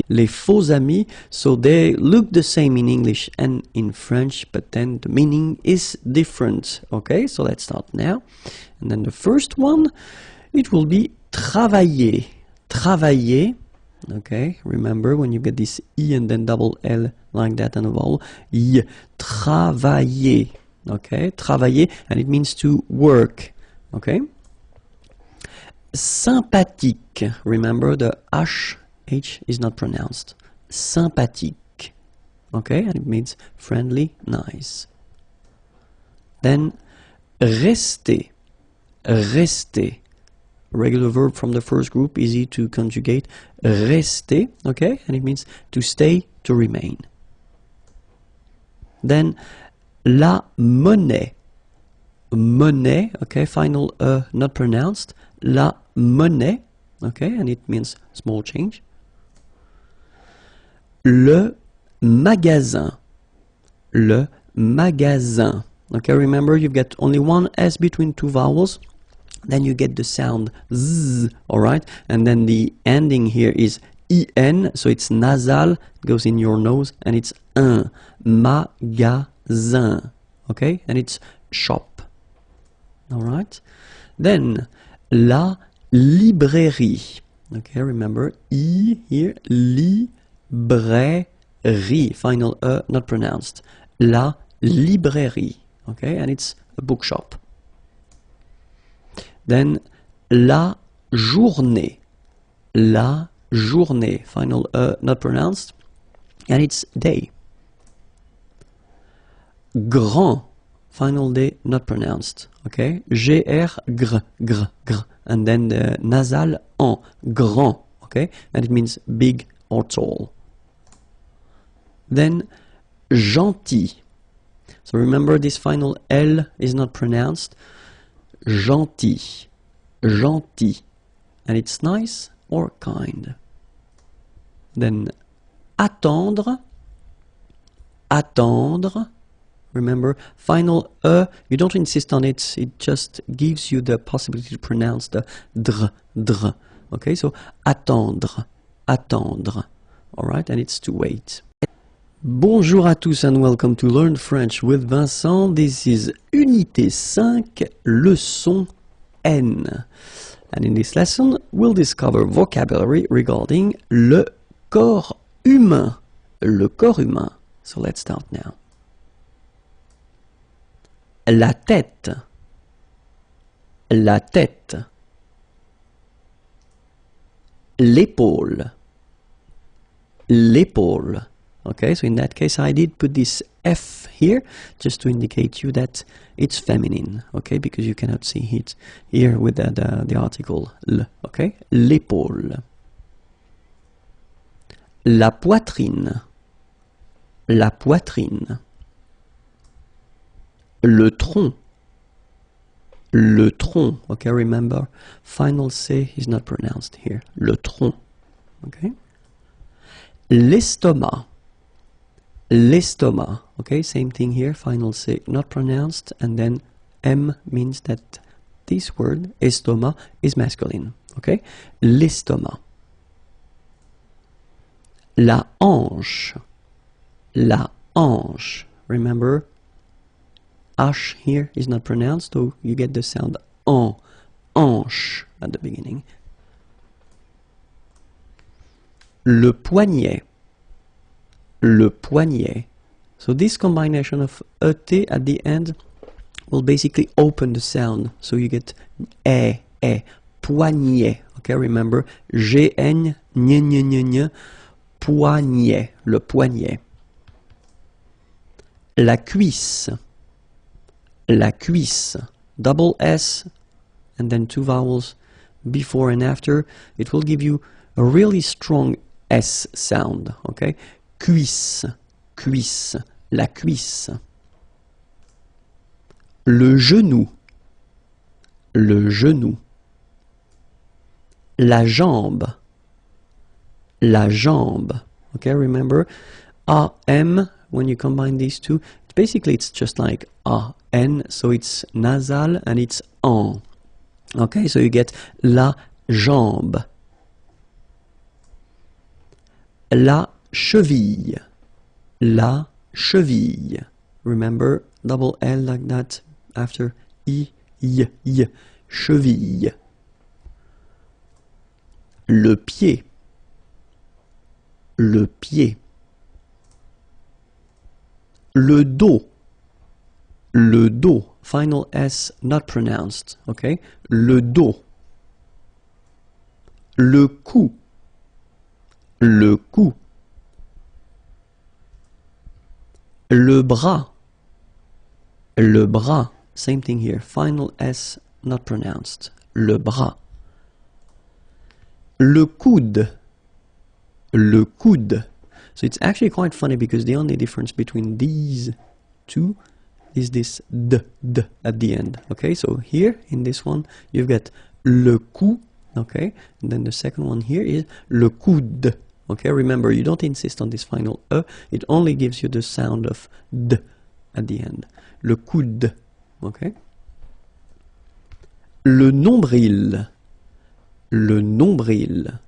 les faux amis. So they look the same in English and in French, but then the meaning is different. Okay, so let's start now. And then the first one, it will be travailler. Travailler. Okay, remember when you get this I and then double L like that and a vowel. I. Travailler. Okay, travailler, and it means to work. Okay. Sympathique. Remember the H is not pronounced. Sympathique. Okay, and it means friendly, nice. Then rester. Rester. Regular verb from the first group, easy to conjugate. Rester, okay, and it means to stay, to remain. Then la monnaie. Monnaie, okay, final not pronounced. La monnaie, okay, and it means small change. Le magasin. Le magasin. Okay, remember you've got only one S between two vowels. Then you get the sound Z, alright? And then the ending here is IN, so it's nasal, it goes in your nose, and it's un. Magasin, okay? And it's shop, alright? Then, la librairie, okay? Remember, I here, librairie, final not pronounced. La librairie, okay? And it's a bookshop. Then, la journée. La journée. Final not pronounced. And it's day. Grand. Final day not pronounced. Okay? G-R, gr, gr, gr. And then the nasal en. Grand. Okay? And it means big or tall. Then, gentil. So remember this final L is not pronounced. Gentil, gentil, and it's nice or kind. Then attendre, attendre. Remember, final you don't insist on it, it just gives you the possibility to pronounce the dr, dr. Okay, so attendre, attendre. Alright, and it's to wait. Bonjour à tous and welcome to Learn French with Vincent. This is Unité 5, leçon N. And in this lesson, we'll discover vocabulary regarding le corps humain. Le corps humain. So let's start now. La tête. La tête. L'épaule. L'épaule. Okay, so in that case I did put this F here just to indicate you that it's feminine, okay, because you cannot see it here with the article L, okay? L'épaule. La poitrine. La poitrine. Le tronc. Le tronc, okay, remember, final C is not pronounced here. Le tronc, okay? L'estomac. L'estomac, okay, same thing here, final C not pronounced, and then M means that this word, estomac, is masculine, okay? L'estomac. La hanche. La hanche. Remember, H here is not pronounced, so you get the sound en, hanche at the beginning. Le poignet. Le poignet. So this combination of ET at the end will basically open the sound. So you get poignet. Okay, remember, G-N, poignet, le poignet. La cuisse. La cuisse. Double S and then two vowels before and after. It will give you a really strong S sound. Okay. Cuisse, cuisse, la cuisse. Le genou, le genou. La jambe, la jambe. Okay, remember, A-M, when you combine these two, basically it's just like A-N, so it's nasal and it's en. Okay, so you get la jambe. La cheville. La cheville. Remember, double L like that after I, y, y. Cheville. Le pied. Le pied. Le dos. Le dos. Final S not pronounced. Okay? Le dos. Le cou. Le cou. Le bras. Le bras. Same thing here. Final S not pronounced. Le bras. Le coude. Le coude. So it's actually quite funny because the only difference between these two is this d at the end. Okay, so here in this one you've got le cou. Okay, and then the second one here is le coude. Okay, remember you don't insist on this final e, it only gives you the sound of d at the end. Le coude. Okay. Le nombril. Le nombril.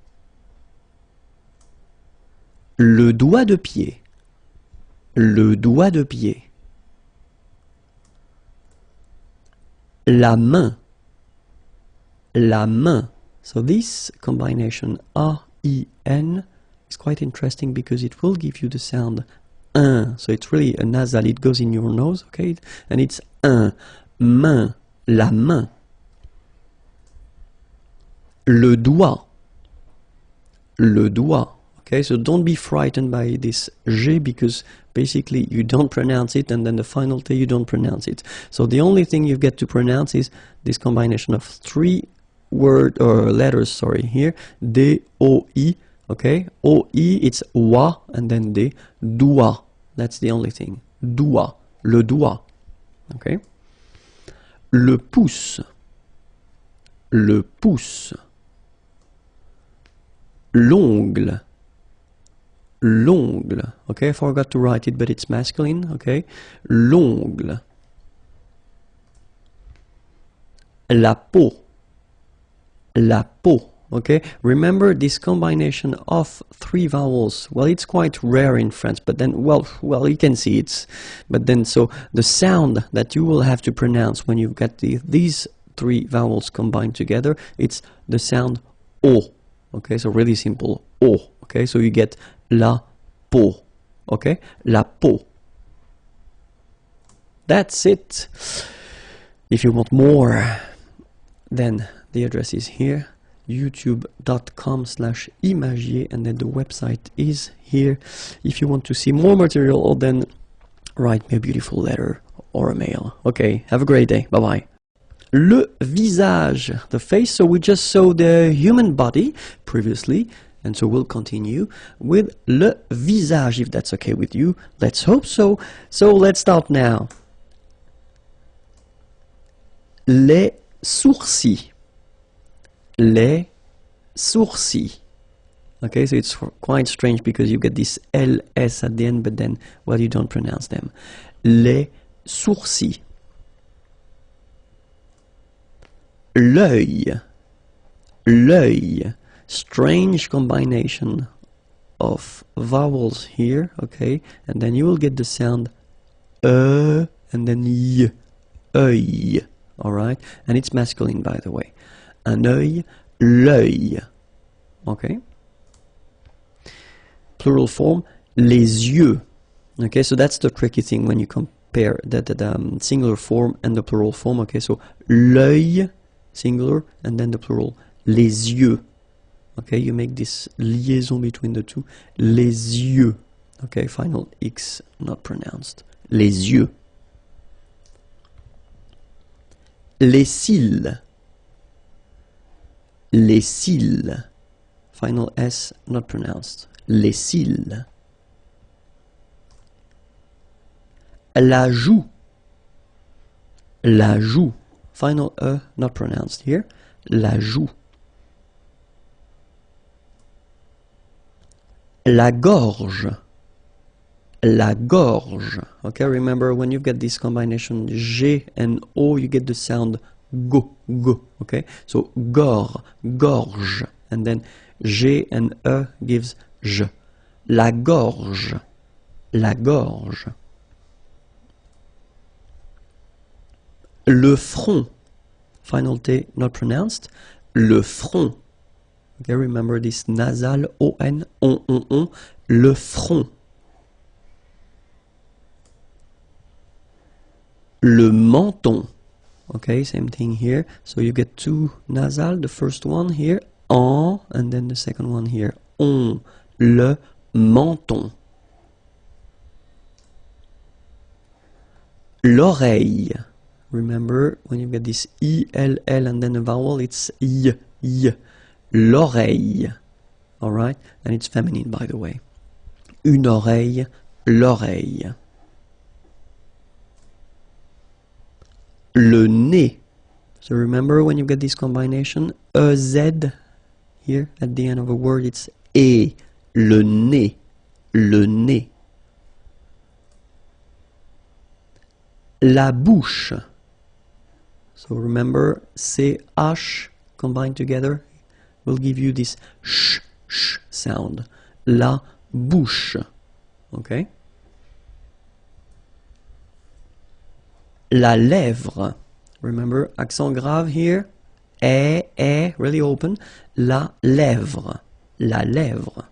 Le doigt de pied. Le doigt de pied. La main. La main. So this combination R-I-N is quite interesting because it will give you the sound un. So it's really a nasal, it goes in your nose, okay? And it's un. Main. La main. Le doigt. Le doigt. Okay, so don't be frightened by this G because basically you don't pronounce it and then the final T you don't pronounce it. So the only thing you get to pronounce is this combination of three letters, sorry, here. D, O, I, okay? O, I, it's wa and then D, doigt. That's the only thing. Doigt. Le doigt. Okay? Le pouce. Le pouce. L'ongle. L'ongle. Okay, I forgot to write it, but it's masculine. Okay, l'ongle. La peau. La peau. Okay, remember this combination of three vowels. Well, it's quite rare in France, but then, well, you can see it. But then, so the sound that you will have to pronounce when you've got these three vowels combined together, it's the sound O. Okay, so really simple. O. Okay, so you get la peau. Okay, la peau. That's it. If you want more, then the address is here, youtube.com/imagier, and then the website is here. If you want to see more material, then write me a beautiful letter or a mail. Okay, have a great day. Bye-bye. Le visage, the face. So we just saw the human body previously, and so we'll continue with le visage, if that's okay with you. Let's hope so. So let's start now. Les sourcils. Les sourcils. Okay, so it's quite strange because you get this LS at the end, but then, well, you don't pronounce them. Les sourcils. L'œil. L'œil. Strange combination of vowels here, okay? And then you will get the sound and then y. Œil. Alright? And it's masculine, by the way. Un œil, l'œil. Okay? Plural form, les yeux. Okay, so that's the tricky thing when you compare the singular form and the plural form. Okay, so l'œil, singular, and then the plural, les yeux. Okay, you make this liaison between the two. Les yeux. Okay, final X not pronounced. Les yeux. Les cils. Les cils. Final S not pronounced. Les cils. La joue. La joue. Final E not pronounced here. La joue. La gorge. La gorge. Okay, remember when you get this combination G and O, you get the sound go, go. Okay, so gorge, gorge, and then G and E gives J. La gorge. La gorge. Le front. Final T not pronounced. Le front. Okay, remember this nasal on, on. Le front. Le menton. Okay, same thing here. So you get two nasal. The first one here, en, and then the second one here, on. Le menton. L'oreille. Remember, when you get this I-L-L and then a vowel, it's I. L'oreille. Alright? And it's feminine, by the way. Une oreille, l'oreille. Le nez. So remember, when you get this combination, E-Z, here at the end of a word, it's E. Le nez. Le nez. La bouche. So remember, C-H combined together will give you this sh sound. La bouche. Okay? La lèvre. Remember, accent grave here. Really open. La lèvre. La lèvre.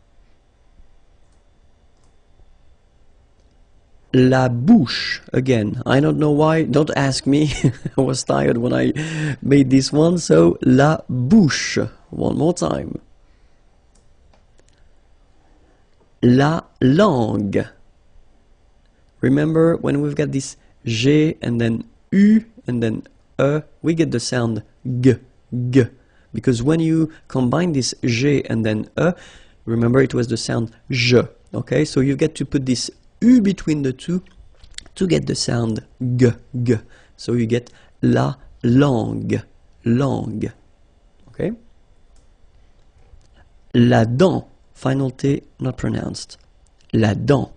La bouche, again, I don't know why, don't ask me, I was tired when I made this one, so la bouche, one more time. La langue. Remember, when we've got this G and then U and then E, we get the sound G, because when you combine this G and then E, remember it was the sound J, okay, so you get to put this U between the two to get the sound G. So you get la langue. Langue. Okay? La dent. Final T not pronounced. La dent.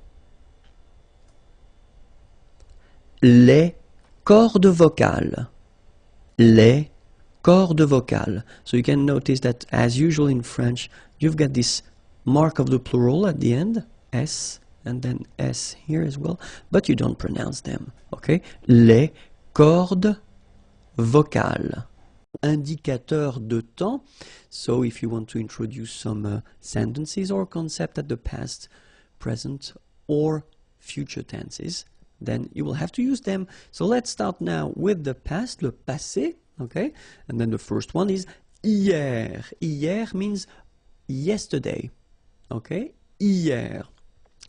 Les cordes vocales. Les cordes vocales. So you can notice that as usual in French, you've got this mark of the plural at the end, S, and then S here as well, but you don't pronounce them, okay? Les cordes vocales. Indicateur de temps. So if you want to introduce some sentences or concept at the past, present, or future tenses, then you will have to use them. So let's start now with the past, le passé, okay? And then the first one is hier. Hier means yesterday, okay? Hier.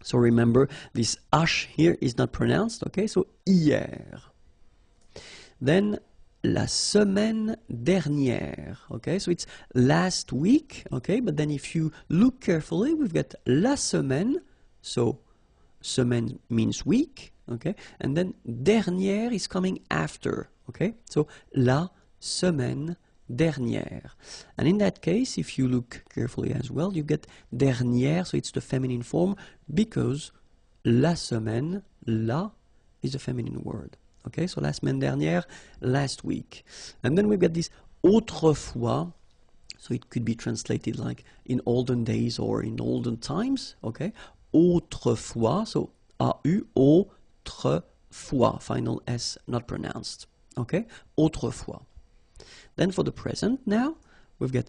So remember, this H here is not pronounced, okay? So hier. Then la semaine dernière, okay? So it's last week, okay? But then if you look carefully, we've got la semaine, so semaine means week, okay? And then dernière is coming after, okay? So la semaine dernière. And in that case, if you look carefully as well, you get dernière, so it's the feminine form, because la semaine, la is a feminine word. Okay, so la semaine dernière, last week. And then we've got this autrefois, so it could be translated like in olden days or in olden times, okay? Autrefois, so A-U, autrefois, final S not pronounced, okay? Autrefois. Then for the present now, we've got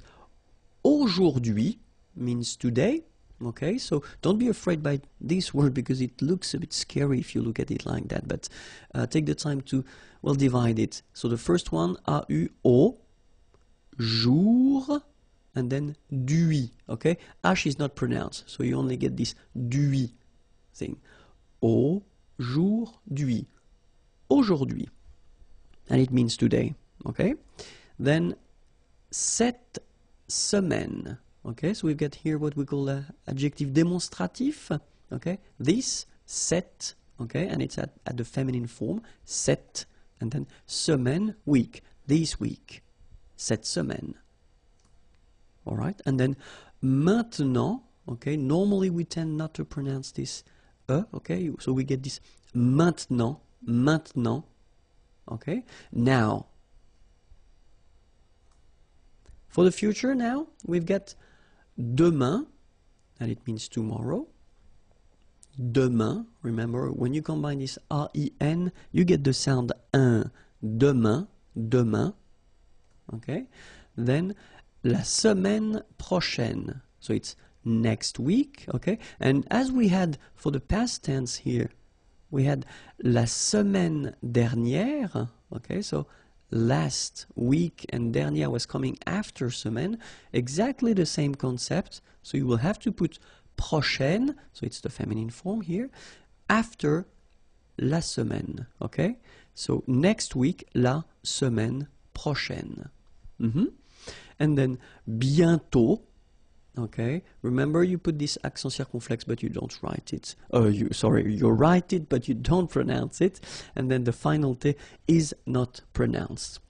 aujourd'hui means today, okay? So don't be afraid by this word because it looks a bit scary if you look at it like that, but take the time to, well, divide it. So the first one, A-U-O, jour, and then dui, okay? H is not pronounced, so you only get this dui thing. Aujourd'hui, aujourd'hui, and it means today, okay? Then cette semaine, okay? So we've got here what we call adjective démonstratif, okay? This, cette, okay? And it's at the feminine form, cette, and then semaine, week, this week, cette semaine. All right, and then maintenant, okay, normally we tend not to pronounce this okay, so we get this maintenant, maintenant, okay, now. For the future now, we've got demain, and it means tomorrow, demain. Remember, when you combine this R-I-N, you get the sound un. Demain, demain. Okay? Then, la semaine prochaine. So it's next week. Okay? And as we had for the past tense here, we had la semaine dernière. Okay? So last week, and dernière was coming after semaine. Exactly the same concept. So you will have to put prochaine, so it's the feminine form here, after la semaine. Okay? So next week, la semaine prochaine. And then bientôt. Okay, remember you put this accent circonflexe, but you don't write it. You write it, but you don't pronounce it. And then the final T is not pronounced.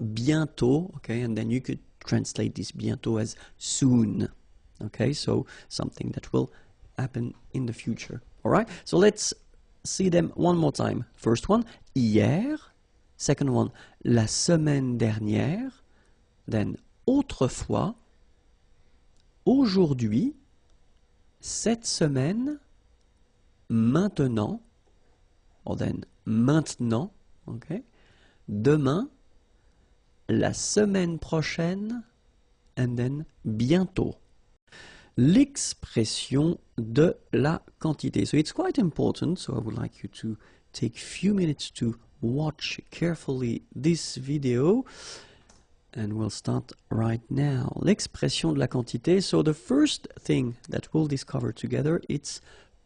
Bientôt, okay, and then you could translate this bientôt as soon. Okay, so something that will happen in the future. All right, so let's see them one more time. First one, hier. Second one, la semaine dernière. Then autrefois. Aujourd'hui, cette semaine, maintenant, or then maintenant, okay, demain, la semaine prochaine, and then bientôt. L'expression de la quantité. So it's quite important, so I would like you to take a few minutes to watch carefully this video. And we'll start right now. L'expression de la quantité. So the first thing that we'll discover together, it's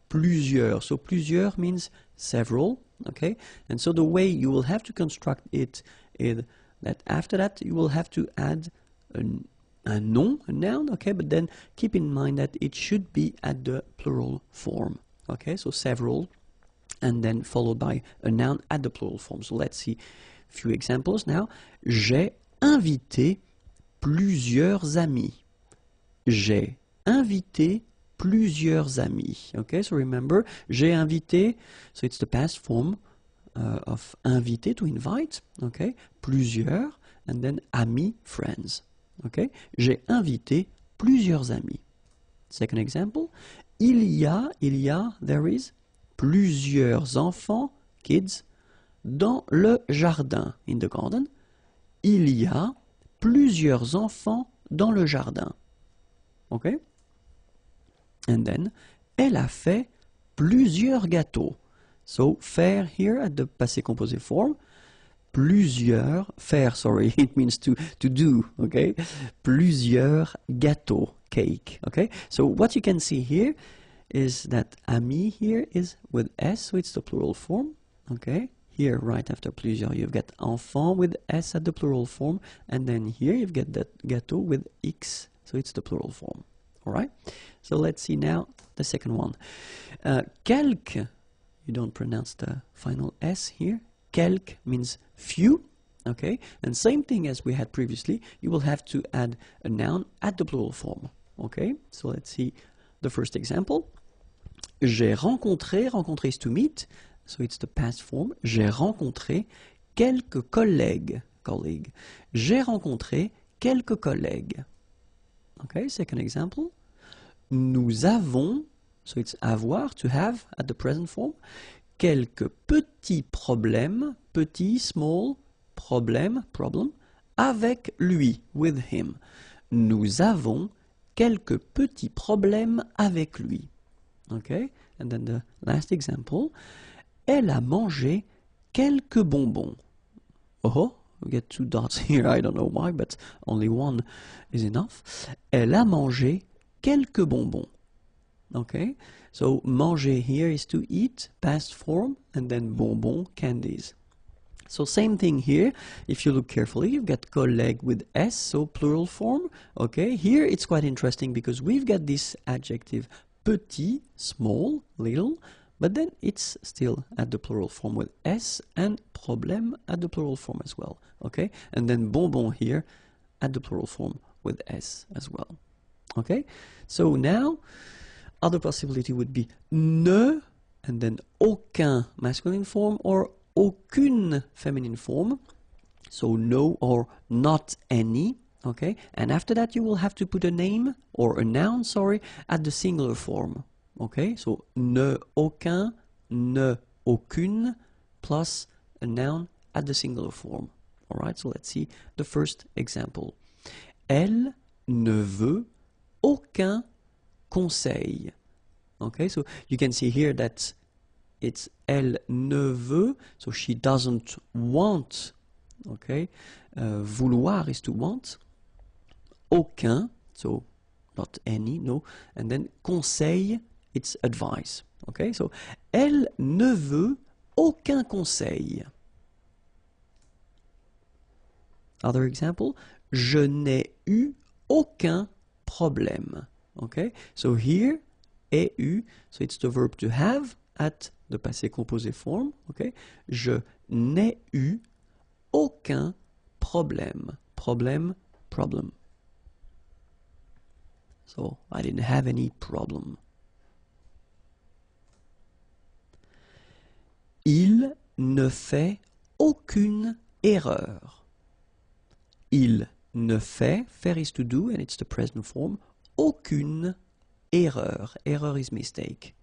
plusieurs. So plusieurs means several, okay? And so the way you will have to construct it is that after that you will have to add a noun, okay? But then keep in mind that it should be at the plural form, okay? So several, and then followed by a noun at the plural form. So let's see a few examples now. J'ai invité plusieurs amis. J'ai invité plusieurs amis. Okay, so remember, j'ai invité, so it's the past form of inviter, to invite. Okay, plusieurs, and then amis, friends. Okay, j'ai invité plusieurs amis. Second example, il y a, there is, plusieurs enfants, kids, dans le jardin, in the garden. Il y a plusieurs enfants dans le jardin. Okay? And then, elle a fait plusieurs gâteaux. So, faire here at the passé composé form. Plusieurs, faire, sorry, it means to do, okay? Plusieurs gâteaux, cake, okay? So, what you can see here is that ami here is with S, so it's the plural form, okay? Here, right after plusieurs, you've got enfant with S at the plural form, and then here you've got that gâteau with X, so it's the plural form. All right? So let's see now the second one. Quelques, you don't pronounce the final S here. Quelques means few, okay? And same thing as we had previously, you will have to add a noun at the plural form, okay? So let's see the first example. J'ai rencontré, rencontrer is to meet, so it's the past form. J'ai rencontré quelques collègues. J'ai rencontré quelques collègues. Okay, second example. Nous avons, so it's avoir, to have at the present form, quelques petits problèmes, petit, small, problème, problem, avec lui, with him. Nous avons quelques petits problèmes avec lui. Okay, and then the last example. Elle a mangé quelques bonbons. Oh, we get two dots here, I don't know why, but only one is enough. Elle a mangé quelques bonbons. Okay, so manger here is to eat, past form, and then bonbons, candies. So same thing here, if you look carefully, you've got collègue with S, so plural form. Okay, here it's quite interesting because we've got this adjective petit, small, little, but then it's still at the plural form with S, and problème at the plural form as well, okay? And then bonbon here at the plural form with S as well, okay? So now, other possibility would be ne, and then aucun masculine form, or aucune feminine form, so no or not any, okay? And after that you will have to put a name, or a noun, sorry, at the singular form. Okay, so ne, aucun, ne, aucune, plus a noun at the singular form. Alright, so let's see the first example. Elle ne veut aucun conseil. Okay, so you can see here that it's elle ne veut, so she doesn't want. Okay, vouloir is to want. Aucun, so not any, no. And then conseil, it's advice. Okay, so elle ne veut aucun conseil. Other example, je n'ai eu aucun problème. Okay, so here, ai eu, so it's the verb to have at the passé composé form. Okay, je n'ai eu aucun problème. Problème, problem. So I didn't have any problem. Il ne fait aucune erreur. Il ne fait, faire is to do, and it's the present form, aucune erreur. Error is mistake.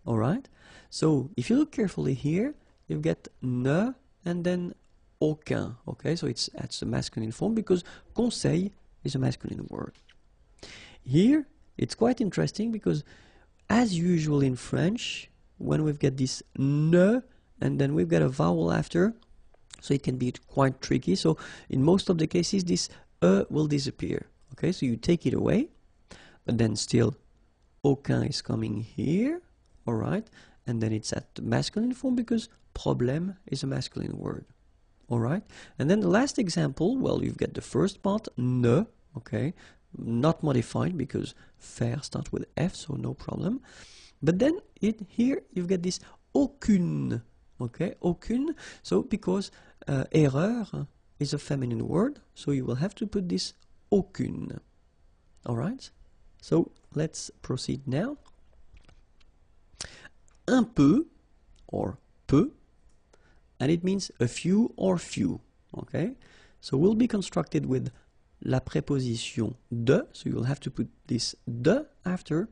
Alright? So, if you look carefully here, you get ne and then aucun. Okay, so that's the masculine form because conseil is a masculine word. Here, it's quite interesting because as usual in French, when we've got this ne and then we've got a vowel after, so it can be quite tricky. So in most of the cases, this will disappear. Okay, so you take it away, but then still aucun is coming here, all right, and then it's at the masculine form because problème is a masculine word, all right. And then the last example, well, you've got the first part, ne, okay, not modified because faire starts with F, so no problem. But then here you've got this aucune, okay, aucune, so because erreur is a feminine word, so you will have to put this aucune. Alright, so let's proceed now. Un peu, or peu, and it means a few or few, okay? So will be constructed with la préposition de, so you will have to put this de after,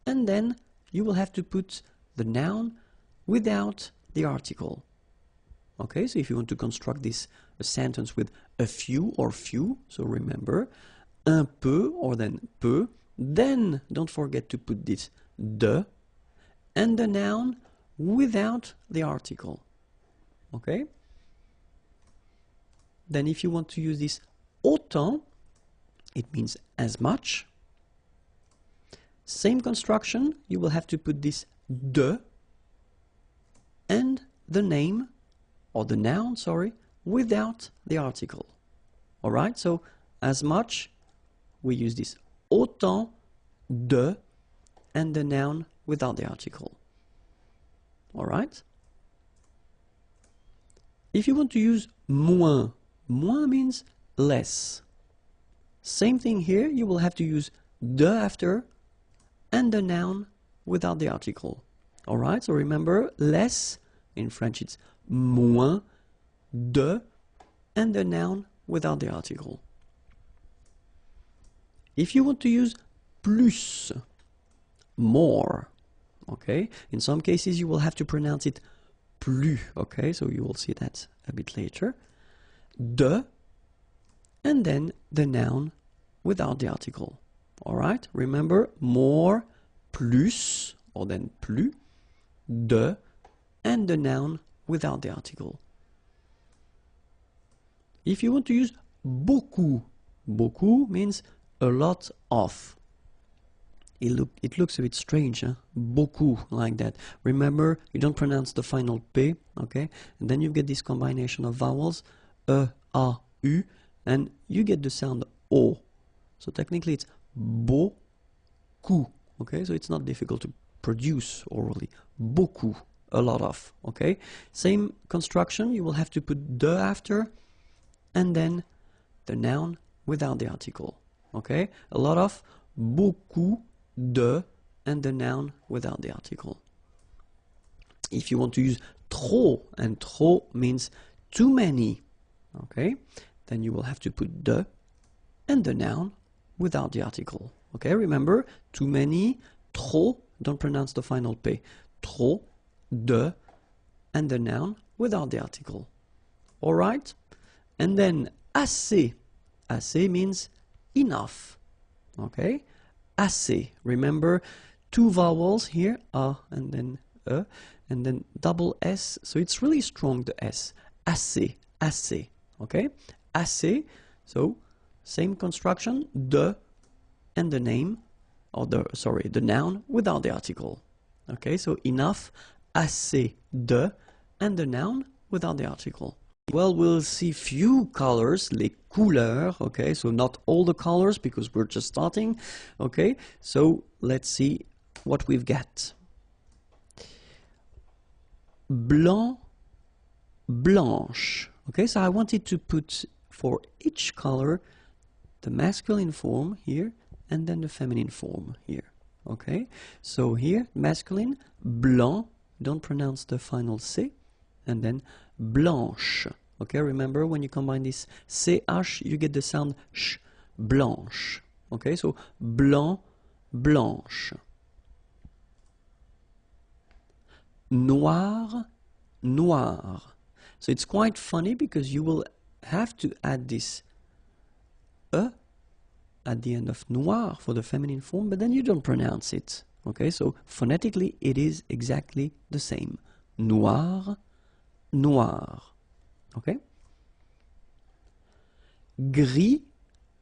and then you will have to put the noun without the article. Okay, so if you want to construct this a sentence with a few or few, so remember, un peu or then peu, then don't forget to put this de and the noun without the article. Okay? Then if you want to use this autant, it means as much. Same construction, you will have to put this de and the name, or the noun, sorry, without the article. Alright, so as much, we use this autant de and the noun without the article. Alright? If you want to use moins, moins means less. Same thing here, you will have to use de after and the noun without the article. Alright, so remember, less, in French it's moins, de, and the noun without the article. If you want to use plus, more, okay, in some cases you will have to pronounce it plus, okay, so you will see that a bit later. De, and then the noun without the article. Alright, remember, more, plus, or then plus, de, and the noun without the article. If you want to use beaucoup, beaucoup means a lot of. It looks a bit strange, huh? Beaucoup, like that. Remember, you don't pronounce the final P, okay? And then you get this combination of vowels, E, A, U, and you get the sound O. So technically it's beaucoup, okay? So it's not difficult to produce orally. Beaucoup, a lot of, okay? Same construction, you will have to put de after, and then the noun without the article, okay? A lot of, beaucoup de, and the noun without the article. If you want to use trop, and trop means too many, okay? Then you will have to put de and the noun without the article, okay? Remember, too many, trop, don't pronounce the final P. Trop, de, and the noun without the article. Alright? And then assez. Assez means enough. Okay? Assez. Remember, two vowels here, a and then e, and then double S. So it's really strong, the S. Assez. Assez. Okay? Assez. So, same construction, de, and the name, or the noun without the article. Okay, so enough, assez de, and the noun without the article. Well, we'll see few colors, les couleurs, okay, so not all the colors because we're just starting, okay, so let's see what we've got. Blanc, blanche, okay, so I wanted to put for each color the masculine form here and then the feminine form here. Okay, so here masculine, blanc, don't pronounce the final C, and then blanche. Okay, remember when you combine this CH, you get the sound sh, blanche. Okay, so blanc, blanche. Noir, noir. So it's quite funny because you will have to add this E at the end of noir for the feminine form, but then you don't pronounce it. Okay, so phonetically it is exactly the same. Noir, noir. Okay? Gris,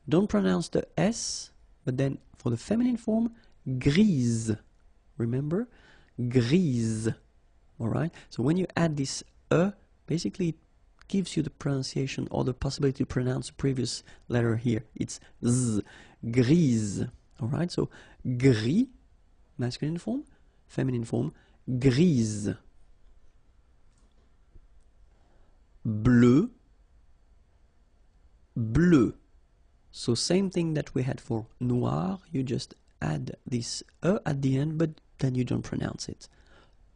don't pronounce the S, but then for the feminine form, grise. Remember? Grise. Alright? So when you add this E, basically it gives you the pronunciation or the possibility to pronounce the previous letter here. It's Z, grise. Alright, so gris, masculine form, feminine form, grise. Bleu, bleu. So same thing that we had for noir, you just add this E at the end, but then you don't pronounce it.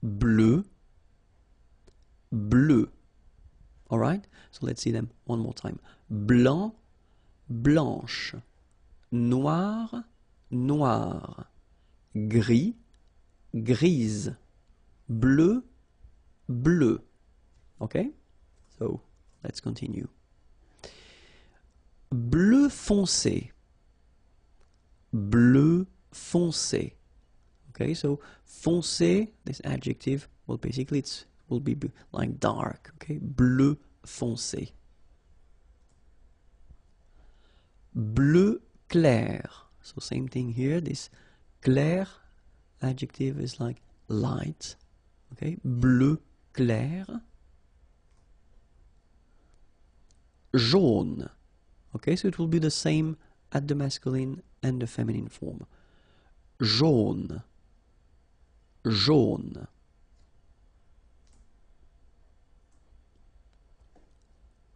Bleu, bleu. Alright, so let's see them one more time. Blanc, blanche. Noir, noir. Gris, grise. Bleu, bleu. Okay, so let's continue. Bleu foncé. Bleu foncé. Okay, so foncé, this adjective, well basically it will be like dark. Okay, bleu foncé. Bleu clair. So same thing here, this clair adjective is like light. Okay, bleu clair. Jaune. Okay, so it will be the same at the masculine and the feminine form. Jaune. Jaune.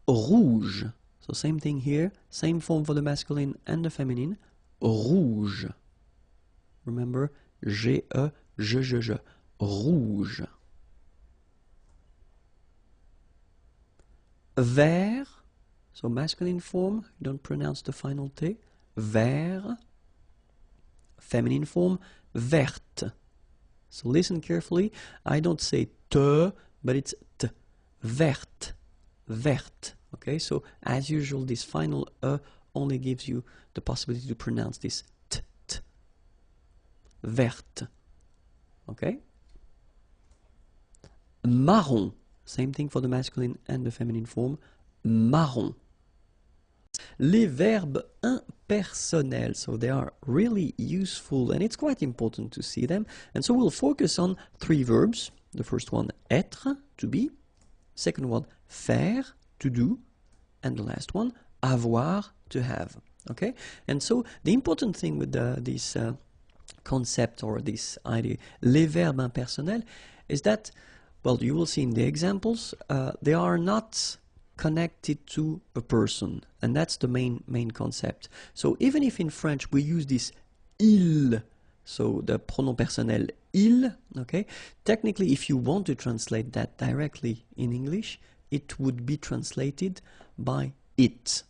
Rouge. So same thing here, same form for the masculine and the feminine. Rouge. Remember, G-E, je. Rouge. Vert. So masculine form, don't pronounce the final T. Vert. Feminine form, verte. So listen carefully. I don't say te, but it's t. Verte. Verte. Okay, so as usual, this final E only gives you the possibility to pronounce this t. Verte. Okay? Marron. Same thing for the masculine and the feminine form. Marron. Les verbes impersonnels, so they are really useful and it's quite important to see them. And so we'll focus on three verbs. The first one, être, to be. Second one, faire, to do. And the last one, avoir, to have. Okay? And so the important thing with this concept or this idea, les verbes impersonnels, is that, well, you will see in the examples, they are not connected to a person, and that's the main concept. So even if in French we use this il, so the pronom personnel il, okay, technically if you want to translate that directly in English, it would be translated by it,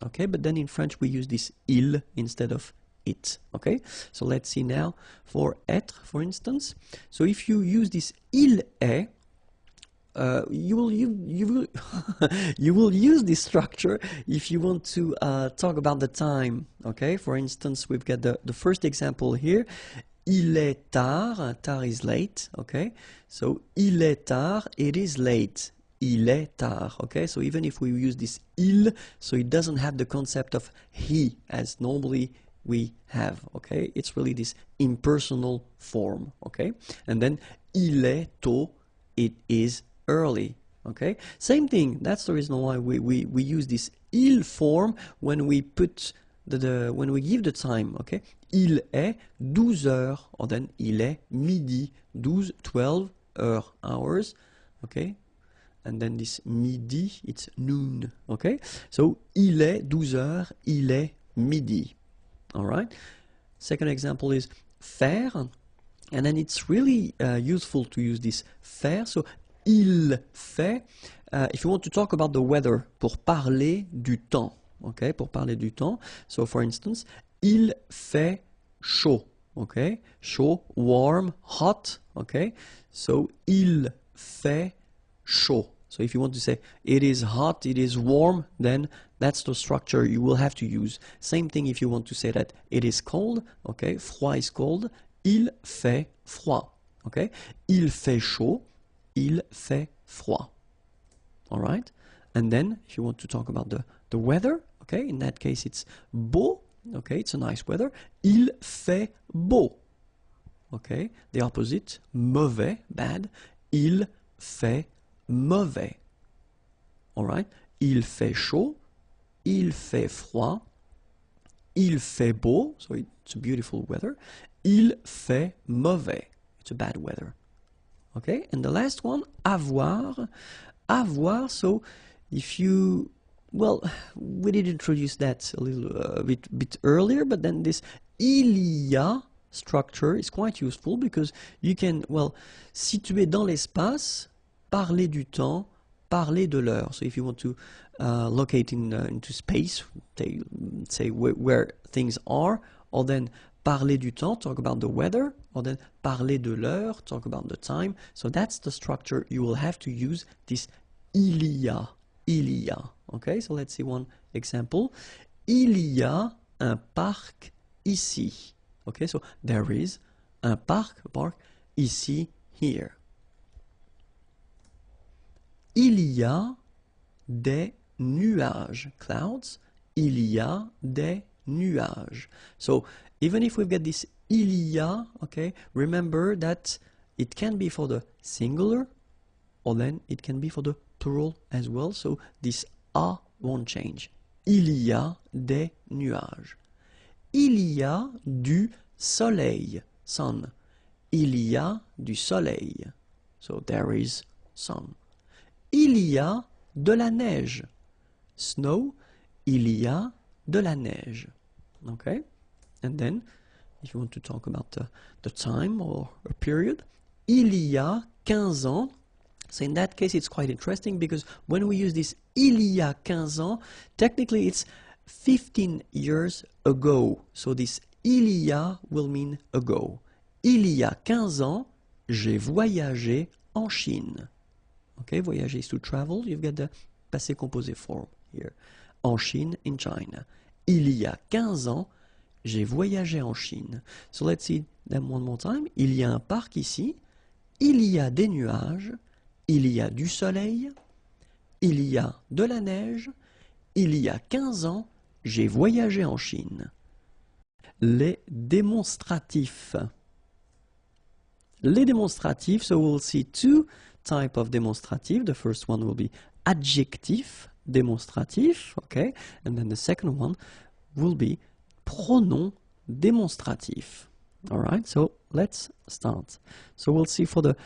okay, but then in French we use this il instead of it. Okay, so let's see now for être, for instance. So if you use this il est, you will you will use this structure if you want to talk about the time. Okay, for instance, we've got the first example here. Il est tard. Tard is late. Okay, so il est tard. It is late. Il est tard. Okay, so even if we use this il, so it doesn't have the concept of he as normally we have. Okay, it's really this impersonal form. Okay, and then il est tôt. It is early. Okay, same thing. That's the reason why we use this il form when we put when we give the time. Okay, il est 12 heures, or then il est midi, 12, 12 hours. Okay, and then this midi, it's noon. Okay, so il est 12 heures, il est midi. All right. Second example is faire, and then it's really useful to use this faire. So il fait, if you want to talk about the weather, pour parler du temps. Okay, pour parler du temps. So for instance, il fait chaud. Okay, chaud, warm, hot. Okay, so il fait chaud. So if you want to say it is hot, it is warm, then that's the structure you will have to use. Same thing if you want to say that it is cold. Okay, froid is cold. Il fait froid. Okay, il fait chaud. Il fait froid. All right, and then if you want to talk about the weather, okay, in that case it's beau. Okay, it's a nice weather. Il fait beau. Okay, the opposite, mauvais, bad. Il fait mauvais. All right, il fait chaud. Il fait froid. Il fait beau, so it's a beautiful weather. Il fait mauvais. It's a bad weather. Okay, and the last one, avoir. Avoir, so if you, well, we did introduce that a little bit earlier, but then this il y a structure is quite useful because you can, well, situer dans l'espace, parler du temps, parler de l'heure. So if you want to locate into space, say where things are, or then parler du temps, talk about the weather, or then parler de l'heure, talk about the time. So that's the structure you will have to use, this il y a, il y a. Okay, so let's see one example. Il y a un parc ici. Okay, so there is un parc, a park, ici, here. Il y a des nuages, clouds. Il y a des nuages. So even if we've got this il y a, okay, remember that it can be for the singular, or then it can be for the plural as well. So this a won't change. Il y a des nuages. Il y a du soleil, sun. Il y a du soleil. So there is sun. Il y a de la neige. Snow. Il y a de la neige. Okay? And then, if you want to talk about the time or a period, il y a 15 ans. So in that case, it's quite interesting because when we use this il y a 15 ans, technically it's 15 years ago. So this il y a will mean ago. Il y a 15 ans, j'ai voyagé en Chine. Okay, voyager is to travel. You've got the passé composé form here. En Chine, in China. Il y a 15 ans, j'ai voyagé en Chine. So let's see them one more time. Il y a un parc ici. Il y a des nuages. Il y a du soleil. Il y a de la neige. Il y a 15 ans, j'ai voyagé en Chine. Les démonstratifs. Les démonstratifs, so we'll see two types of demonstrative. The first one will be adjectif, démonstratif, okay? And then the second one will be pronom démonstratif. All right, so let's start. So we'll see for the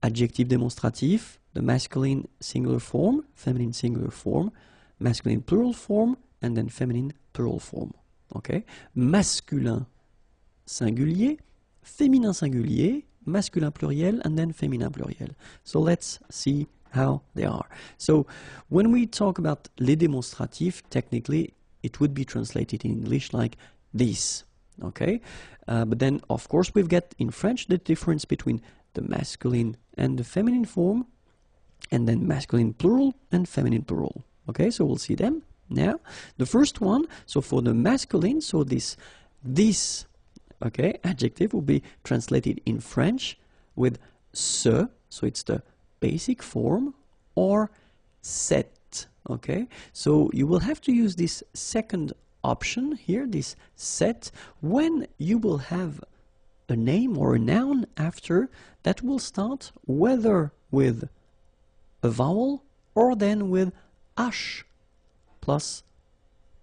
adjective démonstratif, the masculine singular form, feminine singular form, masculine plural form, and then feminine plural form. Okay? Masculin singulier, féminin singulier, masculin pluriel, and then féminin pluriel. So let's see how they are. So when we talk about les démonstratifs, technically it would be translated in English like this. Okay, but then of course we've got in French the difference between the masculine and the feminine form, and then masculine plural and feminine plural. Okay, so we'll see them now. The first one, so for the masculine, so this okay, adjective will be translated in French with ce, so it's the basic form, or cet. Okay, so you will have to use this second option here, this cet, when you will have a name or a noun after that will start whether with a vowel or then with h plus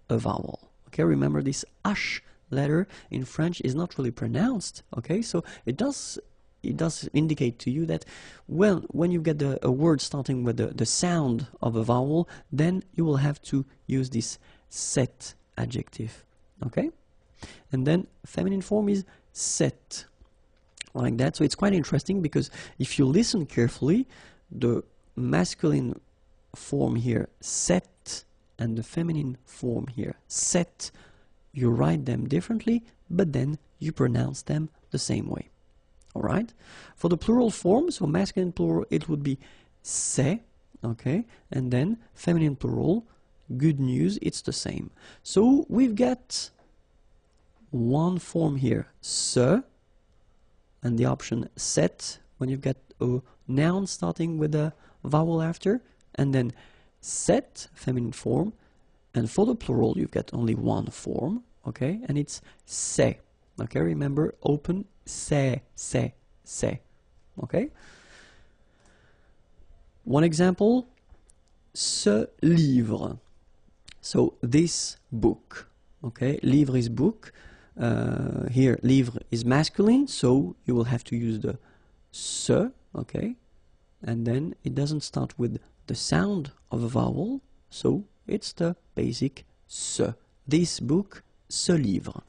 a vowel. Okay, remember this h letter in French is not really pronounced. Okay, so it does indicate to you that, well, when you get a word starting with the sound of a vowel, then you will have to use this cet adjective. Okay, and then feminine form is cet, like that. So it's quite interesting because if you listen carefully, the masculine form here cet and the feminine form here cet, you write them differently, but then you pronounce them the same way. Alright? For the plural form, so masculine plural, it would be c'est, okay? And then feminine plural, good news, it's the same. So we've got one form here, ce, and the option cet, when you've got a noun starting with a vowel after, and then cet, feminine form, and for the plural, you've got only one form, okay? And it's c'est. Okay, remember, open, c'est, okay? One example, ce livre. So, this book, okay? Livre is book. Here, livre is masculine, so you will have to use the ce, okay? And then it doesn't start with the sound of a vowel, so it's the basic ce. This book, ce livre.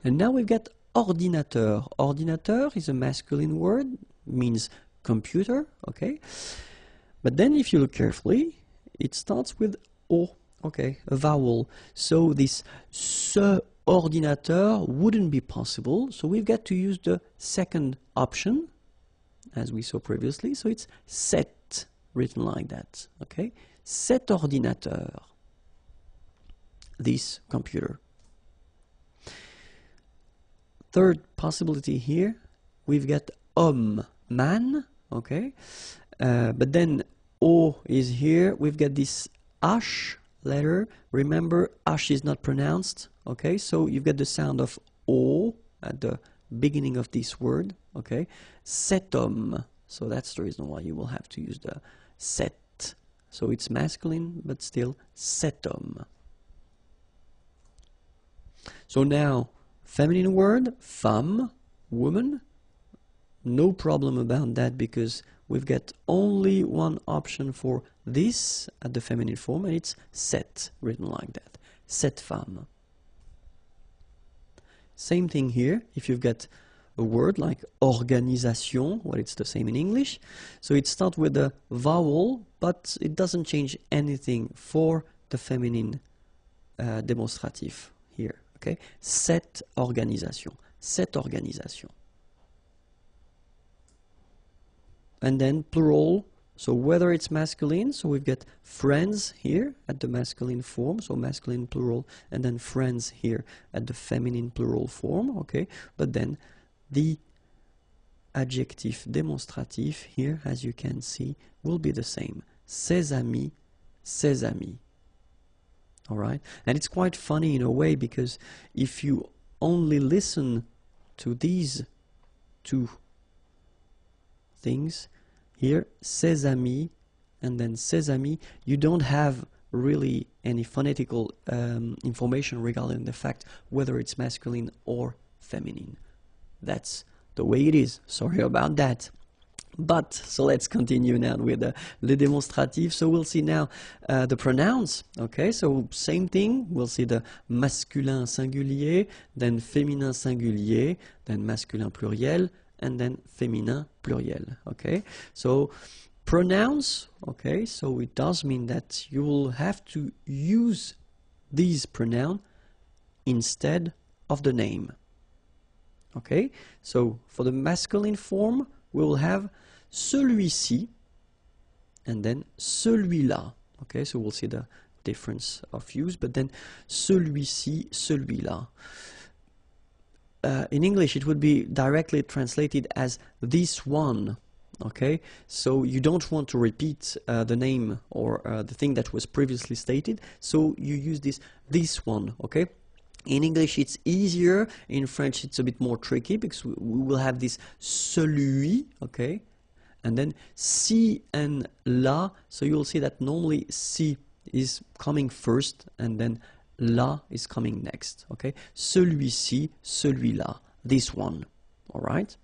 And now we've got ordinateur. Ordinateur is a masculine word, means computer, okay? But then if you look carefully, it starts with O, okay, a vowel. So this ce ordinateur wouldn't be possible, so we've got to use the second option, as we saw previously, so it's cet, written like that, okay? Cet ordinateur, this computer. Third possibility here, we've got homme, man, okay? But then O is here, we've got this H letter. Remember, H is not pronounced, okay? So you've got the sound of O at the beginning of this word, okay? Cet homme, so that's the reason why you will have to use the cet. So it's masculine, but still cet homme. So now, feminine word, femme, woman. No problem about that because we've got only one option for this at the feminine form, and it's cette, written like that. Cette femme. Same thing here, if you've got a word like organisation, well, it's the same in English. So it starts with a vowel, but it doesn't change anything for the feminine demonstrative here. Okay, cette organisation, cette organisation. And then plural, so whether it's masculine, so we've got friends here at the masculine form, so masculine plural, and then friends here at the feminine plural form, okay? But then the adjective demonstrative here, as you can see, will be the same. Ses amis, ses amis. Alright, and it's quite funny in a way because if you only listen to these two things here, ses amis and then ses amis, you don't have really any phonetical information regarding the fact whether it's masculine or feminine. That's the way it is. Sorry about that. But, so let's continue now with le démonstratif. So we'll see now the pronouns, okay? So same thing, we'll see the masculin singulier, then féminin singulier, then masculin pluriel, and then féminin pluriel, okay? So pronouns, okay, so it does mean that you will have to use these pronouns instead of the name. Okay, so for the masculine form, we will have celui-ci and then celui-là. Okay, so we'll see the difference of use, but then celui-ci, celui-là. In English, it would be directly translated as this one. Okay, so you don't want to repeat the name or the thing that was previously stated, so you use this one. Okay, in English it's easier. In French it's a bit more tricky because we will have this celui. Okay, and then ci and là, so you'll see that normally ci is coming first and then là is coming next. Okay, celui-ci, celui-là, this one. All right,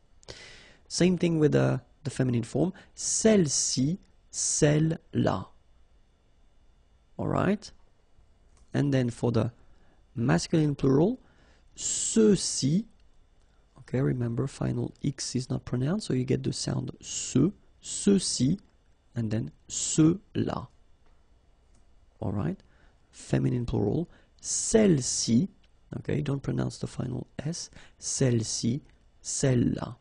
same thing with the feminine form, celle-ci, celle-là. All right, and then for the masculine plural, ceux-ci. Okay, remember final X is not pronounced, so you get the sound ce, ceux-ci, and then ceux-là. All right, feminine plural, celle-ci. Okay, don't pronounce the final S, celle-ci, celle-là.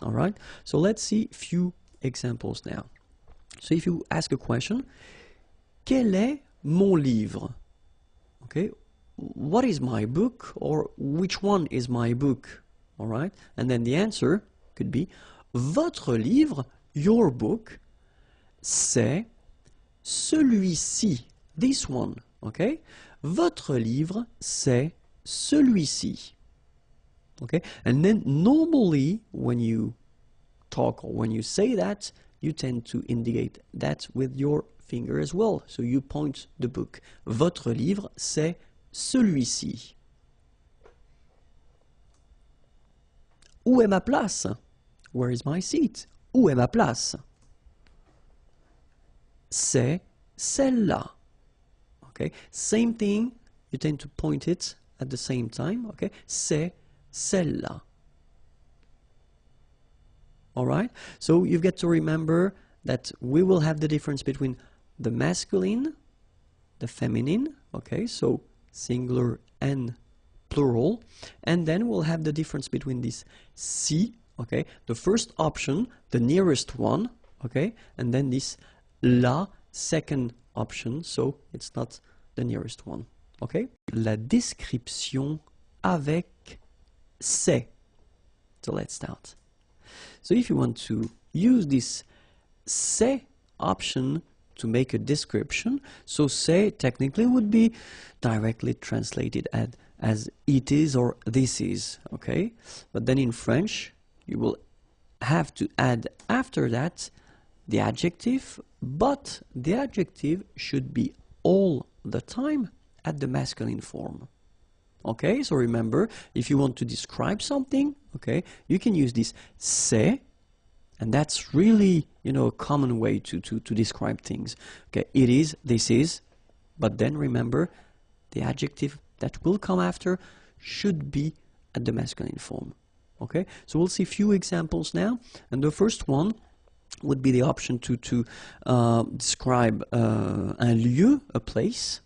All right, so let's see a few examples now. So if you ask a question, quel est mon livre? Okay, what is my book, or which one is my book? All right, and then the answer could be votre livre, your book, c'est celui-ci, this one. Okay, votre livre, c'est celui-ci. Okay, and then normally when you talk or when you say that, you tend to indicate that with your finger as well. So you point the book. Votre livre, c'est celui-ci. Où est ma place? Where is my seat? Où est ma place? C'est celle-là. Okay, same thing, you tend to point it at the same time. Okay, c'est celle-là. All right, so you've got to remember that we will have the difference between the masculine, the feminine, okay, so singular and plural, and then we'll have the difference between this ci, okay, the first option, the nearest one, okay, and then this la, second option, so it's not the nearest one, okay. La description avec c'est. So let's start. So if you want to use this c'est option to make a description, so c'est technically would be directly translated as it is or this is, okay? But then in French, you will have to add after that the adjective, but the adjective should be all the time at the masculine form. Okay, so remember, if you want to describe something, okay, you can use this c'est, and that's really, you know, a common way to describe things. Okay, it is, this is, but then remember, the adjective that will come after should be at the masculine form. Okay, so we'll see a few examples now, and the first one would be the option to describe un lieu, a place.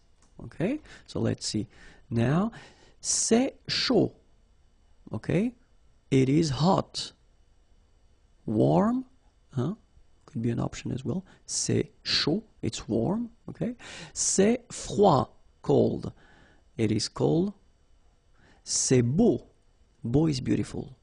Okay, so let's see now. C'est chaud. Okay, it is hot. Warm, could be an option as well. C'est chaud, it's warm. Okay, c'est froid, cold. It is cold. C'est beau. Beau is beautiful.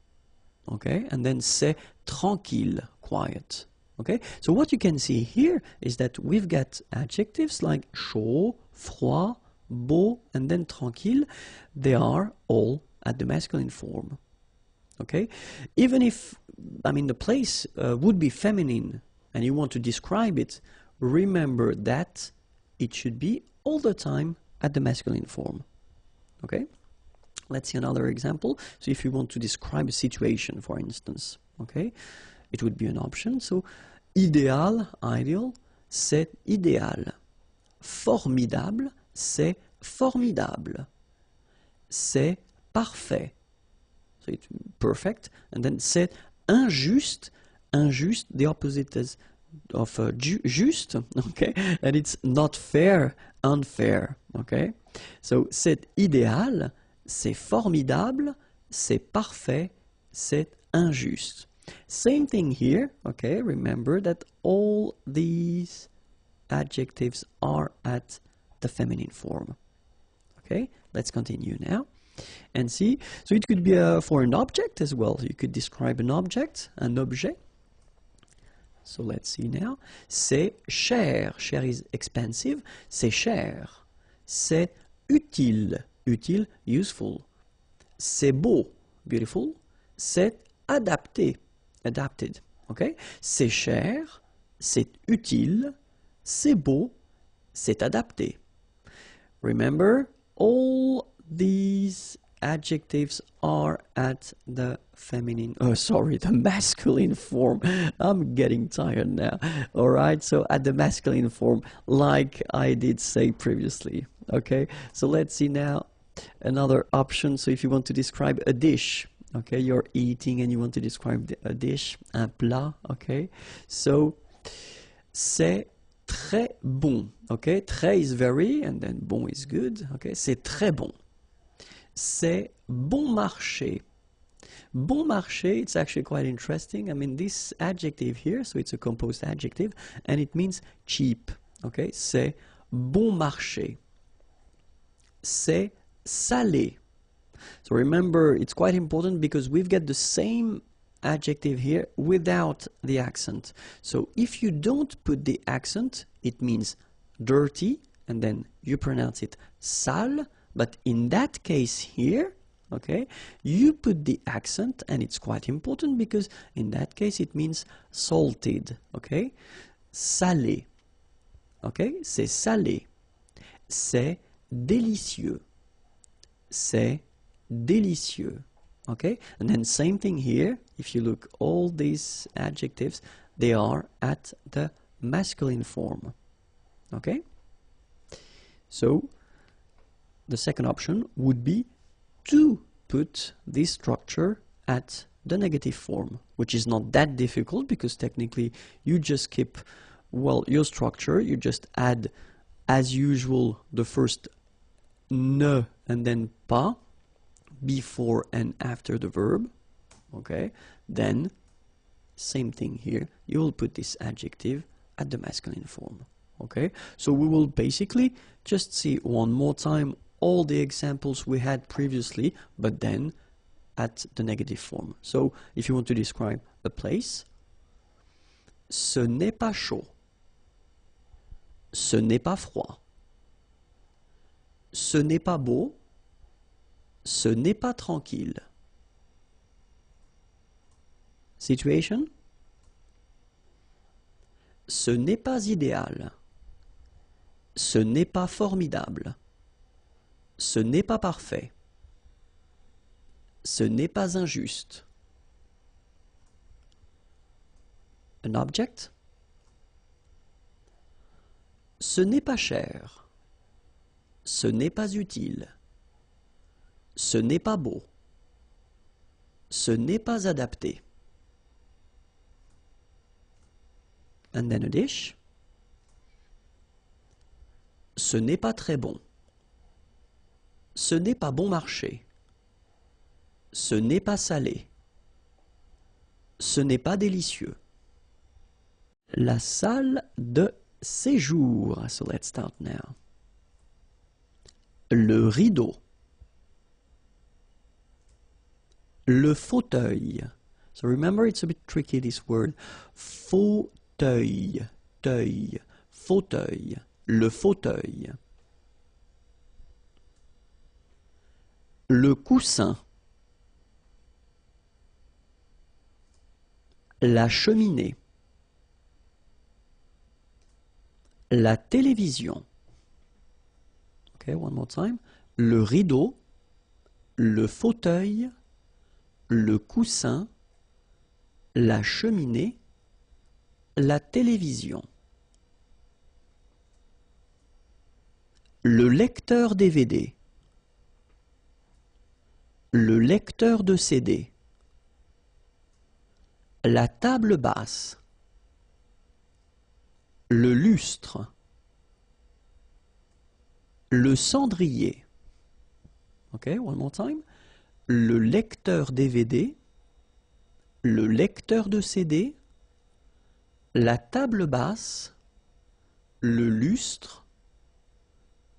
Okay, and then c'est tranquille, quiet. Okay, so what you can see here is that we've got adjectives like chaud, froid, beau, and then tranquille. They are all at the masculine form. Okay, even if, I mean, the place would be feminine and you want to describe it, remember that it should be all the time at the masculine form. Okay, let's see another example. So if you want to describe a situation, for instance, okay, it would be an option. So idéal, ideal, c'est idéal. Formidable, c'est formidable. C'est parfait. So it's perfect. And then c'est injuste. Injuste, the opposite is of juste, okay? And it's not fair, unfair, okay? So c'est idéal. c'est formidable, c'est parfait, c'est injuste. Same thing here, okay? Remember that all these adjectives are at the feminine form. Okay, let's continue now and see. So it could be for an object as well. You could describe an object, un objet. So let's see now. C'est cher. Cher is expensive. C'est cher. C'est utile. Utile, useful. C'est beau. Beautiful. C'est adapté. Adapted. Okay? C'est cher. C'est utile. C'est beau. C'est adapté. Remember, all these adjectives are at the the masculine form. I'm getting tired now. All right, so at the masculine form, like I did say previously. Okay, so let's see now another option. So if you want to describe a dish, okay, you're eating and you want to describe a dish, un plat, okay, so c'est très bon, okay, très is very, and then bon is good, okay, c'est très bon. C'est bon marché. Bon marché, it's actually quite interesting. I mean, this adjective here, so it's a composed adjective, and it means cheap, okay, c'est bon marché. C'est salé. So remember, it's quite important because we've got the same adjective here without the accent. So if you don't put the accent, it means dirty, and then you pronounce it sale. But in that case here, okay, you put the accent, and it's quite important because in that case it means salted, okay? Salé, okay? C'est salé. C'est délicieux. C'est délicieux. Okay, and then same thing here. If you look, all these adjectives, they are at the masculine form. Okay, so the second option would be to put this structure at the negative form, which is not that difficult because technically you just keep, well, your structure. You just add, as usual, the first ne and then pas before and after the verb, okay? Then, same thing here, you will put this adjective at the masculine form, okay? So we will basically just see one more time all the examples we had previously, but then at the negative form. So, if you want to describe a place, ce n'est pas chaud, ce n'est pas froid, ce n'est pas beau, ce n'est pas tranquille. Situation. Ce n'est pas idéal. Ce n'est pas formidable. Ce n'est pas parfait. Ce n'est pas injuste. An object. Ce n'est pas cher. Ce n'est pas utile. Ce n'est pas beau. Ce n'est pas adapté. And then a dish. Ce n'est pas très bon. Ce n'est pas bon marché. Ce n'est pas salé. Ce n'est pas délicieux. La salle de séjour. So let's start now. Le rideau. Le fauteuil. So remember, it's a bit tricky, this word. Fauteuil. Teuil. Fauteuil. Le fauteuil. Le coussin. La cheminée. La télévision. Okay, one more time. Le rideau. Le fauteuil. Le coussin, la cheminée, la télévision. Le lecteur DVD. Le lecteur de CD. La table basse. Le lustre. Le cendrier. Okay, one more time. Le lecteur DVD, le lecteur de CD, la table basse, le lustre,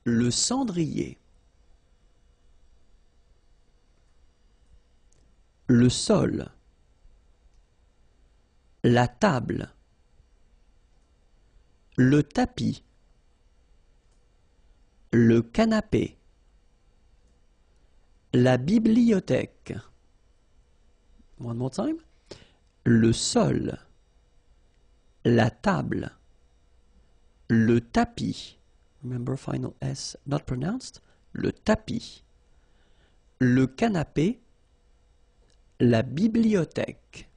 le cendrier. Le sol, la table, le tapis, le canapé, la bibliothèque. One more time. Le sol, la table, le tapis. Remember final S not pronounced. Le tapis, le canapé, la bibliothèque,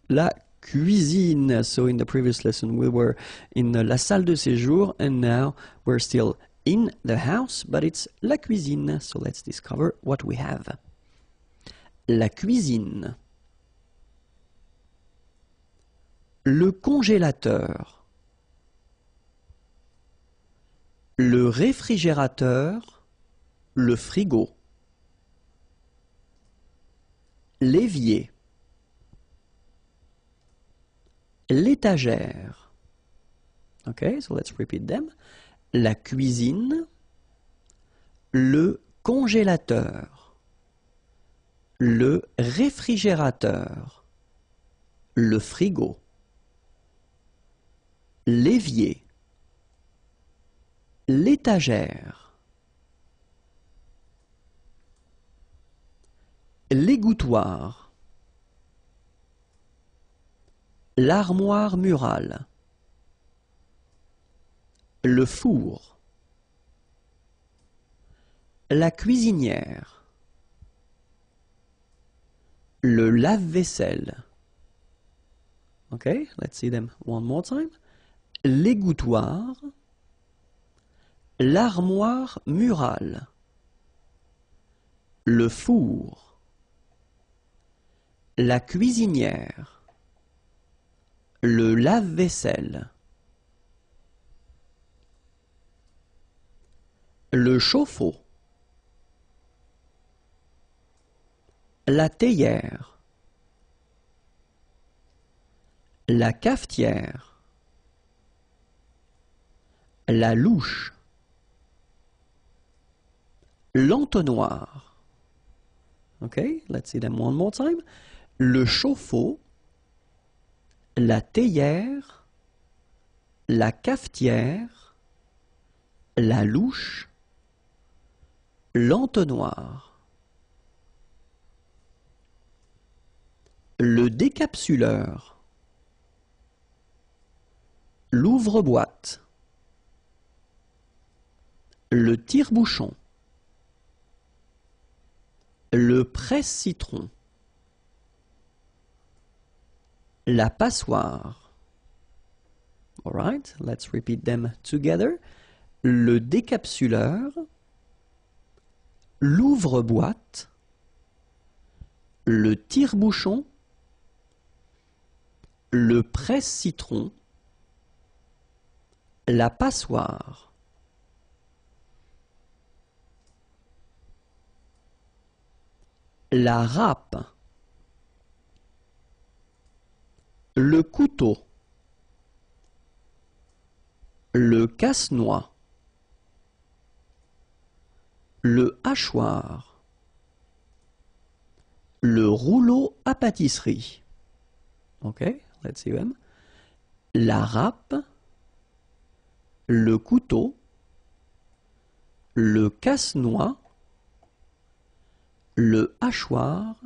la cuisine. So in the previous lesson we were in la salle de séjour and now we're still in the house, but it's la cuisine. So let's discover what we have. La cuisine. Le congélateur. Le réfrigérateur. Le frigo. L'évier. L'étagère. Okay, so let's repeat them. La cuisine, le congélateur, le réfrigérateur, le frigo, l'évier, l'étagère, l'égouttoir, l'armoire murale, le four, la cuisinière, le lave-vaisselle. Okay, let's see them one more time. L'égouttoir, l'armoire murale, le four, la cuisinière, le lave-vaisselle, le chauffe-eau, la théière, la cafetière, la louche, l'entonnoir. Okay, let's see them one more time. Le chauffe-eau, la théière, la cafetière, la louche, l'entonnoir. Le décapsuleur, l'ouvre-boîte, le tire-bouchon, le presse-citron, la passoire. All right, let's repeat them together. Le décapsuleur, l'ouvre-boîte, le tire-bouchon, le presse-citron, la passoire. La râpe, le couteau, le casse-noix, le hachoir, le rouleau à pâtisserie. Okay, let's see them. La râpe, le couteau, le casse-noix, le hachoir,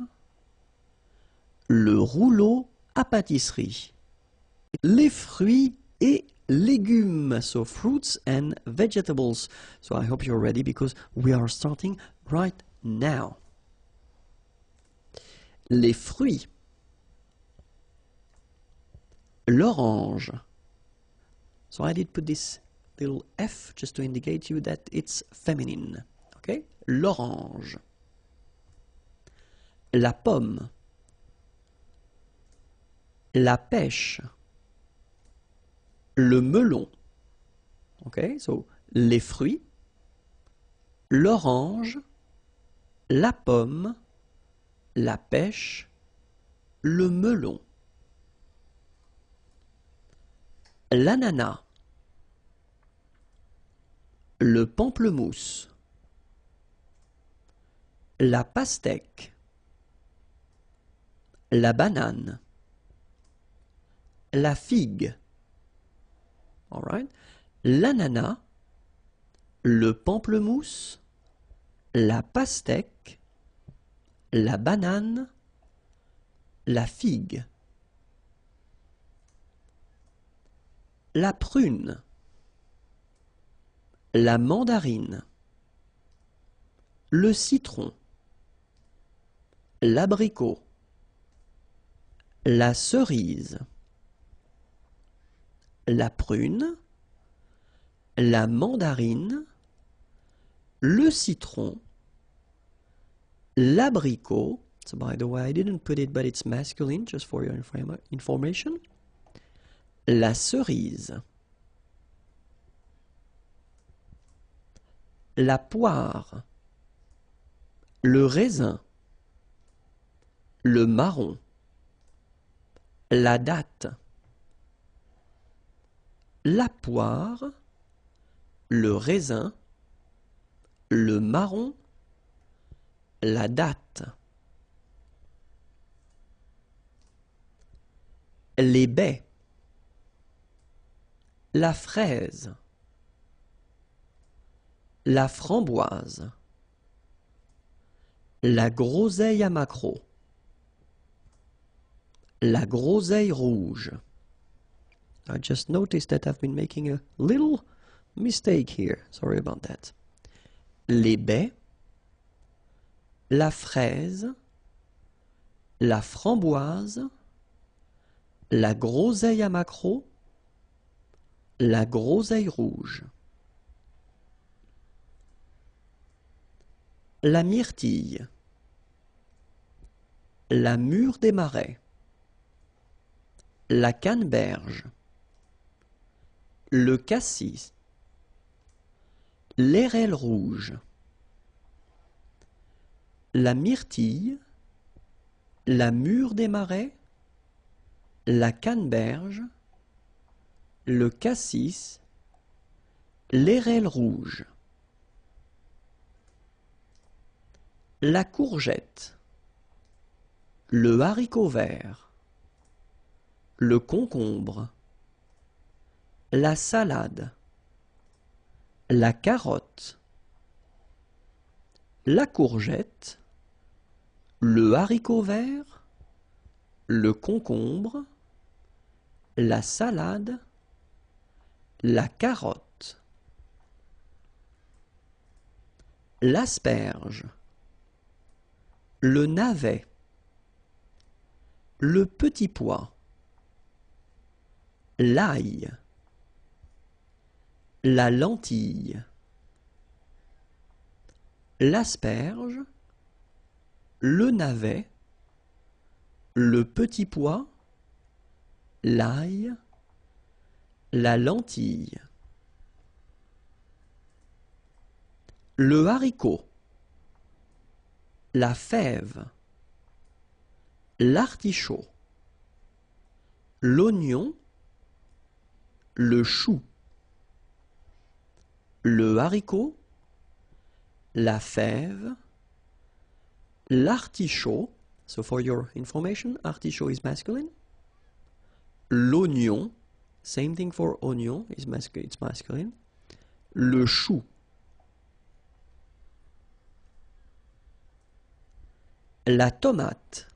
le rouleau à pâtisserie. Les fruits et légumes, so fruits and vegetables. So I hope you're ready because we are starting right now. Les fruits. L'orange. So I did put this little F just to indicate you that it's feminine. Okay? L'orange. La pomme. La pêche. Le melon. Okay? So les fruits. l'orange, la pomme, la pêche, le melon. L'ananas, le pamplemousse, la pastèque, la banane, la figue, all right? L'ananas, le pamplemousse, la pastèque, la banane, la figue. La prune, la mandarine, le citron, l'abricot, la cerise, la prune, la mandarine, le citron, l'abricot. So by the way, I didn't put it, but it's masculine, just for your information. La cerise, la poire, le raisin, le marron, la date, la poire, le raisin, le marron, la date. Les baies, la fraise, la framboise, la groseille à maquereau, la groseille rouge. I just noticed that I've been making a little mistake here. Sorry about that. Les baies, la fraise, la framboise, la groseille à maquereau, la groseille rouge. La myrtille, la mûre des marais, la canneberge, le cassis, l'airelle rouge, la myrtille, la mûre des marais, la canneberge, le cassis, l'airelle rouge. La courgette, le haricot vert, le concombre, la salade, la carotte, la courgette, le haricot vert, le concombre, la salade, la carotte, l'asperge, le navet, le petit pois, l'ail, la lentille, l'asperge, le navet, le petit pois, l'ail, la lentille, le haricot, la fève, l'artichaut, l'oignon, le chou, le haricot, la fève, l'artichaut, so for your information, artichaut is masculine, l'oignon, same thing for oignon, it's masculine, le chou, la tomate,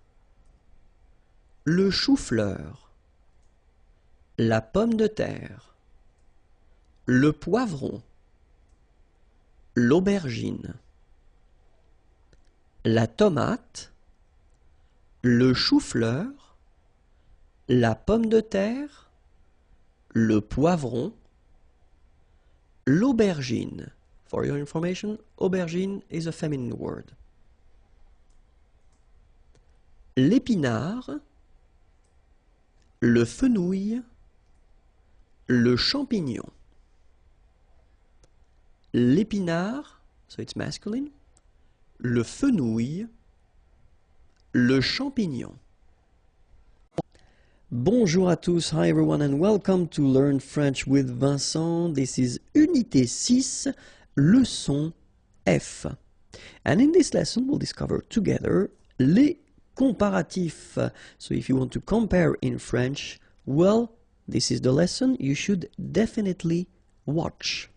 le chou-fleur, la pomme de terre, le poivron, l'aubergine, la tomate, le chou-fleur, la pomme de terre, le poivron, l'aubergine. For your information, aubergine is a feminine word. L'épinard, le fenouil, le champignon. L'épinard, so it's masculine, le fenouil, le champignon. Bonjour à tous, hi everyone and welcome to Learn French with Vincent. This is Unité 6, leçon F. And in this lesson we'll discover together les comparatifs. So if you want to compare in French, well, this is the lesson you should definitely watch.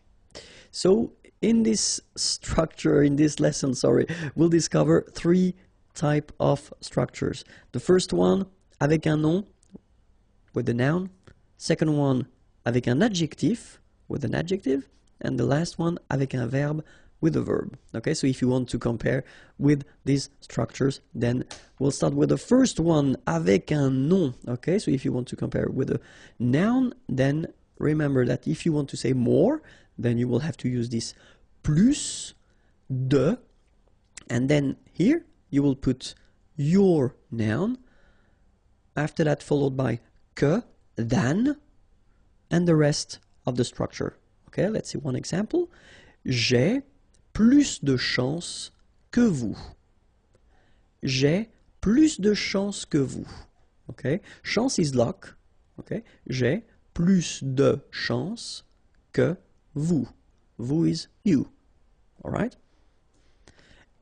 So in this structure, in this lesson, we'll discover three types of structures. The first one, avec un nom, with the noun. Second one, avec un adjectif, with an adjective. And the last one, avec un verbe, with a verb. Okay, so if you want to compare with these structures, then we'll start with the first one, avec un nom. Okay, so if you want to compare with a noun, then remember that if you want to say more, then you will have to use this plus, de, and then here you will put your noun, after that followed by que, than, and the rest of the structure. Okay, let's see one example. J'ai plus de chance que vous. J'ai plus de chance que vous. Okay, chance is luck. Okay, j'ai plus de chance que vous. Vous is you. All right.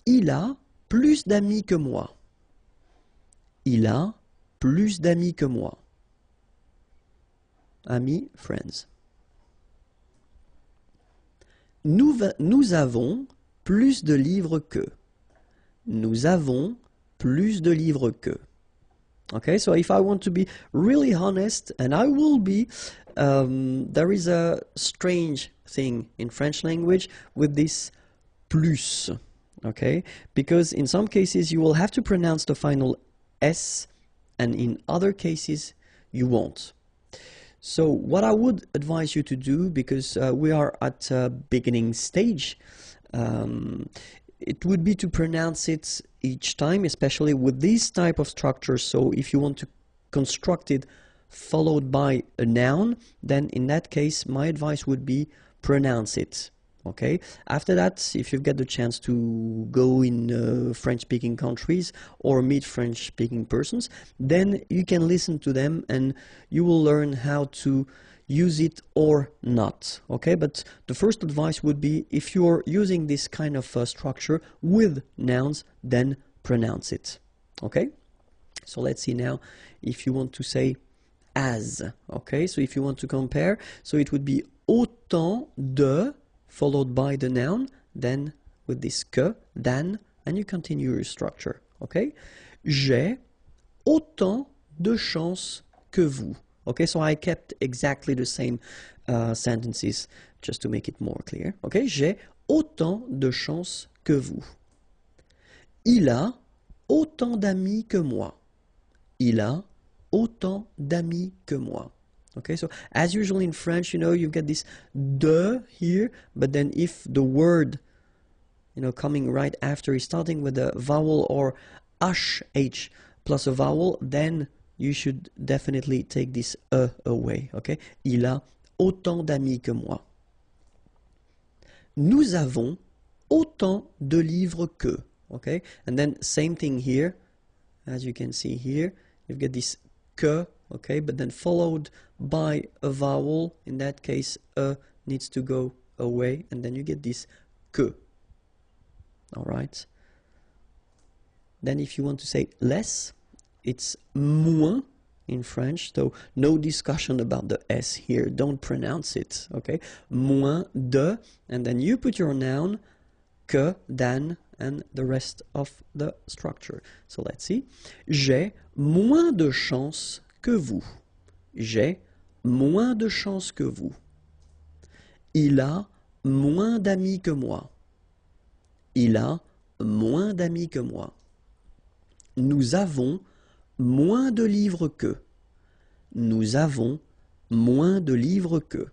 Il a plus d'amis que moi. Il a plus d'amis que moi. Amis, friends. Nous avons plus de livres que. Nous avons plus de livres que. Okay, so if I want to be really honest, and I will be, there is a strange thing in French language with this plus. Okay, because in some cases you will have to pronounce the final S, and in other cases you won't. So what I would advise you to do, because we are at a beginning stage, it would be to pronounce it each time, especially with this type of structure. So if you want to construct it followed by a noun, then in that case my advice would be pronounce it. Okay. After that, if you get the chance to go in French-speaking countries or meet French-speaking persons, then you can listen to them and you will learn how to use it or not. Okay, but the first advice would be, if you're using this kind of structure with nouns, then pronounce it. Okay, so let's see now if you want to say as. Okay, so if you want to compare, so it would be autant de followed by the noun, then with this que, than, and you continue your structure. Okay, j'ai autant de chance que vous. Okay, so I kept exactly the same sentences just to make it more clear. Okay, j'ai autant de chance que vous. Il a autant d'amis que moi. Il a autant d'amis que moi. Okay, so as usual in French, you know, you get this de here, but then if the word, you know, coming right after is starting with a vowel or sh plus a vowel, then you should definitely take this away. Okay, il a autant d'amis que moi. Nous avons autant de livres que. Okay, and then same thing here, as you can see here, you've got this que. Okay, but then followed by a vowel. In that case, needs to go away, and then you get this que. All right. Then if you want to say less, it's moins in French, so no discussion about the S here. Don't pronounce it, okay? Moins de, and then you put your noun, que, than, and the rest of the structure. So let's see. J'ai moins de chance que vous. J'ai moins de chance que vous. Il a moins d'amis que moi. Il a moins d'amis que moi. Nous avons moins de livres que. Nous avons moins de livres que.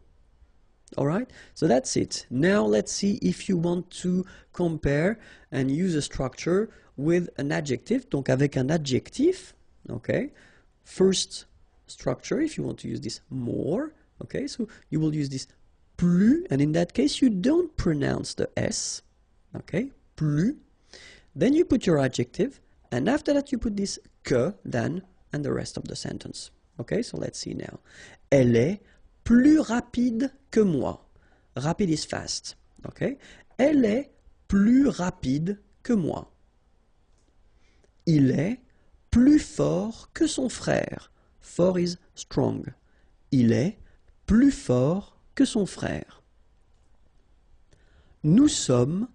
Alright, so that's it. Now let's see if you want to compare and use a structure with an adjective. Donc avec un adjectif, okay. First structure, if you want to use this more, okay, so you will use this plus, and in that case you don't pronounce the S, Okay, plus. Then you put your adjective, and after that you put this que, than, and the rest of the sentence. Okay, so let's see now. Elle est plus rapide que moi. Rapide is fast. Okay, elle est plus rapide que moi. Il est plus fort que son frère. Fort is strong. Il est plus fort que son frère. Nous sommes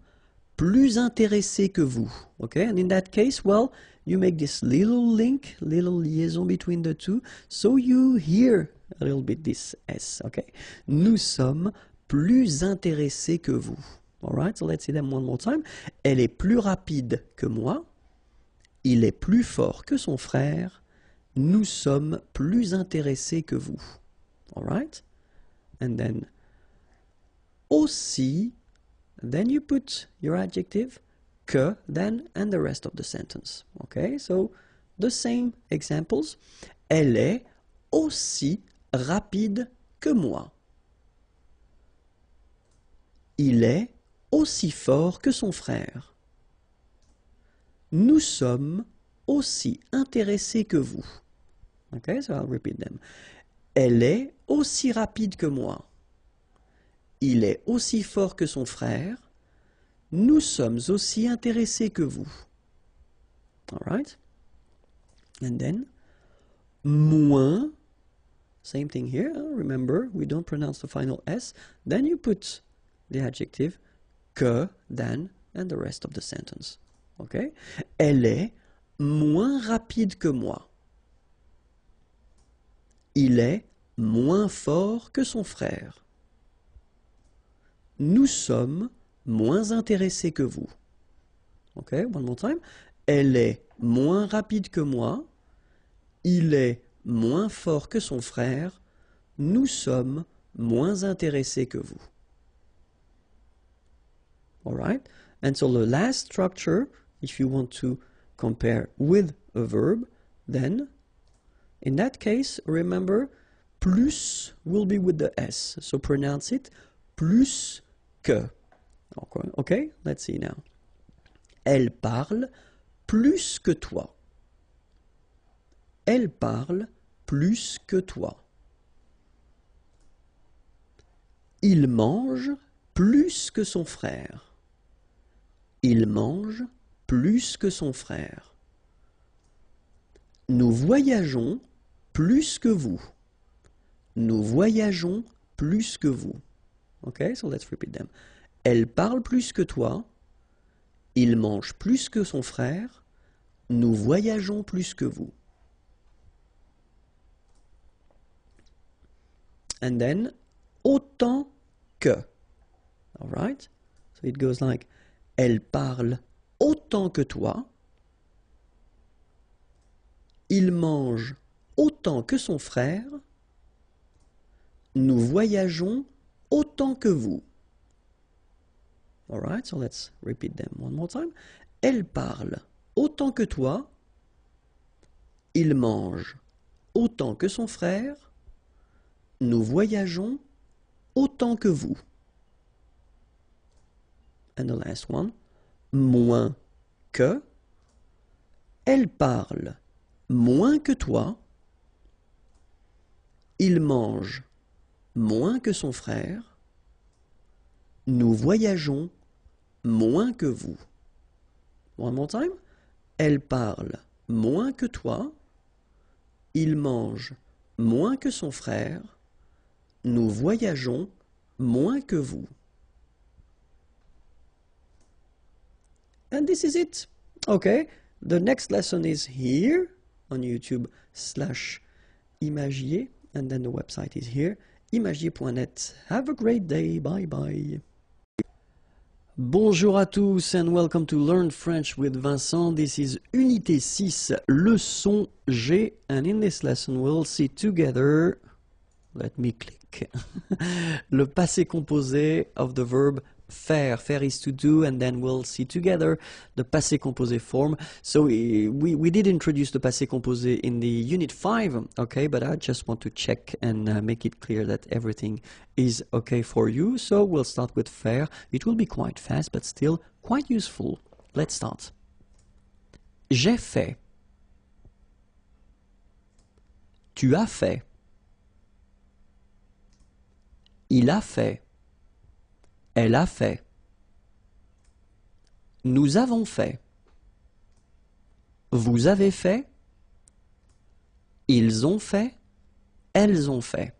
plus intéressés que vous. Okay, and in that case, well, you make this little link, little liaison between the two, so you hear a little bit this S. Okay, nous sommes plus intéressés que vous. All right, so let's see them one more time. Elle est plus rapide que moi. Il est plus fort que son frère. Nous sommes plus intéressés que vous. All right, and then aussi. Then you put your adjective, que, then, and the rest of the sentence. Okay, so the same examples. Elle est aussi rapide que moi. Il est aussi fort que son frère. Nous sommes aussi intéressés que vous. Okay, so I'll repeat them. Elle est aussi rapide que moi. Il est aussi fort que son frère. Nous sommes aussi intéressés que vous. All right? And then, moins. Same thing here. Remember, we don't pronounce the final S. Then you put the adjective que, than, and the rest of the sentence. Okay? Elle est moins rapide que moi. Il est moins fort que son frère. Nous sommes moins intéressés que vous. Okay, one more time. Elle est moins rapide que moi. Il est moins fort que son frère. Nous sommes moins intéressés que vous. All right? And so the last structure, if you want to compare with a verb, then in that case, remember, plus will be with the S. So pronounce it plus que. Okay, let's see now. Elle parle plus que toi. Elle parle plus que toi. Il mange plus que son frère. Il mange plus que son frère. Nous voyageons plus que vous. Nous voyageons plus que vous. Okay, so let's repeat them. Elle parle plus que toi. Il mange plus que son frère. Nous voyageons plus que vous. And then, autant que. All right? So it goes like, elle parle autant que toi. Il mange autant que son frère. Nous voyageons autant que vous. All right, so let's repeat them one more time. Elle parle autant que toi. Il mange autant que son frère. Nous voyageons autant que vous. And the last one. Moins que. Elle parle moins que toi. Il mange moins que son frère. Nous voyageons moins que vous. One more time. Elle parle moins que toi. Il mange moins que son frère. Nous voyageons moins que vous. And this is it. Okay, the next lesson is here on YouTube/Imagier, and then the website is here, imagier.net. Have a great day. Bye bye. Bonjour à tous and welcome to Learn French with Vincent. This is Unité 6, leçon G, and in this lesson we'll see together, let me click, le passé composé of the verb faire. Faire is to do, and then we'll see together the passé composé form. So we did introduce the passé composé in the unit 5, okay, but I just want to check and make it clear that everything is okay for you. So we'll start with faire. It will be quite fast, but still quite useful. Let's start. J'ai fait. Tu as fait. Il a fait. Elle a fait. Nous avons fait. Vous avez fait. Ils ont fait. Elles ont fait.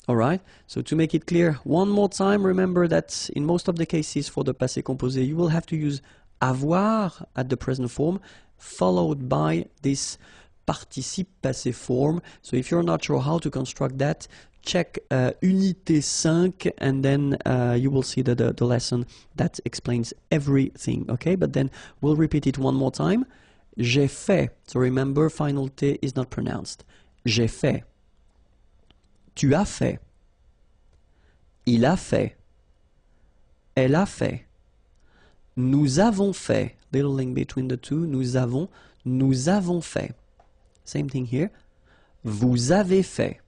Alright, so to make it clear, one more time, remember that in most of the cases for the passé composé, you will have to use avoir at the present form, followed by this participe passé form. So if you're not sure how to construct that, check unité 5, and then you will see the lesson that explains everything, okay? But then we'll repeat it one more time. J'ai fait. So remember, final T is not pronounced. J'ai fait. Tu as fait. Il a fait. Elle a fait. Nous avons fait. Little link between the two. Nous avons fait. Same thing here. Vous avez fait.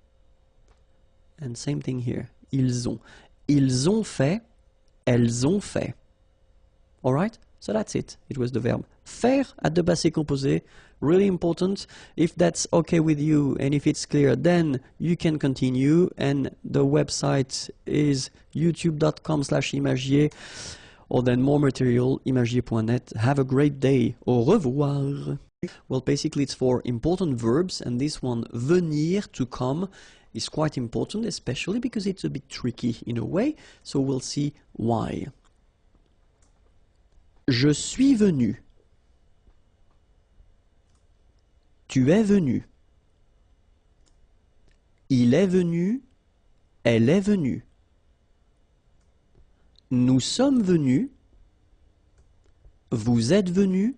And same thing here. Ils ont. Ils ont fait. Elles ont fait. Alright? So that's it. It was the verb faire at the passé composé. Really important. If that's okay with you and if it's clear, then you can continue. And the website is youtube.com/imagier. Or then more material, imagier.net. Have a great day. Au revoir. Well, basically it's for important verbs, and this one, venir, to come, is quite important, especially because it's a bit tricky in a way, so we'll see why. Je suis venu. Tu es venu. Il est venu. Elle est venue. Nous sommes venus. Vous êtes venus.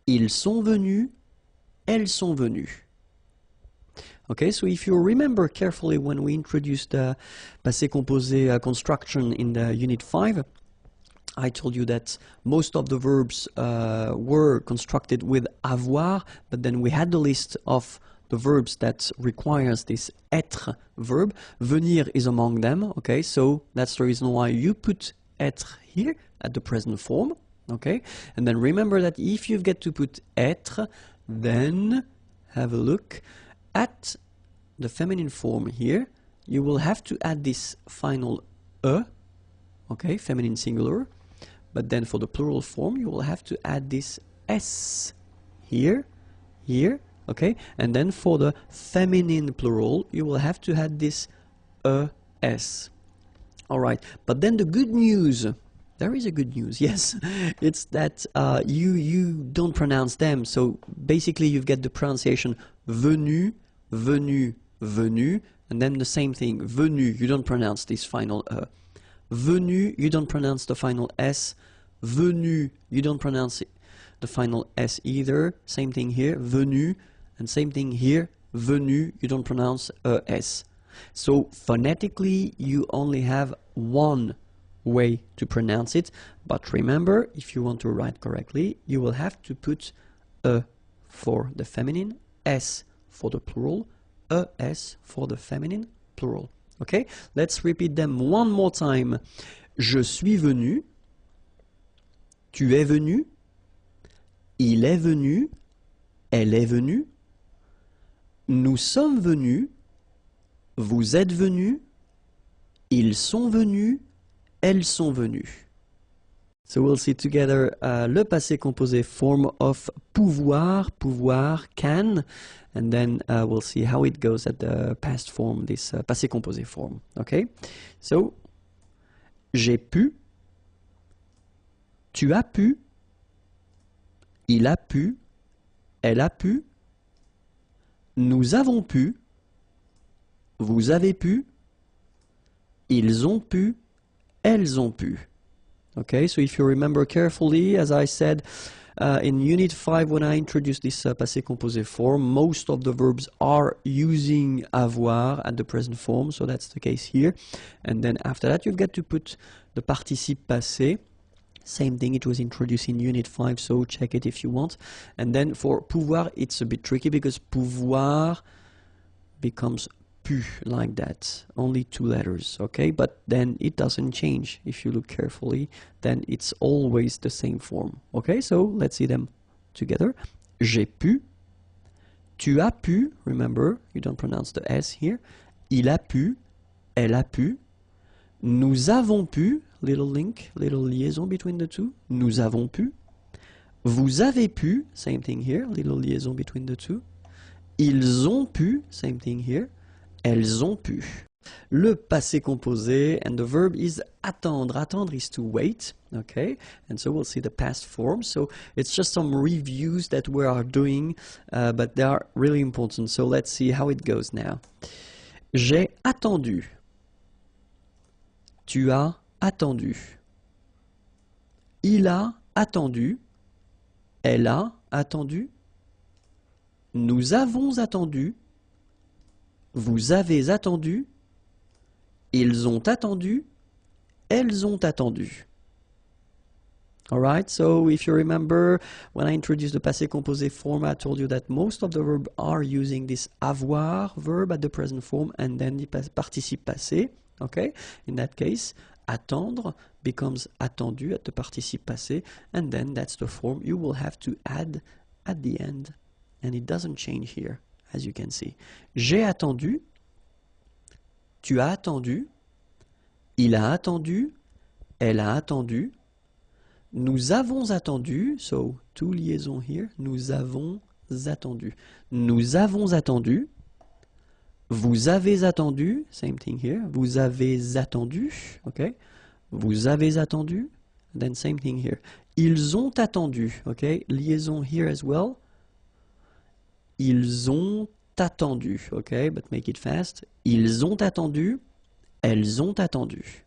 Ils sont venus. Elles sont venues. Okay, so if you remember carefully when we introduced the passé composé construction in the unit 5, I told you that most of the verbs were constructed with avoir, but then we had the list of the verbs that requires this être verb. Venir is among them, okay, so that's the reason why you put être here at the present form, okay, and then remember that if you get to put être, then have a look at the feminine form here. You will have to add this final e, okay, feminine singular. But then for the plural form, you will have to add this s here, okay? And then for the feminine plural, you will have to add this es. All right, but then the good news, there is a good news, yes. It's that you don't pronounce them. So basically you get the pronunciation venu, venu, venu, and then the same thing, venu, you don't pronounce this final e. Venu, you don't pronounce the final S. Venu, you don't pronounce the final S either. Same thing here, venu, and same thing here, venu, you don't pronounce S. So phonetically, you only have one way to pronounce it, but remember, if you want to write correctly, you will have to put E for the feminine, S for the plural, ES for the feminine plural. Okay, let's repeat them one more time. Je suis venu. Tu es venu. Il est venu. Elle est venue. Nous sommes venus. Vous êtes venus. Ils sont venus. Elles sont venues. So we'll see together le passé composé form of pouvoir, pouvoir, can, and then we'll see how it goes at the past form, this passé composé form. Okay? So, j'ai pu, tu as pu, il a pu, elle a pu, nous avons pu, vous avez pu, ils ont pu, elles ont pu. Okay, so if you remember carefully, as I said, in Unit 5, when I introduced this passé composé form, most of the verbs are using avoir at the present form, so that's the case here. And then after that, you've got to put the participe passé. Same thing, it was introduced in Unit 5, so check it if you want. And then for pouvoir, it's a bit tricky because pouvoir becomes pu, like that. Only 2 letters, okay? But then it doesn't change. If you look carefully, then it's always the same form. Okay, so let's see them together. J'ai pu. Tu as pu. Remember, you don't pronounce the S here. Il a pu. Elle a pu. Nous avons pu. Little link, little liaison between the two. Nous avons pu. Vous avez pu. Same thing here. Little liaison between the two. Ils ont pu. Same thing here. Elles ont pu. Le passé composé, and the verb is attendre. Attendre is to wait, okay? And so we'll see the past form. So it's just some reviews that we are doing, but they are really important. So let's see how it goes now. J'ai attendu. Tu as attendu. Il a attendu. Elle a attendu. Nous avons attendu. Vous avez attendu. Ils ont attendu. Elles ont attendu. Alright, so if you remember, when I introduced the passé composé form, I told you that most of the verbs are using this avoir verb at the present form and then the participe passé. Okay, in that case, attendre becomes attendu at the participe passé, and then that's the form you will have to add at the end, and it doesn't change here, as you can see. J'ai attendu, tu as attendu, il a attendu, elle a attendu, nous avons attendu, so 2 liaisons here, nous avons attendu, nous avons attendu, vous avez attendu, same thing here, vous avez attendu, okay, vous avez attendu, then same thing here, ils ont attendu, okay, liaison here as well, ils ont attendu, okay, but make it fast, ils ont attendu, elles ont attendu.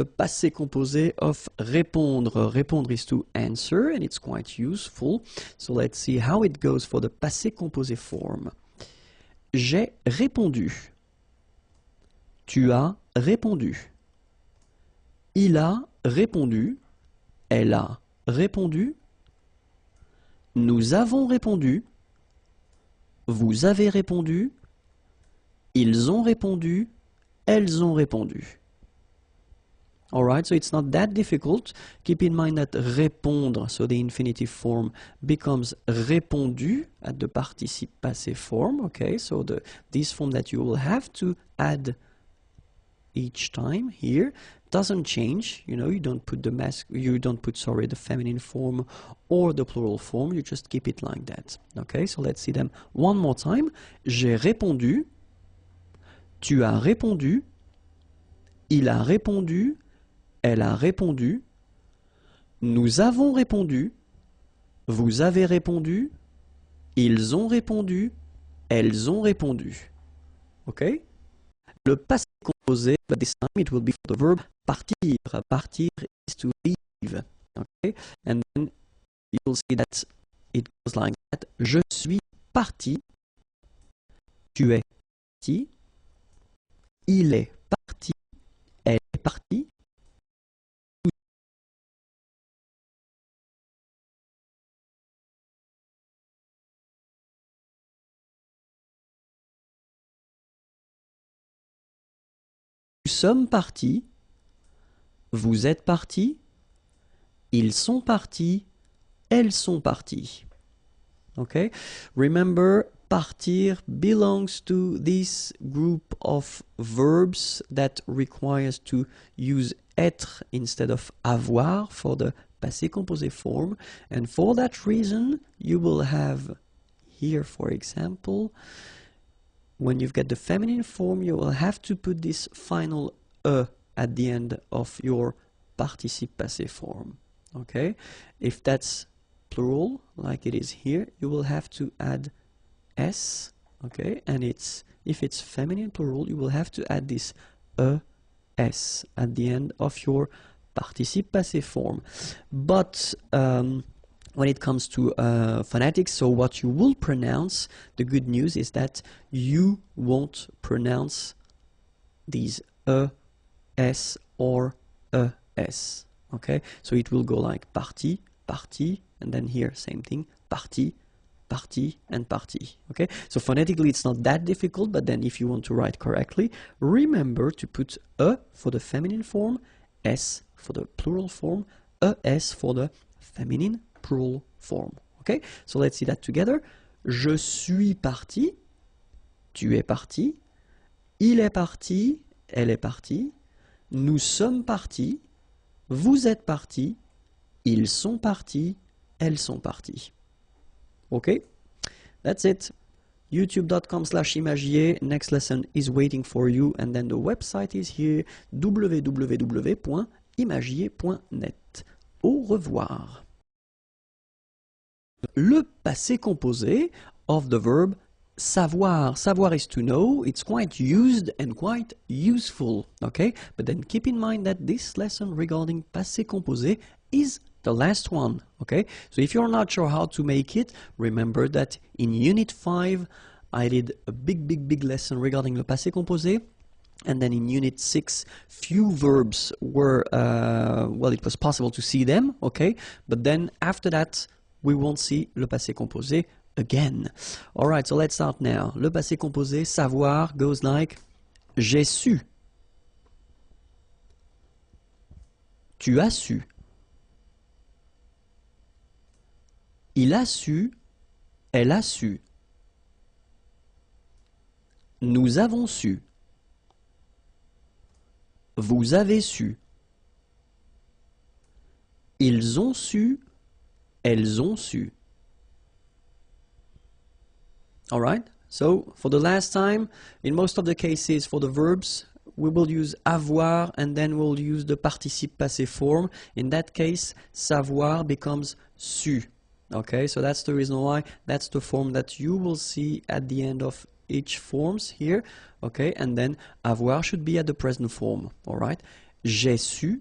A passé composé of répondre. Répondre is to answer, and it's quite useful. So let's see how it goes for the passé composé form. J'ai répondu. Tu as répondu. Il a répondu. Elle a répondu. Nous avons répondu. Vous avez répondu. Ils ont répondu. Elles ont répondu. Alright, so it's not that difficult. Keep in mind that répondre, so the infinitive form, becomes répondu at the participe passé form. Okay, so this form that you will have to add each time here doesn't change. You know, you don't put the feminine form or the plural form. You just keep it like that. Okay, so let's see them one more time. J'ai répondu. Tu as répondu. Il a répondu. Elle a répondu. Nous avons répondu. Vous avez répondu. Ils ont répondu. Elles ont répondu. Okay? Le passé composé, but this time it will be for the verb partir. Partir is to leave. Okay? And then you will see that it goes like that. Je suis parti. Tu es parti. Il est parti. Elle est partie. Nous sommes partis, vous êtes partis, ils sont partis, elles sont parties. Okay? Remember, partir belongs to this group of verbs that requires to use être instead of avoir for the passé composé form. And for that reason, you will have here, for example, when you've got the feminine form, you will have to put this final e at the end of your participe passé form. Okay? If that's plural, like it is here, you will have to add s. Okay? And if it's feminine plural, you will have to add this es at the end of your participe passé form. But when it comes to phonetics. So what you will pronounce, the good news is that you won't pronounce these s or es. Okay, so it will go like partie, partie, and then here same thing, partie, partie, and partie. Okay, so phonetically it's not that difficult, but then if you want to write correctly, remember to put e for the feminine form, s for the plural form, es for the feminine plural form. Okay, so let's see that together. Je suis parti, tu es parti, il est parti, elle est partie, nous sommes partis, vous êtes partis, ils sont partis, elles sont parties. Okay, that's it. youtube.com/imagier. Next lesson is waiting for you, and then the website is here, www.imagier.net. Au revoir. Le passé composé of the verb savoir. Savoir is to know. It's quite used and quite useful, okay? But then keep in mind that this lesson regarding passé composé is the last one, okay? So if you're not sure how to make it, remember that in Unit 5, I did a big lesson regarding le passé composé. And then in Unit 6, few verbs were, well, it was possible to see them, okay? But then after that, we won't see le passé composé again. Alright, so let's start now. Le passé composé, savoir, goes like j'ai su. Tu as su. Il a su. Elle a su. Nous avons su. Vous avez su. Ils ont su. Elles ont su. Alright, so for the last time, in most of the cases for the verbs, we will use avoir and then we'll use the participe passé form. In that case, savoir becomes su. Okay, so that's the reason why that's the form that you will see at the end of each forms here. Okay, and then avoir should be at the present form. Alright, j'ai su,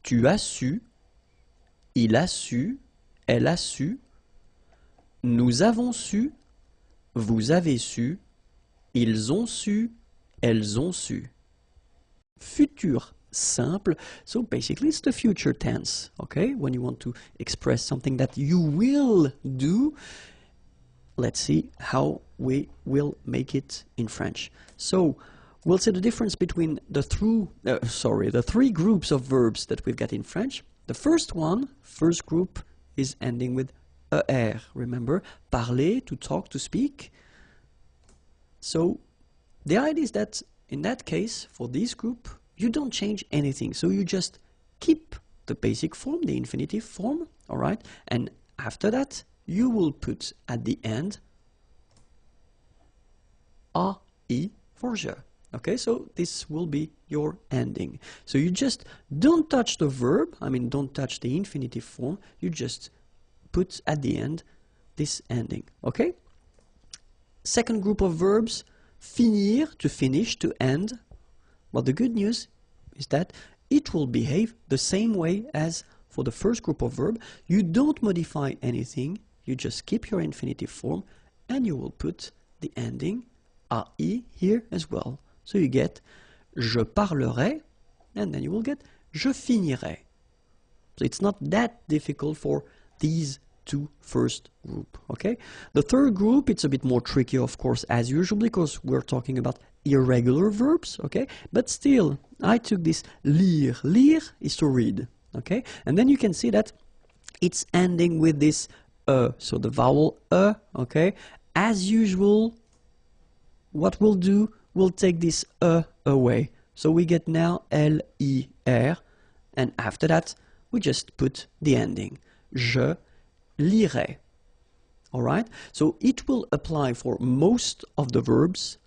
tu as su, il a su, elle a su, nous avons su, vous avez su, ils ont su, elles ont su. Futur simple, so basically it's the future tense, okay? When you want to express something that you will do, let's see how we will make it in French. So we'll see the difference between the three groups of verbs that we've got in French. The first group is ending with er. Remember, parler, to talk, to speak. So the idea is that in that case, for this group, you don't change anything. So you just keep the basic form, the infinitive form, all right? And after that, you will put at the end ai for je. Okay, so this will be your ending. So you just don't touch the verb, don't touch the infinitive form, you just put at the end this ending, okay? Second group of verbs, finir, to finish, to end. Well, the good news is that it will behave the same way as for the first group of verb. You don't modify anything, you just keep your infinitive form, and you will put the ending ai here as well. So you get je parlerai, and then you will get je finirai. So it's not that difficult for these two first group, okay? The third group, it's a bit more tricky, of course, as usual, because we're talking about irregular verbs, okay? But still, I took this lire. Lire is to read, okay? And then you can see that it's ending with this so the vowel okay? As usual, what we'll do, we'll take this away. So we get now L-I-R, and after that, we just put the ending. Je lirai. Alright? So it will apply for most of the verbs.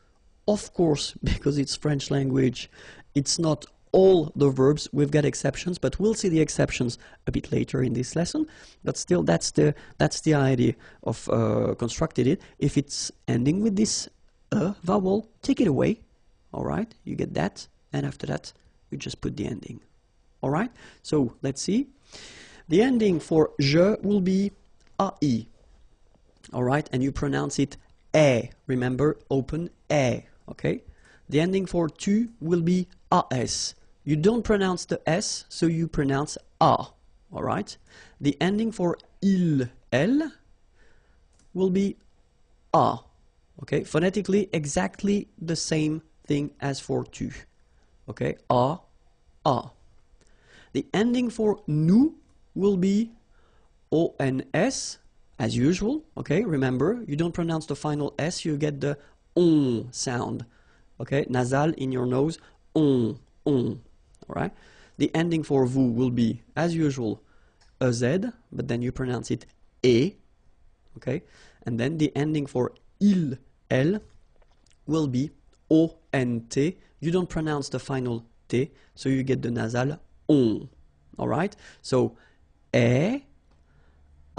Of course, because it's French language, it's not all the verbs. We've got exceptions, but we'll see the exceptions a bit later in this lesson. But still, that's the idea of constructing it. If it's ending with this vowel, take it away. Alright? You get that. And after that, you just put the ending. Alright? So, let's see. The ending for je will be ai. All right, and you pronounce it e. Remember, open e. Okay. The ending for tu will be as. You don't pronounce the s, so you pronounce a. All right. The ending for il, elle will be a. Okay. Phonetically, exactly the same thing as for tu. Okay. A. The ending for nous will be ons, as usual. Okay. Remember, you don't pronounce the final s, you get the on sound. Okay, nasal in your nose, on. All right. The ending for vous will be, as usual, a z, but then you pronounce it e. Okay, and then the ending for il, elle will be ont. You don't pronounce the final t, so you get the nasal on. All right. So e,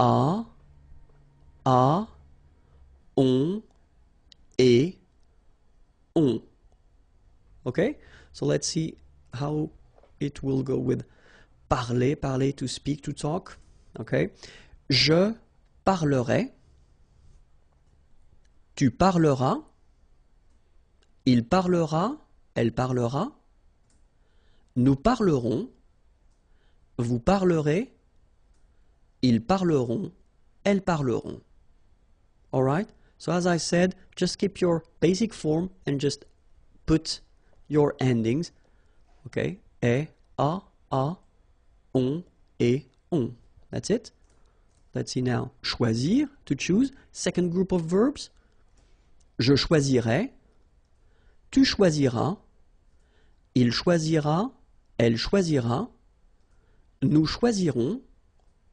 a, on, et, on. Okay, so let's see how it will go with parler, parler to speak, to talk. Okay, je parlerai, tu parleras, il parlera, elle parlera, nous parlerons, vous parlerez, ils parleront, elles parleront. All right, so as I said, just keep your basic form and just put your endings, okay, e, a, on, et, on. That's it. Let's see now. Choisir, to choose. Second group of verbs. Je choisirai, tu choisiras, il choisira, elle choisira, nous choisirons,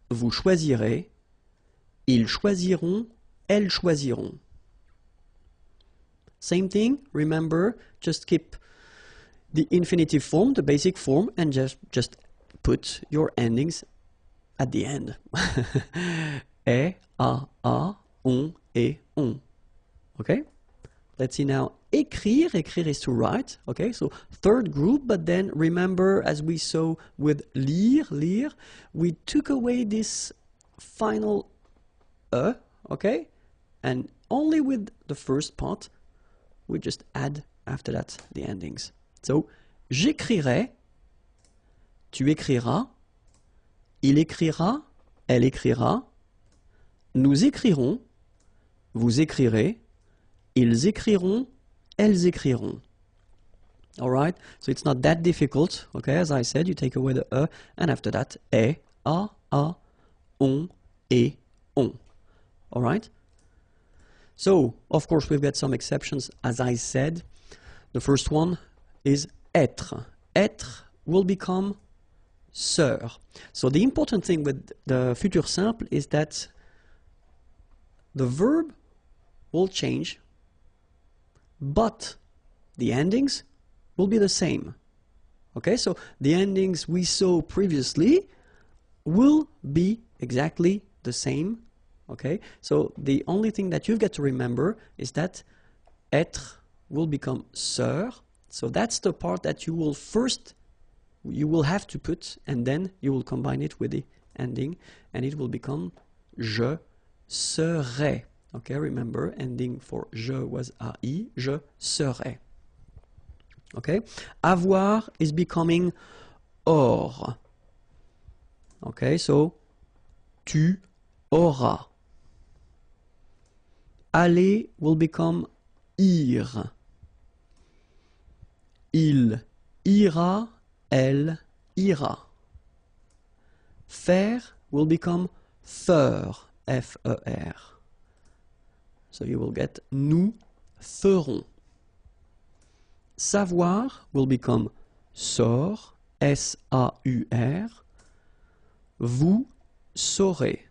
vous choisirez, ils choisiront, elles choisiront. Same thing, remember, just keep the infinitive form, the basic form, and just put your endings at the end. E, a, on, et, on. Okay? Let's see now. Écrire, écrire is to write. Okay, so third group, but then remember, as we saw with lire, lire, we took away this final e, okay? And only with the first part, we just add after that the endings. So, j'écrirai, tu écriras, il écrira, elle écrira, nous écrirons, vous écrirez, ils écriront, elles écriront. All right? So it's not that difficult. Okay, as I said, you take away the e, and after that, e, a, on, et, on. All right? So, of course, we've got some exceptions, as I said. The first one is être. Être will become sœur. So the important thing with the futur simple is that the verb will change, but the endings will be the same. Okay, so the endings we saw previously will be exactly the same. Okay, so the only thing that you've got to remember is that être will become sœur. So that's the part that you will have to put, and then you will combine it with the ending, and it will become je serai. Okay, remember, ending for je was ai, je serai. Okay, avoir is becoming or. Okay, so tu auras. Aller will become ir. Il ira, elle ira. Faire will become faire, F-E-R. So you will get nous ferons. Savoir will become saur, S-A-U-R. Vous saurez.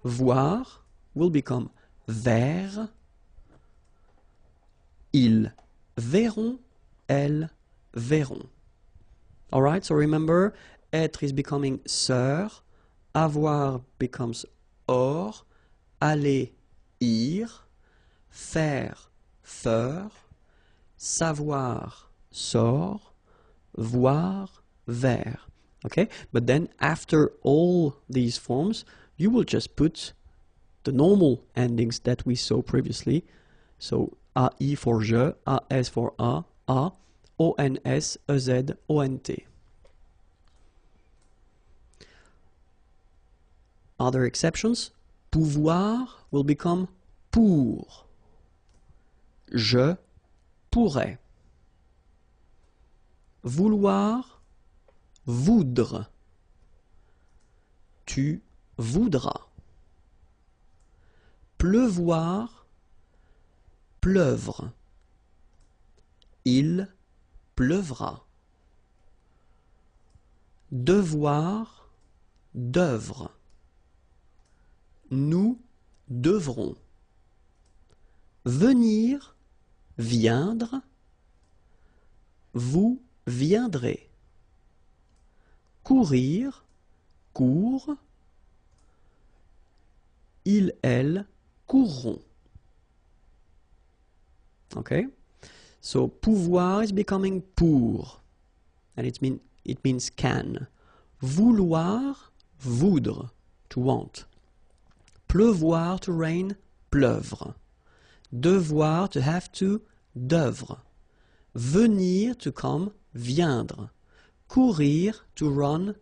Voir will become ver. Ils verront, elles verront. Alright, so remember, être is becoming sœur, avoir becomes or, aller, ir, faire, faire, savoir, sort, voir, vers. Okay, but then after all these forms, you will just put the normal endings that we saw previously. So AI for je, AS for a, ONS, EZ, ONT. Other exceptions, pouvoir will become pour. Je pourrais. Vouloir, voudre. Tu voudras. Pleuvoir, pleuvre. Il pleuvra. Devoir, d'œuvre. Nous devrons. Venir, viendre. Vous viendrez. Courir, court. Il, elle courront. Okay? So pouvoir is becoming pour, and it means can. Vouloir, voudre, to want. Pleuvoir, to rain, pleuvre. Devoir, to have to, d'œuvre. Venir, to come, viendre. Courir, to run,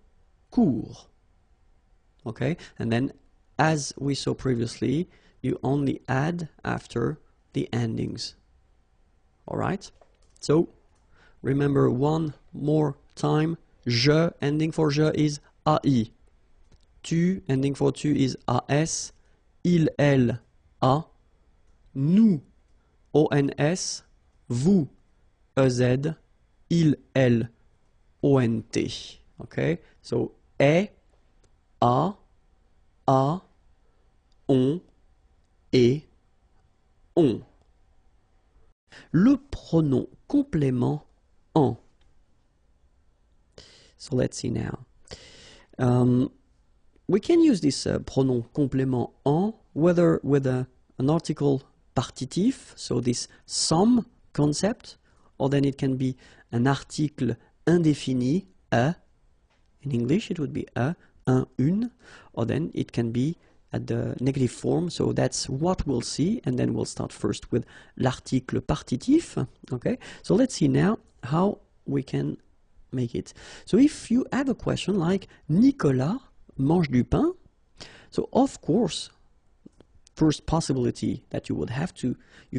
court. Okay? And then, as we saw previously, you only add after the endings. Alright? So, remember one more time. Je, ending for je is AI. Tu, ending for tu is AS. Il, elle, A. Nous, ONS. Vous, EZ. Il, elle, ONT. Okay? So, est, a, on, et, on. Le pronom complément en. So let's see now. We can use this pronom complément en whether with an article partitif, so this some concept, or then it can be an article indéfini, a. In English it would be a, un, une, or then it can be at the negative form, so that's what we'll see, and then we'll start first with l'article partitif. Okay, so let's see now how we can make it. So if you have a question like Nicolas mange du pain, so of course first possibility that you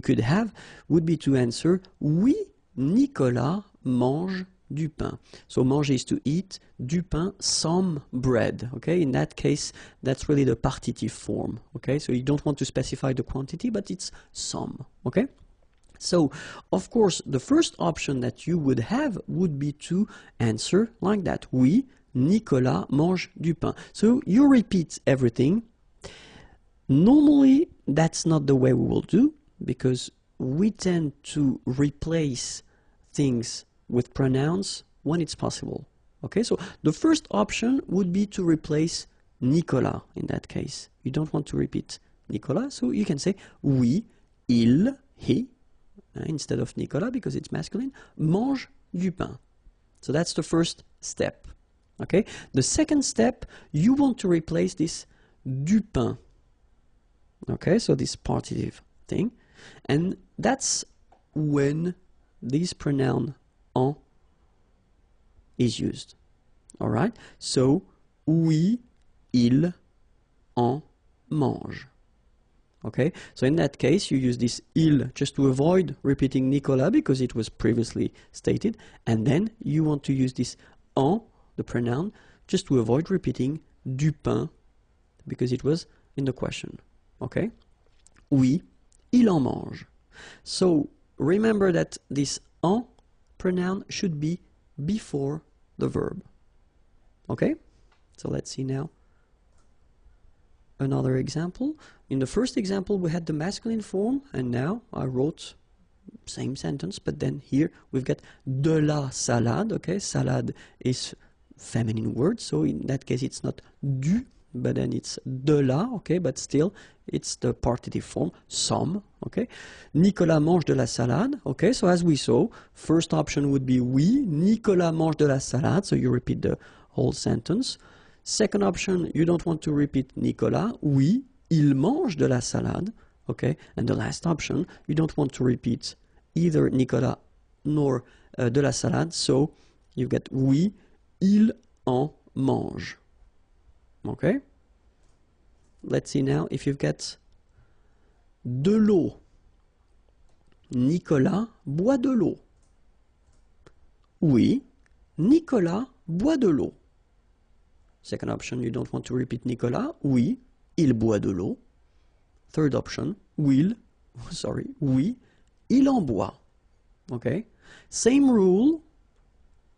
could have would be to answer oui, Nicolas mange du pain. So manger is to eat, du pain, some bread. Okay, in that case, that's really the partitive form. Okay, so you don't want to specify the quantity, but it's some. Okay, so of course, the first option that you would have would be to answer like that. Oui, Nicolas mange du pain. So you repeat everything. Normally, that's not the way we will do, because we tend to replace things with pronouns when it's possible. Okay, so the first option would be to replace Nicolas in that case. You don't want to repeat Nicolas, so you can say oui, il, he, instead of Nicolas because it's masculine, mange du pain. So that's the first step. Okay, the second step, you want to replace this du pain. Okay, so this partitive thing, and that's when this pronoun en is used. All right, so oui, il en mange. Okay, so in that case you use this il just to avoid repeating Nicolas because it was previously stated, and then you want to use this en, the pronoun, just to avoid repeating du pain because it was in the question. Okay, oui, il en mange. So remember that this en pronoun should be before the verb. Okay, so let's see now another example. In the first example we had the masculine form, and now I wrote same sentence, but then here we've got de la salade. Okay, salade is feminine word, so in that case it's not du, but then it's de la. Okay, but still it's the partitive form, some. Okay, Nicolas mange de la salade. Okay, so as we saw, first option would be oui, Nicolas mange de la salade, so you repeat the whole sentence. Second option, you don't want to repeat Nicolas. Oui, il mange de la salade. Okay, and the last option, you don't want to repeat either Nicolas nor de la salade, so you get oui, il en mange. Okay? Let's see now if you've got de l'eau. Nicolas boit de l'eau. Oui, Nicolas boit de l'eau. Second option, you don't want to repeat Nicolas. Oui, il boit de l'eau. Third option, oui, il en boit. Okay? Same rule,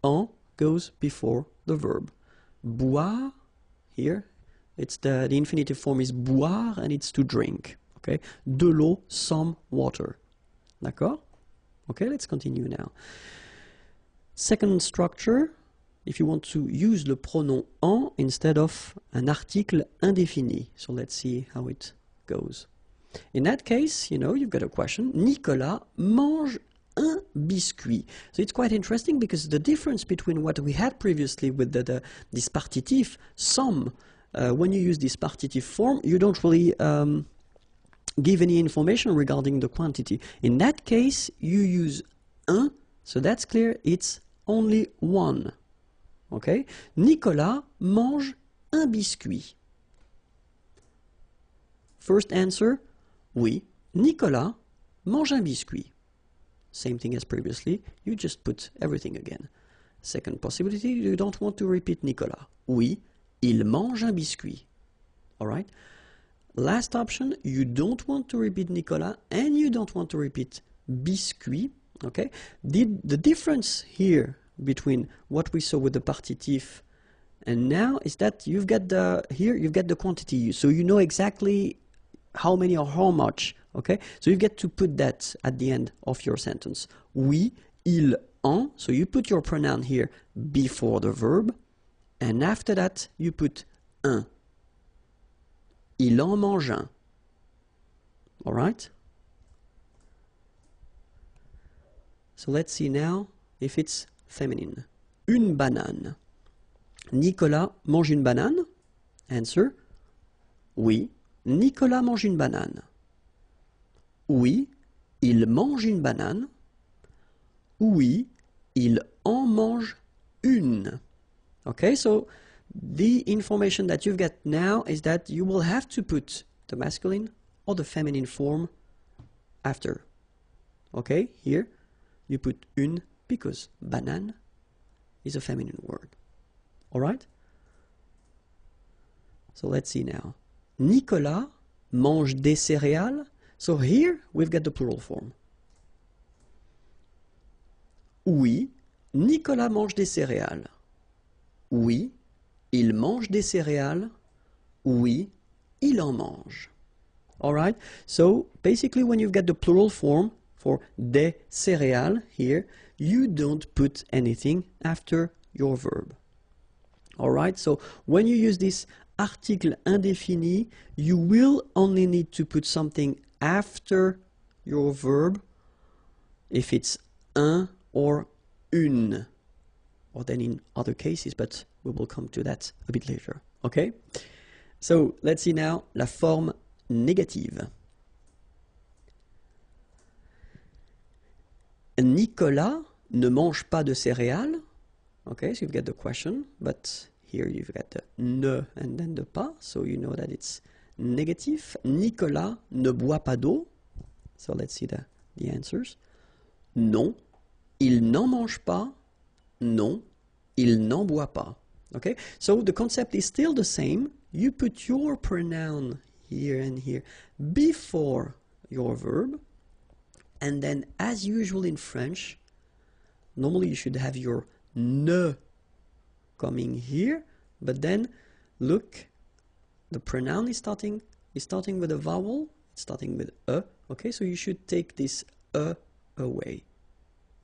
en goes before the verb. Boire, here, it's the infinitive form is boire and it's to drink. Okay? De l'eau, some water. D'accord? Okay, let's continue now. Second structure, if you want to use le pronom en instead of an article indéfini. So let's see how it goes. In that case, you know, you've got a question. Nicolas mange un biscuit. So it's quite interesting because the difference between what we had previously with this partitif, some, when you use this partitif form, you don't really give any information regarding the quantity. In that case, you use un, so that's clear, it's only one. Okay? Nicolas mange un biscuit. First answer, oui, Nicolas mange un biscuit. Same thing as previously, you just put everything again. Second possibility, you don't want to repeat Nicolas. Oui, il mange un biscuit. Alright? Last option, you don't want to repeat Nicolas and you don't want to repeat biscuit. Okay? The difference here between what we saw with the partitif and now is that you've got the quantity, so you know exactly how many or how much. Okay, so you get to put that at the end of your sentence. Oui, il en, so you put your pronoun here before the verb, and after that you put un. Il en mange un. All right? So let's see now if it's feminine. Une banane. Nicolas mange une banane? Answer, oui, Nicolas mange une banane. Oui, il mange une banane. Oui, il en mange une. Okay, so the information that you've got now is that you will have to put the masculine or the feminine form after. Okay, here you put une because banane is a feminine word. Alright? So let's see now. Nicolas mange des céréales. So here we've got the plural form. Oui, Nicolas mange des céréales. Oui, il mange des céréales. Oui, il en mange. Alright? So basically when you've got the plural form for des céréales here, you don't put anything after your verb. Alright? So when you use this article indéfini, you will only need to put something after your verb if it's un or une, or then in other cases, but we will come to that a bit later. Okay? So let's see now la forme négative. Nicolas ne mange pas de céréales. Okay, so you've got the question, but here you've got the ne and then the pas, so you know that it's negative. Nicolas ne boit pas d'eau. So let's see the answers. Non, il n'en mange pas. Non, il n'en boit pas. Okay, so the concept is still the same. You put your pronoun here and here before your verb, and then as usual in French, normally you should have your ne coming here, but then look, the pronoun is starting with a vowel, it's starting with a. Okay, so you should take this a away.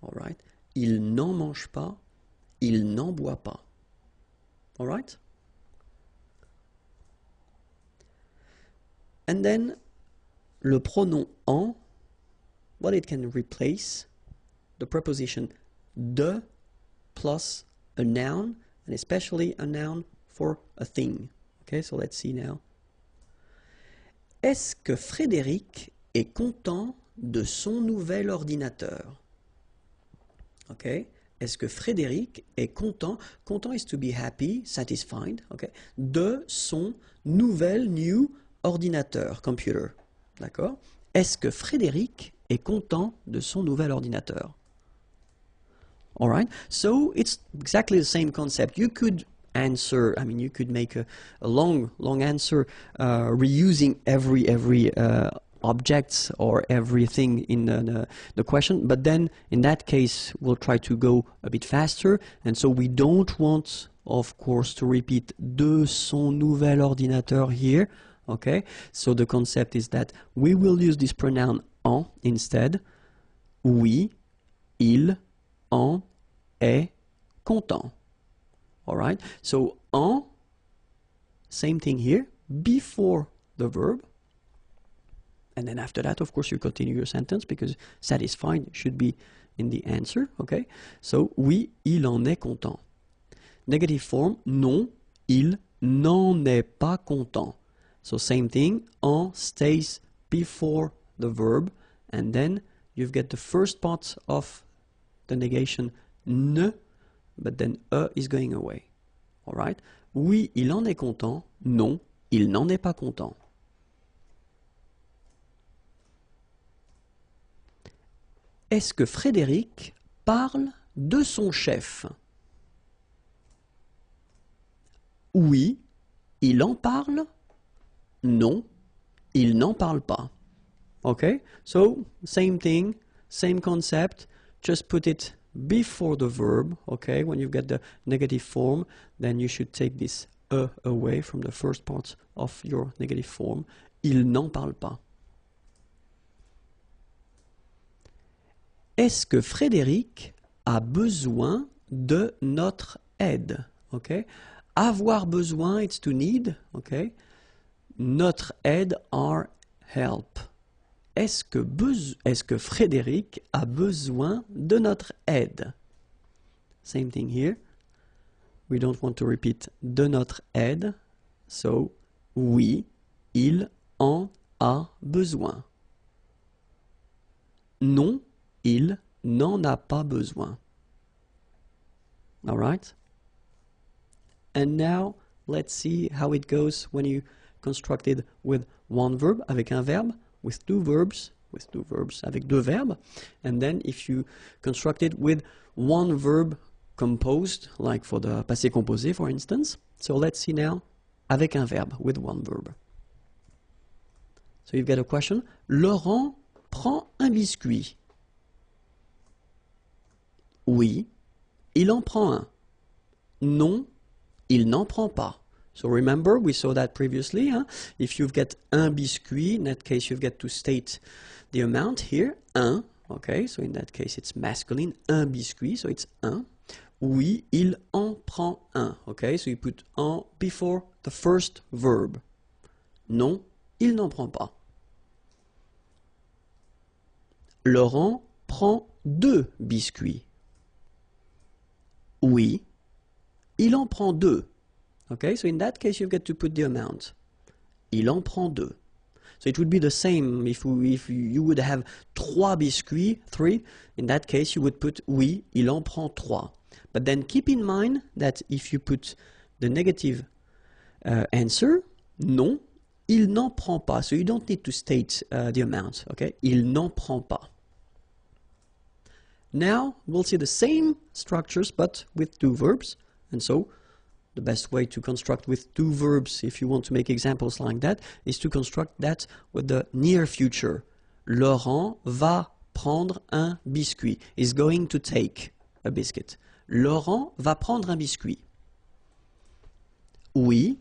All right, il n'en mange pas, il n'en boit pas. All right, and then le pronom en, well, it can replace the preposition de plus a noun and especially a noun for a thing. Okay, so let's see now. Est-ce que Frédéric est content de son nouvel ordinateur? Okay, est-ce que Frédéric est content? Content is to be happy, satisfied, okay, de son new ordinateur, computer. D'accord? Est-ce que Frédéric est content de son nouvel ordinateur? All right, so it's exactly the same concept. You could answer, I mean, you could make a long answer reusing every objects or everything in the question, but then in that case we'll try to go a bit faster, and so we don't want, of course, to repeat de son nouvel ordinateur here. Okay, so the concept is that we will use this pronoun en instead. Oui, il, en est content. All right, so en, same thing here, before the verb. And then after that, of course, you continue your sentence because satisfied should be in the answer. Okay, so oui, il en est content. Negative form, non, il n'en est pas content. So same thing, en stays before the verb, and then you've got the first part of the negation, ne, but then is going away. All right? Oui, il en est content. Non, il n'en est pas content. Est-ce que Frédéric parle de son chef? Oui, il en parle. Non, il n'en parle pas. Okay, so same thing, same concept, just put it before the verb. Okay, when you get the negative form, then you should take this away from the first part of your negative form. Il n'en parle pas. Est-ce que Frédéric a besoin de notre aide? Okay, avoir besoin, it's to need. Okay, notre aide, our help. Est-ce que Frédéric a besoin de notre aide? Same thing here. We don't want to repeat de notre aide. So, oui, il en a besoin. Non, il n'en a pas besoin. All right? And now, let's see how it goes when you construct it with one verb, avec un verbe, with two verbs, avec deux verbes. And then if you construct it with one verb composed, like for the passé composé, for instance. So let's see now, avec un verbe, with one verb. So you've got a question. Laurent prend un biscuit. Oui, il en prend un. Non, il n'en prend pas. So remember, we saw that previously. Huh? If you've got un biscuit, in that case you've got to state the amount here, un. Okay, so in that case it's masculine, un biscuit, so it's un. Oui, il en prend un. Okay, so you put en before the first verb. Non, il n'en prend pas. Laurent prend deux biscuits. Oui, il en prend deux. Okay, so in that case you've got to put the amount. Il en prend deux. So it would be the same if you would have trois biscuits, three. In that case you would put oui, il en prend trois. But then keep in mind that if you put the negative answer, non, il n'en prend pas. So you don't need to state the amount. Okay, il n'en prend pas. Now we'll see the same structures but with two verbs, and so the best way to construct with two verbs, if you want to make examples like that, is to construct that with the near future. Laurent va prendre un biscuit. Is going to take a biscuit. Laurent va prendre un biscuit. Oui,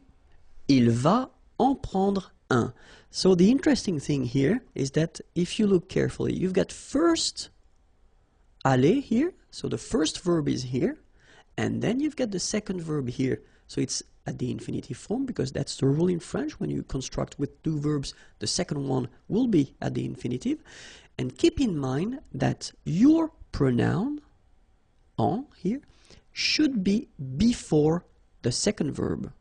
il va en prendre un. So the interesting thing here is that if you look carefully, you've got first aller here, so the first verb is here, and then you've got the second verb here. So it's at the infinitive form because that's the rule in French. When you construct with two verbs, the second one will be at the infinitive. And keep in mind that your pronoun, en, here, should be before the second verb.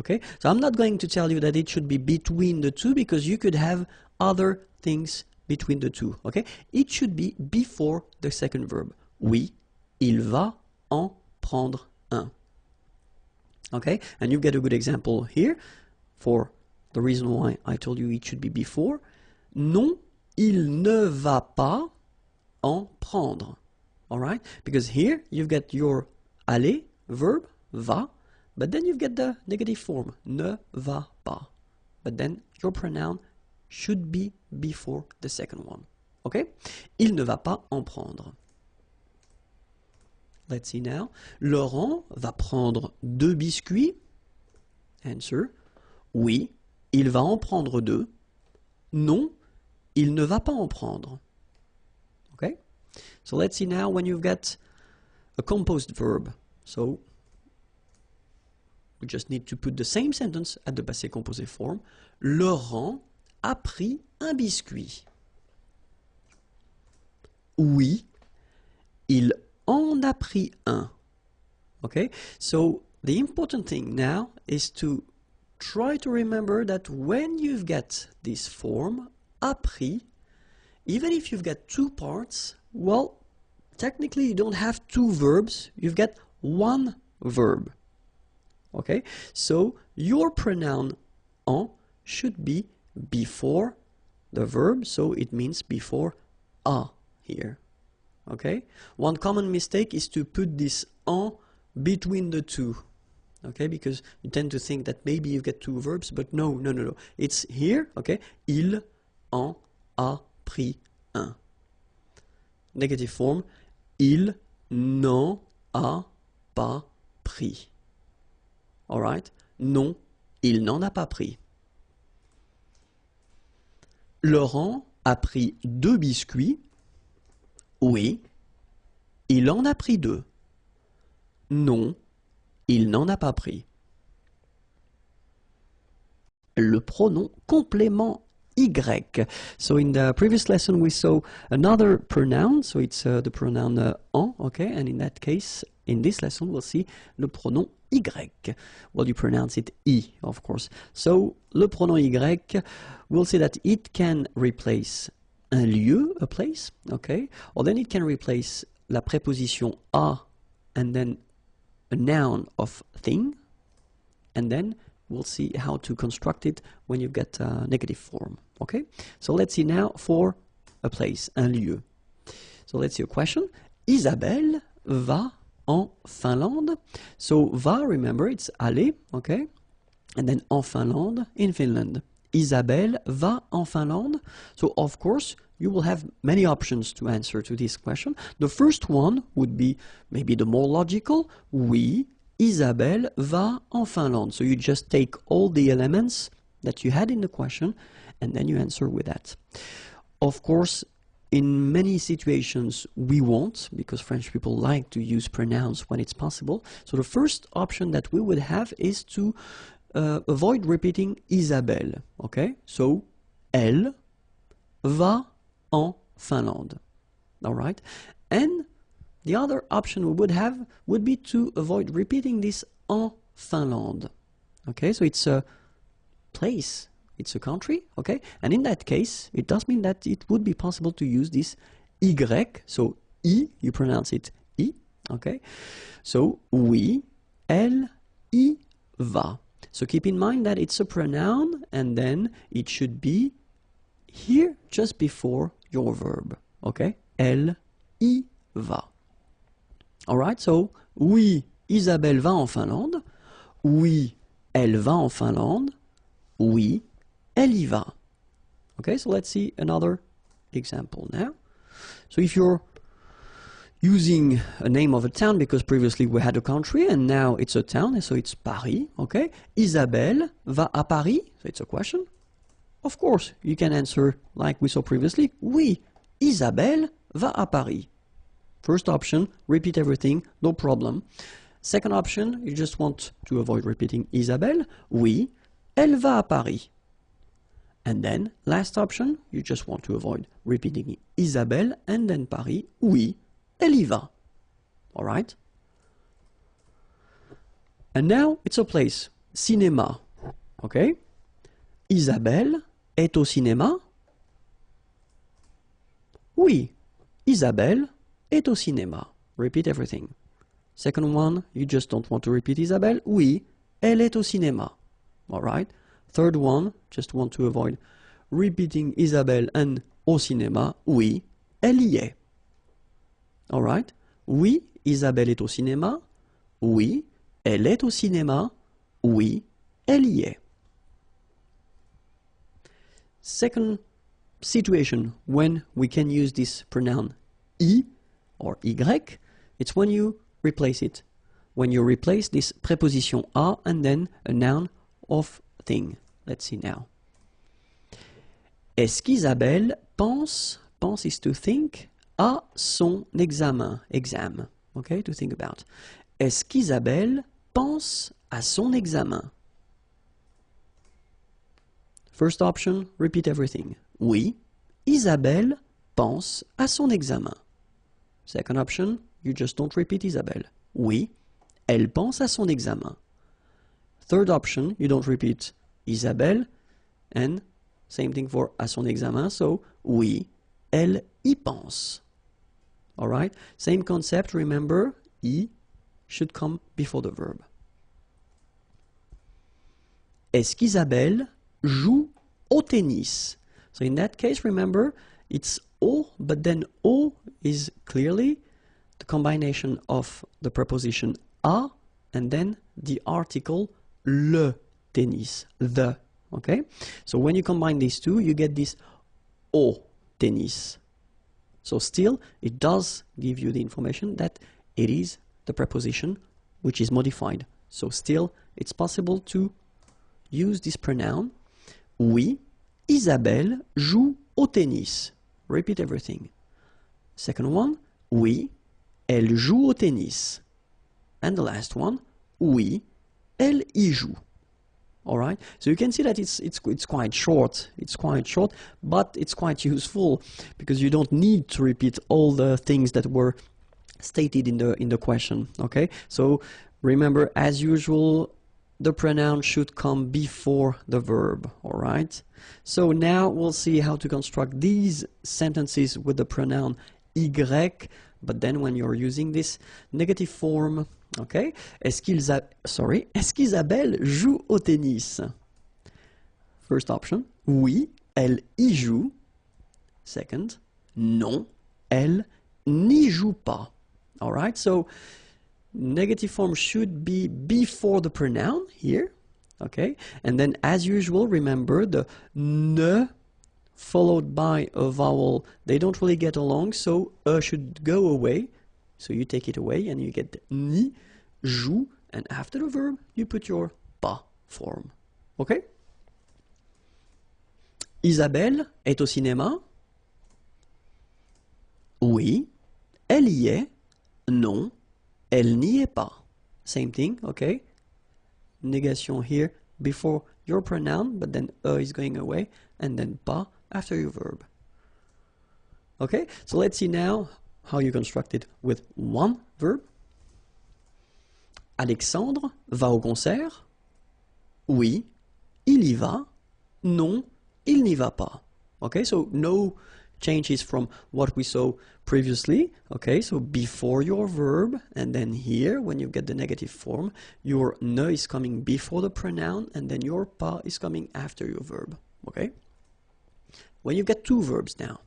Okay, so I'm not going to tell you that it should be between the two because you could have other things between the two. Okay, it should be before the second verb. Oui, il va en prendre un. Okay, and you get a good example here for the reason why I told you it should be before. Non, il ne va pas en prendre. All right, because here you've got your aller verb, va, but then you've got the negative form, ne va pas. But then your pronoun should be before the second one. Okay? Il ne va pas en prendre. Let's see now. Laurent va prendre 2 biscuits. Answer. Oui, il va en prendre 2. Non, il ne va pas en prendre. Okay? So let's see now when you've got a composed verb. So we just need to put the same sentence at the passé composé form. Laurent a pris un biscuit. Oui, il en a pris un. Okay? So the important thing now is to try to remember that when you've got this form, a pris, even if you've got 2 parts, well, technically you don't have 2 verbs, you've got 1 verb. Okay? So your pronoun en should be before the verb, so it means before a here. Okay? One common mistake is to put this en between the two. Okay? Because you tend to think that maybe you've got 2 verbs, but no. It's here, okay? Il en a pris un. Negative form, il n'en a pas pris. Alright? Non, il n'en a pas pris. Laurent a pris 2 biscuits. Oui, il en a pris 2. Non, il n'en a pas pris. Le pronom complément Y. So in the previous lesson we saw another pronoun, so it's the pronoun en, okay, and in that case, in this lesson we'll see le pronom Y. Well, you pronounce it I, of course. So, le pronom Y, we'll say that it can replace un lieu, a place, okay, or then it can replace la préposition a and then a noun of thing, and then we'll see how to construct it when you get a negative form, okay? So let's see now for a place, un lieu. So let's see a question. Isabelle va en Finlande. So va, remember, it's aller, okay? And then en Finlande, in Finland. Isabelle va en Finlande. So of course, you will have many options to answer to this question. The first one would be maybe the more logical. Oui, Isabelle va en Finlande. So you just take all the elements that you had in the question and then you answer with that. Of course, in many situations we won't, because French people like to use pronouns when it's possible. So the first option that we would have is to avoid repeating Isabelle. Okay? So, elle va en Finlande. All right? And the other option we would have would be to avoid repeating this en Finlande. Okay, so it's a place, it's a country, okay? And in that case, it does mean that it would be possible to use this Y, so I, you pronounce it I, okay? So, oui, elle y va. So keep in mind that it's a pronoun and then it should be here just before your verb, okay? Elle y va. Alright, so, oui, Isabelle va en Finlande. Oui, elle va en Finlande. Oui, elle y va. Okay, so let's see another example now. So if you're using a name of a town, because previously we had a country and now it's a town, so it's Paris, okay? Isabelle va à Paris, so it's a question. Of course, you can answer like we saw previously. Oui, Isabelle va à Paris. First option, repeat everything, no problem. Second option, you just want to avoid repeating Isabelle. Oui, elle va à Paris. And then, last option, you just want to avoid repeating Isabelle and then Paris. Oui, elle y va. Alright? And now it's a place. Cinéma. Okay? Isabelle est au cinéma? Oui, Isabelle est au cinéma. Repeat everything. Second one, you just don't want to repeat Isabelle. Oui, elle est au cinéma. Alright? Third one, just want to avoid repeating Isabelle and au cinéma. Oui, elle y est. Alright? Oui, Isabelle est au cinéma. Oui, elle est au cinéma. Oui, elle y est. Second situation when we can use this pronoun I or Y, it's when you replace it. When you replace this preposition a and then a noun of thing. Let's see now. Est-ce qu'Isabelle pense is to think, à son examen, exam, okay, to think about. Est-ce qu'Isabelle pense à son examen? First option, repeat everything. Oui, Isabelle pense à son examen. Second option, you just don't repeat Isabelle. Oui, elle pense à son examen. Third option, you don't repeat Isabelle, and same thing for à son examen, so oui, elle y pense. Alright, same concept, remember, y should come before the verb. Est-ce qu'Isabelle joue au tennis? So in that case, remember, it's au, but then au is clearly the combination of the preposition à and then the article le tennis, the, okay? So when you combine these two, you get this au tennis. So still, it does give you the information that it is the preposition which is modified. So still, it's possible to use this pronoun. Oui, Isabelle joue au tennis. Repeat everything. Second one, oui, elle joue au tennis. And the last one, oui, elle y joue. Alright, so you can see that it's quite short. It's quite short, but it's quite useful because you don't need to repeat all the things that were stated in the question. Okay, so remember, as usual, the pronoun should come before the verb. Alright, so now we'll see how to construct these sentences with the pronoun y, but then when you're using this negative form. Okay, est-ce qu'Isabelle joue au tennis? First option, oui, elle y joue. Second, non, elle n'y joue pas. Alright, so negative form should be before the pronoun here. Okay, and then as usual, remember the ne followed by a vowel, they don't really get along, so should go away. So you take it away and you get ni, joue, and after the verb, you put your pas form. Okay? Isabelle est au cinéma? Oui, elle y est. Non, elle n'y est pas. Same thing, okay? Negation here before your pronoun, but then is going away, and then pas after your verb. Okay, so let's see now how you construct it with one verb. Alexandre va au concert? Oui, il y va. Non, il n'y va pas. Okay, so no changes from what we saw previously. Okay, so before your verb, and then here, when you get the negative form, your ne is coming before the pronoun, and then your pas is coming after your verb. Okay? When you get two verbs now.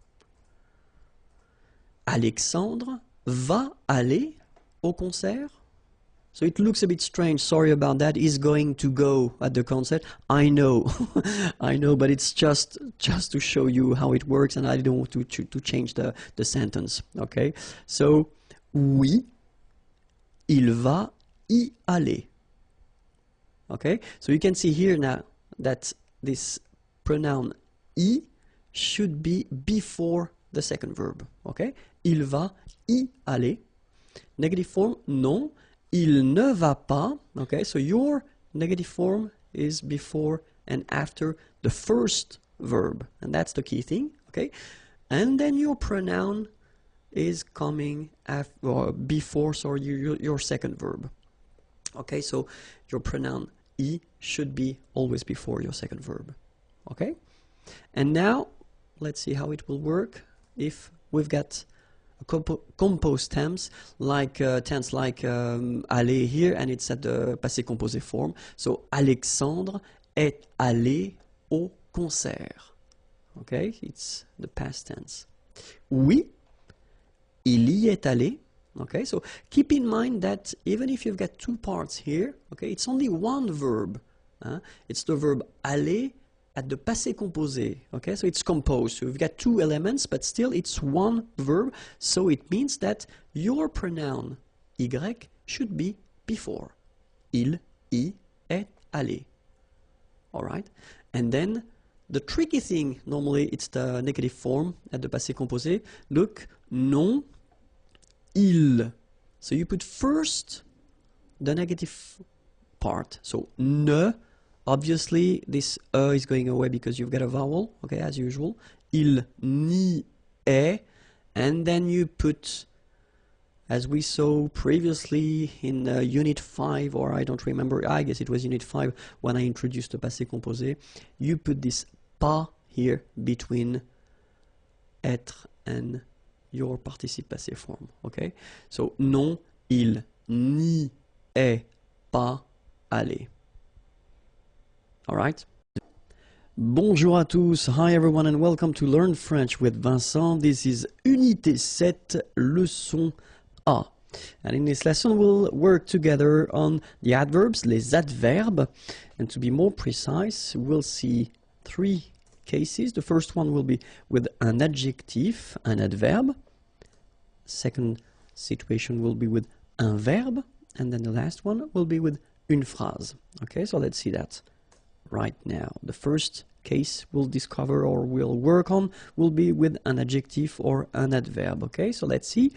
Alexandre va aller au concert? So it looks a bit strange, sorry about that. He's going to go at the concert. I know, I know, but it's just to show you how it works, and I don't want to change the sentence, okay? So, oui, il va y aller. Okay? So you can see here now that this pronoun y should be before the second verb, okay? Il va y aller. Negative form, non. Il ne va pas, okay, so your negative form is before and after the first verb, and that's the key thing, okay? And then your pronoun is coming after, before, sorry, your second verb. Okay, so your pronoun I should be always before your second verb. Okay? And now, let's see how it will work if we've got a composed tense like aller here, and it's at the passé composé form. So Alexandre est allé au concert. Okay, it's the past tense. Oui, il y est allé. Okay, so keep in mind that even if you've got two parts here, okay, it's only one verb. It's the verb aller at the passé composé. Okay, so it's composed. So we've got two elements, but still it's one verb. So it means that your pronoun y should be before. Il y est allé. All right, and then the tricky thing, normally it's the negative form at the passé composé. Look, non, il. So you put first the negative part. So ne, obviously this is going away because you've got a vowel, okay, as usual. Il n'y est, and then you put, as we saw previously in Unit 5, or I don't remember, I guess it was Unit 5 when I introduced the passé composé, you put this pas here between être and your participe passé form, okay? So, non, il n'y est pas allé. All right? Bonjour à tous. Hi everyone and welcome to Learn French with Vincent. This is Unité 7, leçon A. And in this lesson we'll work together on the adverbs, les adverbes. And to be more precise, we'll see three cases. The first one will be with an adjective, an adverb. Second situation will be with un verbe. And then the last one will be with une phrase. Okay, so let's see that right now. The first case we'll discover or we'll work on will be with an adjective or an adverb. Okay, so let's see.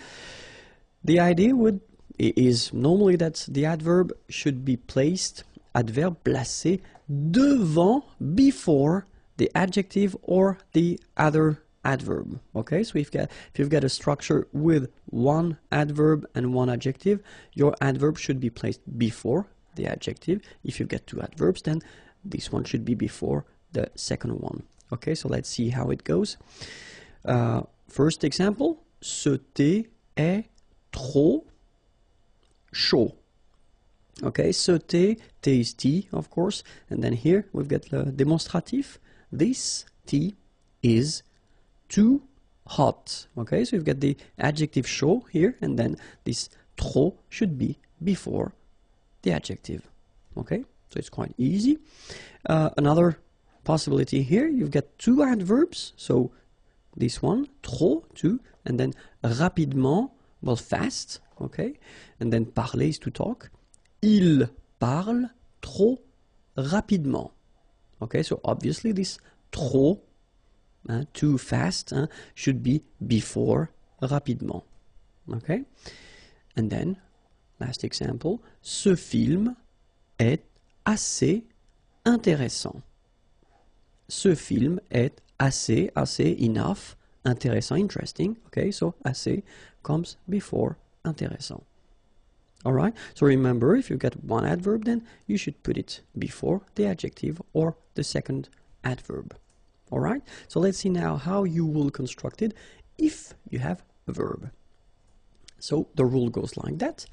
The idea is normally that the adverb should be placed, adverbe placé, devant, before the adjective or the other adverb. Okay, so if you've got a structure with one adverb and one adjective, your adverb should be placed before the adjective. If you've got two adverbs, then this one should be before the second one. Okay, so let's see how it goes. First example, ce thé est trop chaud. Okay, ce thé, thé is tea, of course, and then here we've got the demonstrative. This tea is too hot. Okay, so you've got the adjective chaud here, and then this trop should be before the adjective. Okay, so it's quite easy. Another possibility here, you've got two adverbs, so this one, trop, too, and then rapidement, well, fast, okay, and then parler is to talk. Il parle trop rapidement. Okay, so obviously this trop, too fast, should be before rapidement. Okay, and then last example, ce film est assez intéressant. Ce film est assez, enough, intéressant, interesting. Okay, so assez comes before intéressant. All right, so remember, if you've got one adverb, then you should put it before the adjective or the second adverb. All right, so let's see now how you will construct it if you have a verb. So the rule goes like that.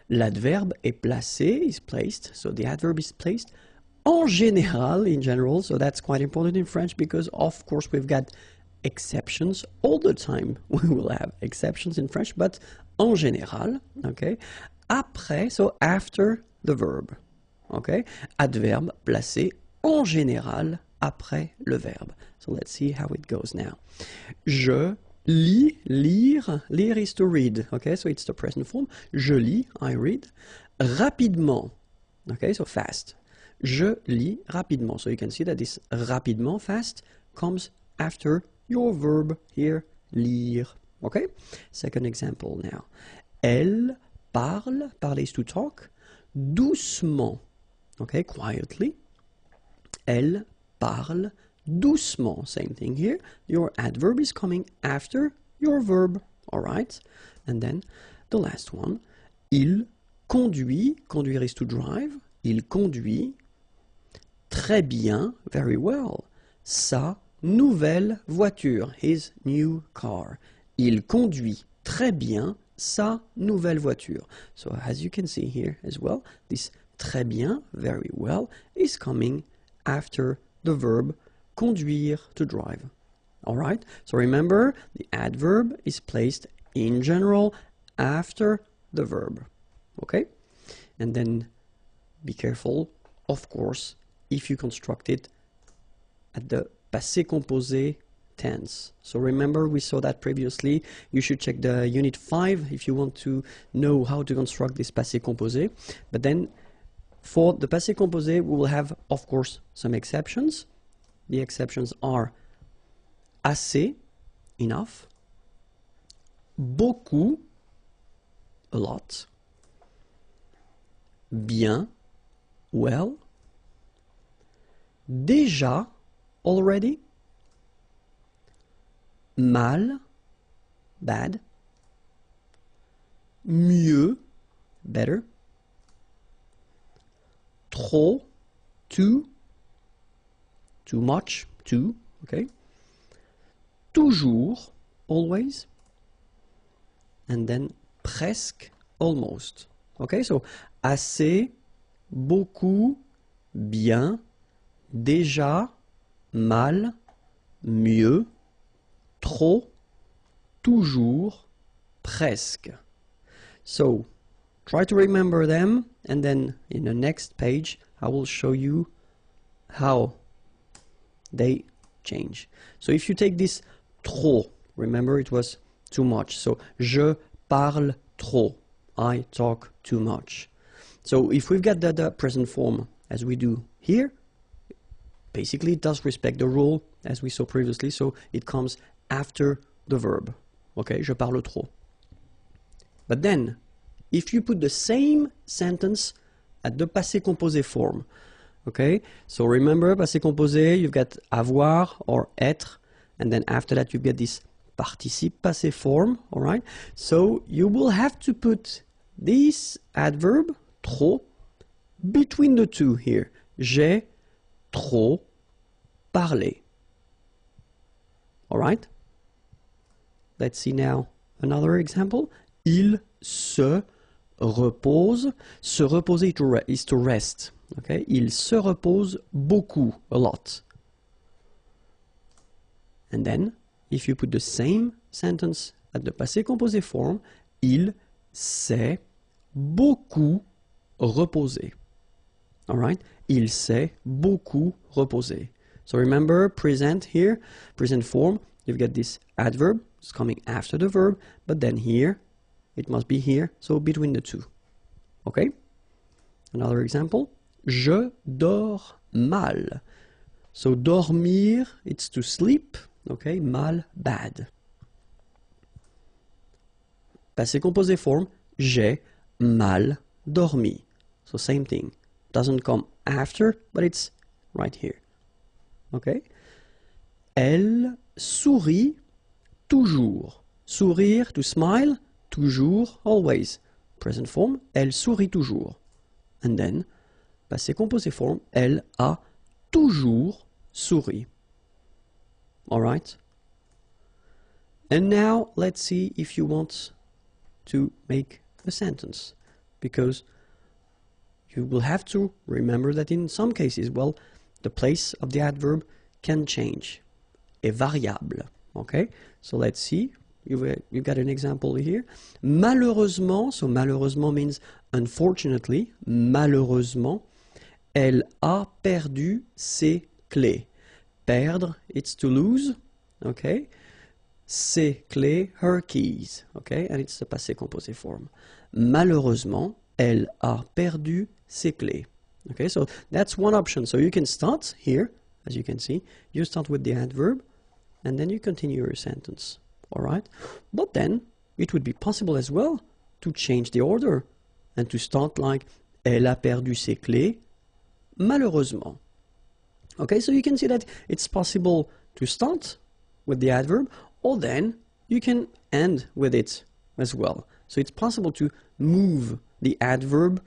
L'adverbe est placé, is placed, so the adverb is placed en général, in general, so that's quite important in French because of course we've got exceptions all the time. We will have exceptions in French, but en général, okay? Après, so after the verb, okay? Adverbe placé en général après le verbe. So let's see how it goes now. Je lis, lire, lire is to read, okay? So it's the present form. Je lis, I read. Rapidement, okay? So fast. Je lis rapidement. So you can see that this rapidement, fast, comes after your verb here, lire. Okay? Second example now. Elle parle, parler is to talk, doucement. Okay, quietly. Elle parle doucement. Same thing here. Your adverb is coming after your verb. All right? And then the last one. Il conduit, conduire is to drive, il conduit très bien, very well, sa nouvelle voiture, his new car. Il conduit très bien sa nouvelle voiture. So as you can see here as well, this très bien, very well, is coming after the verb conduire, to drive. Alright, so remember, the adverb is placed in general after the verb. Okay? And then be careful, of course, if you construct it at the passé composé tense. So remember, we saw that previously. You should check the unit 5 if you want to know how to construct this passé composé. But then for the passé composé, we will have, of course, some exceptions. The exceptions are assez, enough, beaucoup, a lot, bien, well, déjà, already, mal, bad, mieux, better, trop, too much, too, okay, toujours, always, and then presque, almost. Okay, so assez, beaucoup, bien, déjà, mal, mieux, trop, toujours, presque. So try to remember them, and then in the next page I will show you how they change. So if you take this trop, remember it was too much. So je parle trop, I talk too much. So if we've got the present form as we do here, basically it does respect the rule as we saw previously, so it comes after the verb. Okay, je parle trop. But then, if you put the same sentence at the passé composé form, okay, so remember, passé composé, you've got avoir or être, and then after that you get this participe passé form, all right? So you will have to put this adverb, trop, between the two here. J'ai trop parlé. All right? Let's see now another example. Il se repose. Se reposer is to rest. Okay? Il se repose beaucoup, a lot. And then, if you put the same sentence at the passé composé form, il s'est beaucoup reposé. All right? Il s'est beaucoup reposé. So remember, present here, present form, you've got this adverb, it's coming after the verb, but then here, it must be here, so between the two. Okay? Another example. Je dors mal. So dormir, it's to sleep. Okay? Mal, bad. Passé composé form, j'ai mal dormi. So same thing. Doesn't come after, but it's right here. Okay? Elle sourit toujours. Sourire, to smile, toujours, always. Present form, elle sourit toujours. And then, passé composé form, elle a toujours souri. Alright? And now, let's see if you want to make a sentence. Because you will have to remember that in some cases, well, the place of the adverb can change. Est variable. Okay? So let's see. You've got an example here. Malheureusement, so malheureusement means unfortunately, malheureusement, elle a perdu ses clés. Perdre, it's to lose, okay? Ses clés, her keys, okay? And it's the passé composé form. Malheureusement, elle a perdu ses clés. Okay, so that's one option. So you can start here, as you can see. You start with the adverb, and then you continue your sentence. All right? But then, it would be possible as well to change the order and to start like elle a perdu ses clés, malheureusement. Okay, so you can see that it's possible to start with the adverb, or then you can end with it as well. So it's possible to move the adverb,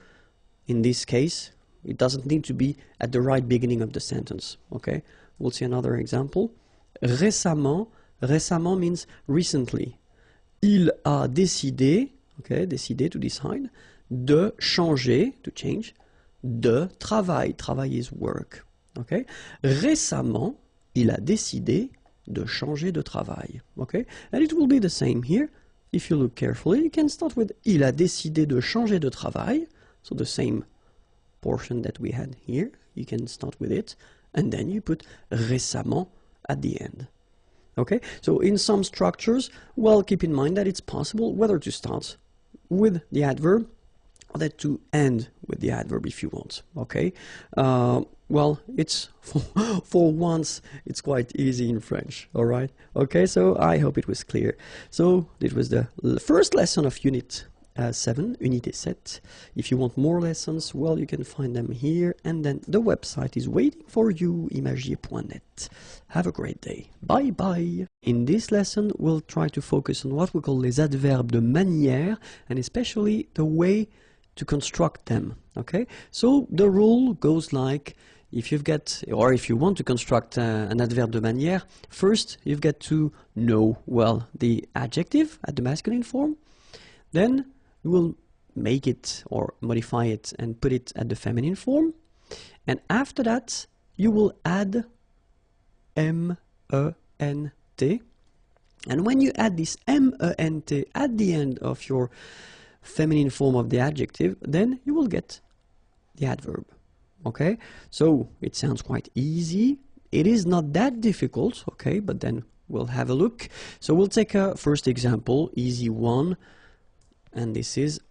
in this case, it doesn't need to be at the right beginning of the sentence. Okay, we'll see another example. Récemment, récemment means recently. Il a décidé, okay, décidé to decide, de changer, to change, de travail. Travail is work. Okay, récemment, il a décidé de changer de travail. Okay, and it will be the same here. If you look carefully, you can start with il a décidé de changer de travail. So the same portion that we had here, you can start with it, and then you put récemment at the end. Okay, so in some structures, well, keep in mind that it's possible whether to start with the adverb or that to end with the adverb if you want. Okay, well, it's for once it's quite easy in French. All right. Okay, so I hope it was clear. So it was the first lesson of Unit 7, Unité 7. If you want more lessons, well, you can find them here, and then the website is waiting for you, imagier.net. Have a great day. Bye bye. In this lesson, we'll try to focus on what we call les adverbes de manière, and especially the way to construct them. Okay, so the rule goes like, if you've got, or if you want to construct an adverbe de manière, first you've got to know, well, the adjective at the masculine form. Then you will make it or modify it and put it at the feminine form. And after that, you will add M-E-N-T. And when you add this M-E-N-T at the end of your feminine form of the adjective, then you will get the adverb. Okay, so it sounds quite easy. It is not that difficult, okay, but then we'll have a look. So we'll take a first example, easy one, and this is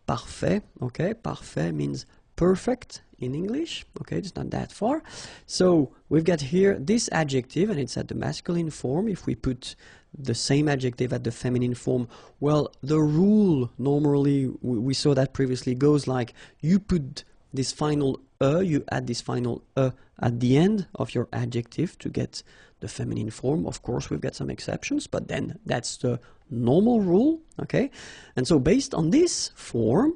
parfait. Okay, parfait means perfect in English. Okay, it's not that far. So we've got here this adjective, and it's at the masculine form. If we put the same adjective at the feminine form, well, the rule normally, we saw that previously, goes like you put this final you add this final at the end of your adjective to get the feminine form. Of course, we've got some exceptions, but then that's the normal rule, okay? And so based on this form,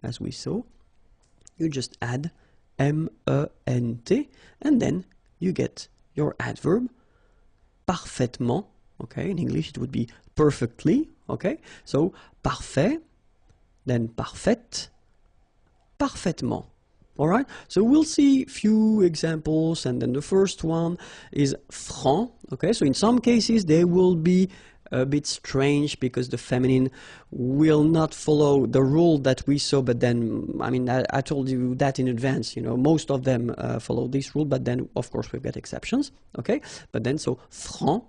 as we saw, you just add M-E-N-T, and then you get your adverb parfaitement, okay? In English, it would be perfectly, okay? So parfait, then parfaite, parfaitement. All right, so we'll see few examples, and then the first one is franc. Okay, so in some cases they will be a bit strange because the feminine will not follow the rule that we saw, but then, I mean, I told you that in advance, you know, most of them follow this rule, but then of course we've got exceptions. Okay, but then so franc,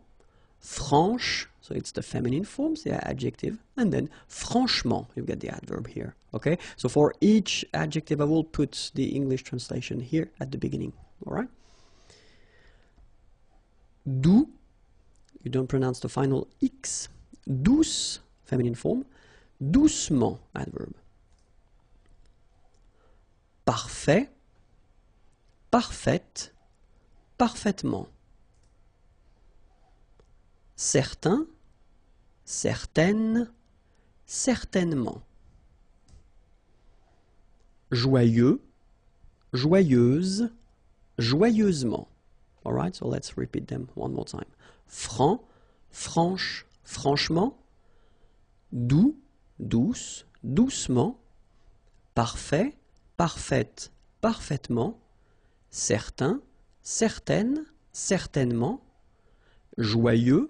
franche, so it's the feminine forms, the adjective, and then franchement, you get the adverb here. Okay, so for each adjective I will put the English translation here at the beginning. All right, doux, you don't pronounce the final X. Douce, feminine form. Doucement, adverb. Parfait, parfaite, parfaitement. Certain, certaine, certainement. Joyeux, joyeuse, joyeusement. All right, so let's repeat them one more time. Franc, franche, franchement. Doux, douce, doucement. Parfait, parfaite, parfaitement. Certain, certaine, certainement. Joyeux,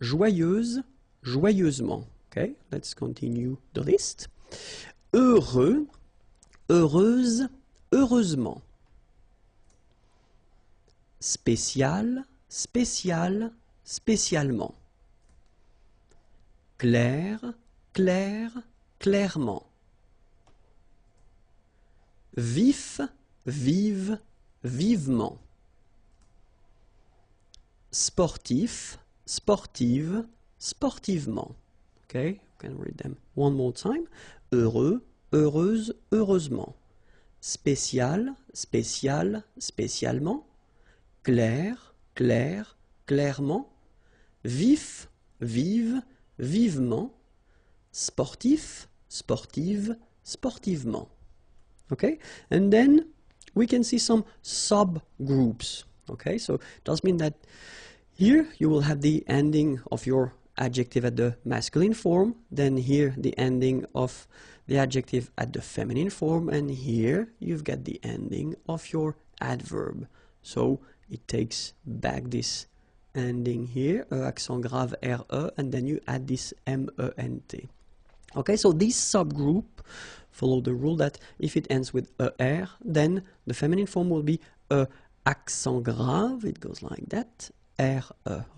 joyeuse, joyeusement. Okay, let's continue the list. Heureux, heureuse, heureusement. Spécial, spécial, spécialement. Clair, clair, clairement. Vif, vive, vivement. Sportif, sportive, sportivement. Okay, you can read them one more time. Heureux, heureuse, heureusement. Spécial, spécial, spécialement. Clair, clair, clairement. Vif, vive, vivement. Sportif, sportive, sportivement. Okay, and then we can see some subgroups. Okay, so it does mean that here you will have the ending of your adjective at the masculine form, then here the ending of the adjective at the feminine form, and here you've got the ending of your adverb. So it takes back this ending here, accent grave RE, and then you add this MENT. Okay, so this subgroup follow the rule that if it ends with ER, then the feminine form will be accent grave. It goes like that, RE.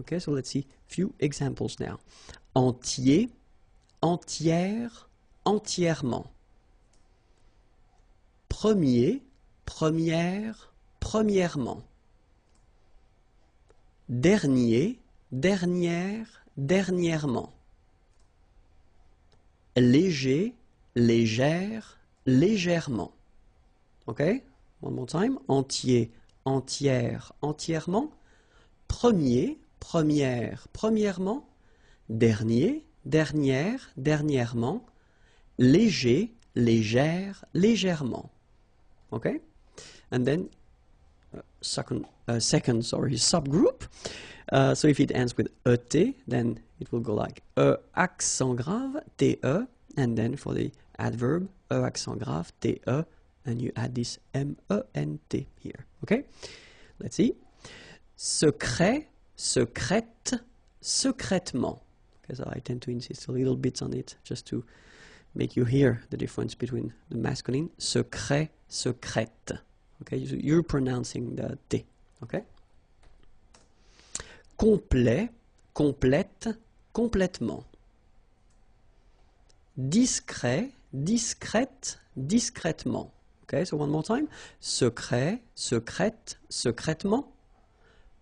Okay, so let's see a few examples now. Entier, entière, entièrement. Premier, première, premièrement. Dernier, dernière, dernièrement. Léger, légère, légèrement. Okay? One more time. Entier, entière, entièrement. Premier, première, premièrement. Dernier, dernière, dernièrement. Léger, légère, légèrement. Okay? And then second subgroup. So if it ends with ET, then it will go like accent grave, TE, and then for the adverb, accent grave, TE, and you add this MENT here. Okay? Let's see. Secret, secrète, secrètement. Okay, so I tend to insist a little bit on it just to make you hear the difference between the masculine. Secret, secrète. Okay, so you're pronouncing the T. Okay? Complet, complète, complètement. Discret, discrète, discrètement. Okay, so one more time. Secret, secrète, secrètement.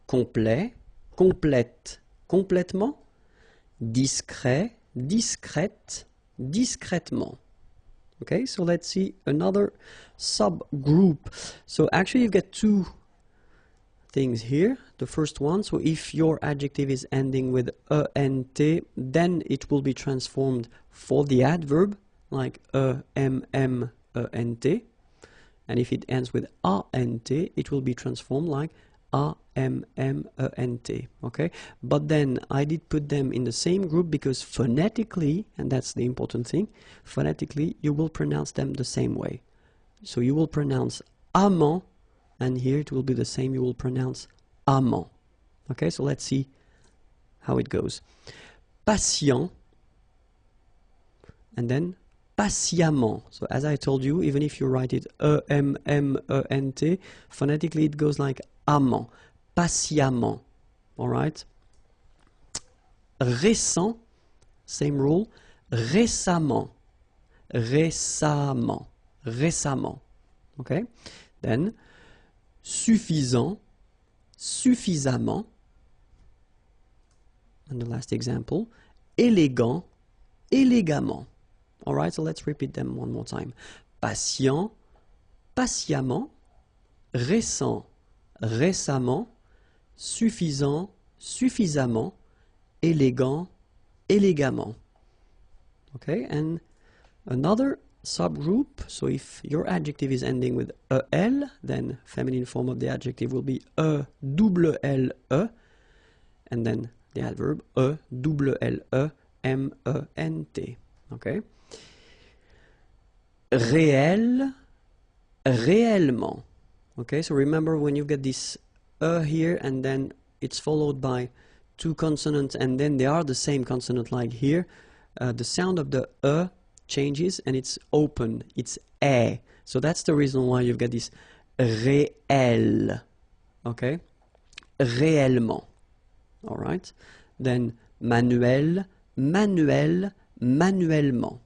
Complet, complète, complètement. Discret, discrète, discrètement. Okay, so let's see another subgroup. So actually you've got two things here. The first one, so if your adjective is ending with ENT, then it will be transformed for the adverb, like EMMENT. And if it ends with ANT, it will be transformed like AMMENT. Okay, but then I did put them in the same group because phonetically, and that's the important thing, phonetically you will pronounce them the same way. So you will pronounce amant, and here it will be the same, you will pronounce amant. Okay, so let's see how it goes. Patient, and then patiemment. So as I told you, even if you write it EMMENT, phonetically it goes like amant, patiemment. Alright? Récent, same rule, récemment, récemment, récemment. Okay? Then, suffisant, suffisamment. And the last example, élégant, élégamment. Alright, so let's repeat them one more time. Patient, patiemment, récent, récemment, suffisant, suffisamment, élégant, élégamment. Okay, and another subgroup, so if your adjective is ending with EL, then feminine form of the adjective will be ELLE, and then the adverb ELLEMENT. Okay? Réel, réellement. Okay, so remember when you get this here and then it's followed by two consonants and then they are the same consonant like here, the sound of the changes and it's open, it's e. So that's the reason why you've got this réel. Okay? Réellement. Alright? Then manuel, manuel, manuellement.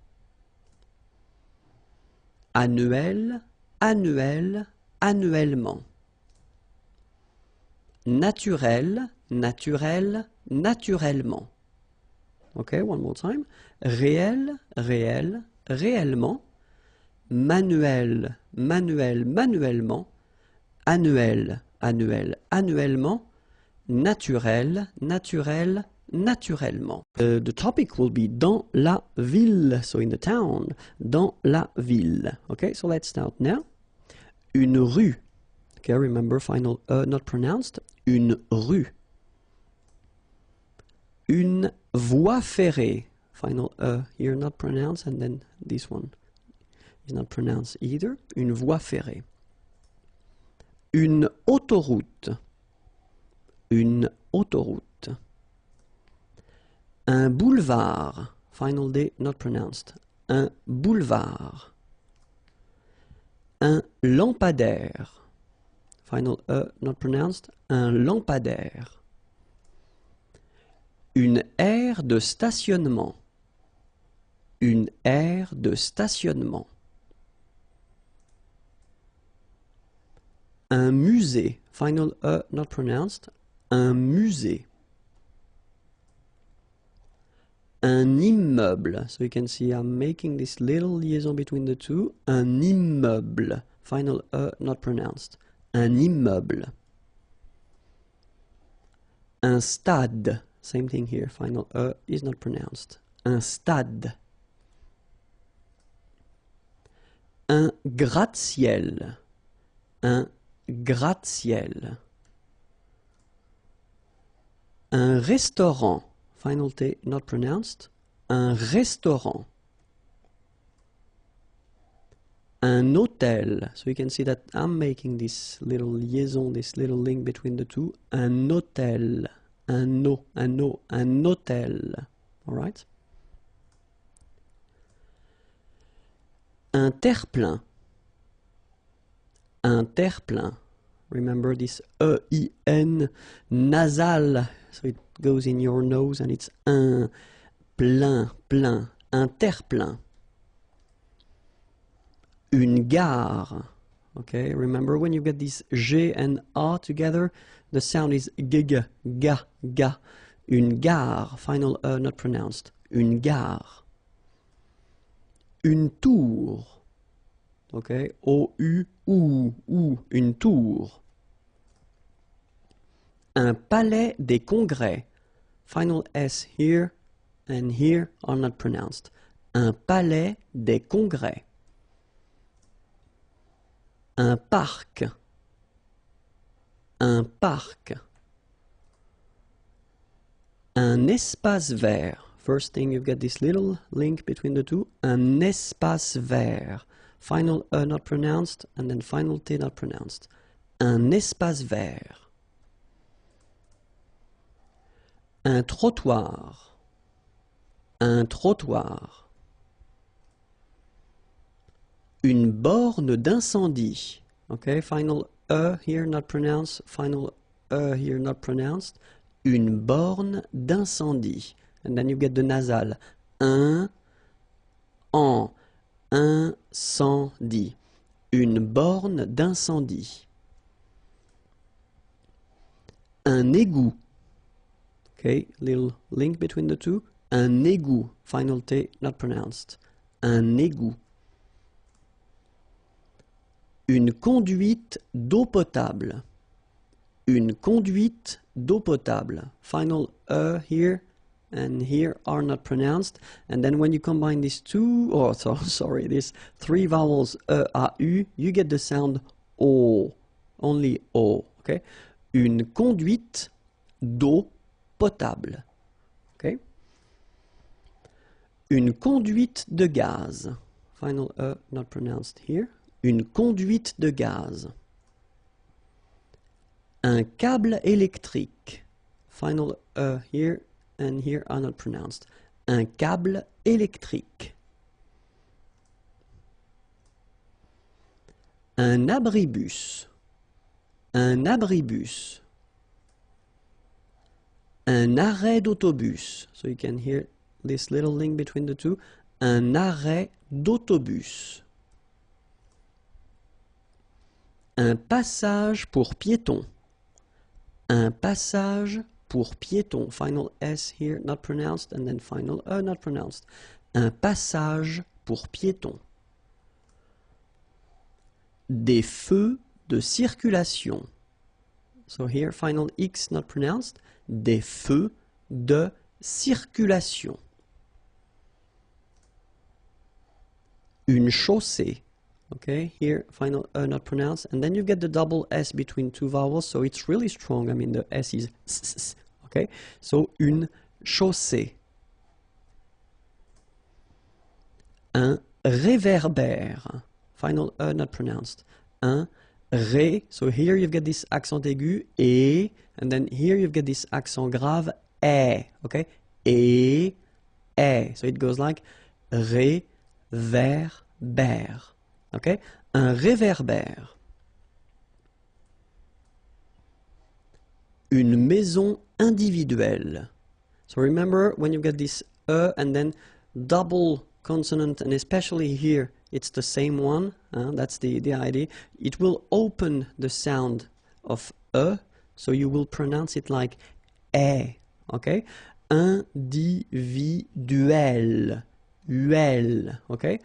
Annuel, annuel, annuellement. Naturel, naturel, naturellement. Okay, one more time. Réel, réel, réellement. Manuel, manuel, manuellement. Annuel, annuel, annuellement. Naturel, naturel, naturellement. The topic will be dans la ville, so in the town, dans la ville. Okay, so let's start now. Une rue. Okay, remember final not pronounced. Une rue. Une voie ferrée. Final here not pronounced, and then this one is not pronounced either. Une voie ferrée. Une autoroute. Une autoroute. Un boulevard. Final D not pronounced. Un boulevard. Un lampadaire. Final not pronounced. Un lampadaire. Une aire de stationnement. Une aire de stationnement. Un musée. Final not pronounced. Un musée. Un immeuble. So you can see I'm making this little liaison between the two. Un immeuble. Final not pronounced. Un immeuble. Un stade. Same thing here. Final is not pronounced. Un stade. Un gratte-ciel. Un gratte-ciel. Un restaurant. Final T not pronounced. Un restaurant. Un hôtel. So you can see that I'm making this little liaison, this little link between the two. Un hôtel. Un hôtel. All right? Un terre-plein. Un terre-plein. Remember this E-I-N nasal. So it goes in your nose and it's un plein, plein. Un terre-plein. Une gare. Okay, remember when you get these G and A together, the sound is g, ga, ga. Une gare. Final not pronounced. Une gare. Une tour. Okay, O-U-U, une tour. Un palais des congrès. Final S here and here are not pronounced. Un palais des congrès. Un parc. Un parc. Un espace vert. First thing, you've got this little link between the two. Un espace vert. Final not pronounced, and then final T not pronounced. Un espace vert. Un trottoir. Un trottoir. Une borne d'incendie. Okay, final here not pronounced, final here not pronounced. Une borne d'incendie. And then you get the nasal. Un, en, incendie. Une borne d'incendie. Un égout. Okay, little link between the two. Un égout. Final T not pronounced. Un égout. Une conduite d'eau potable. Une conduite d'eau potable. Final here and here are not pronounced. And then when you combine these two, or sorry, these three vowels A, U, you get the sound O. Only O. Okay? Une conduite d'eau potable. Okay? Une conduite de gaz. Final not pronounced here. Une conduite de gaz. Un câble électrique. Final here and here are not pronounced. Un câble électrique. Un abribus. Un abribus. Un arrêt d'autobus. So you can hear this little link between the two. Un arrêt d'autobus. Un passage pour piétons. Un passage pour piétons. Final S here, not pronounced, and then final not pronounced. Un passage pour piétons. Des feux de circulation. So here, final X not pronounced. Des feux de circulation. Une chaussée. Okay, here, final not pronounced. And then you get the double S between two vowels, so it's really strong. I mean, the S is s. Okay, so une chaussée. Un réverbère. Final not pronounced. Un ré. So here you've got this accent aigu, et, and then here you've got this accent grave, é. Okay, et, é. So it goes like réverbère. Okay, un réverbère. Une maison individuelle. So remember when you get this and then double consonant, and especially here it's the same one, that's the idea. It will open the sound of so you will pronounce it like é. Okay, individuel, uel. Okay,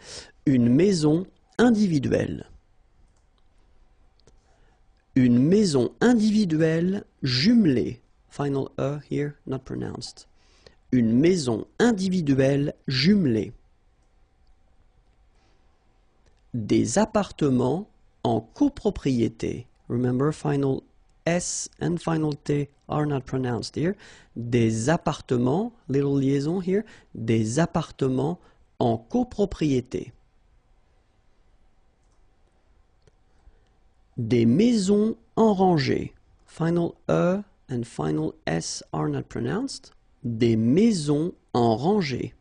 une maison individuelle. Une maison individuelle jumelée. Final here, not pronounced. Une maison individuelle jumelée. Des appartements en copropriété. Remember, final S and final T are not pronounced here. Des appartements, little liaison here, des appartements en copropriété. Des maisons en rangée. Final and final S are not pronounced. Des maisons en rangée.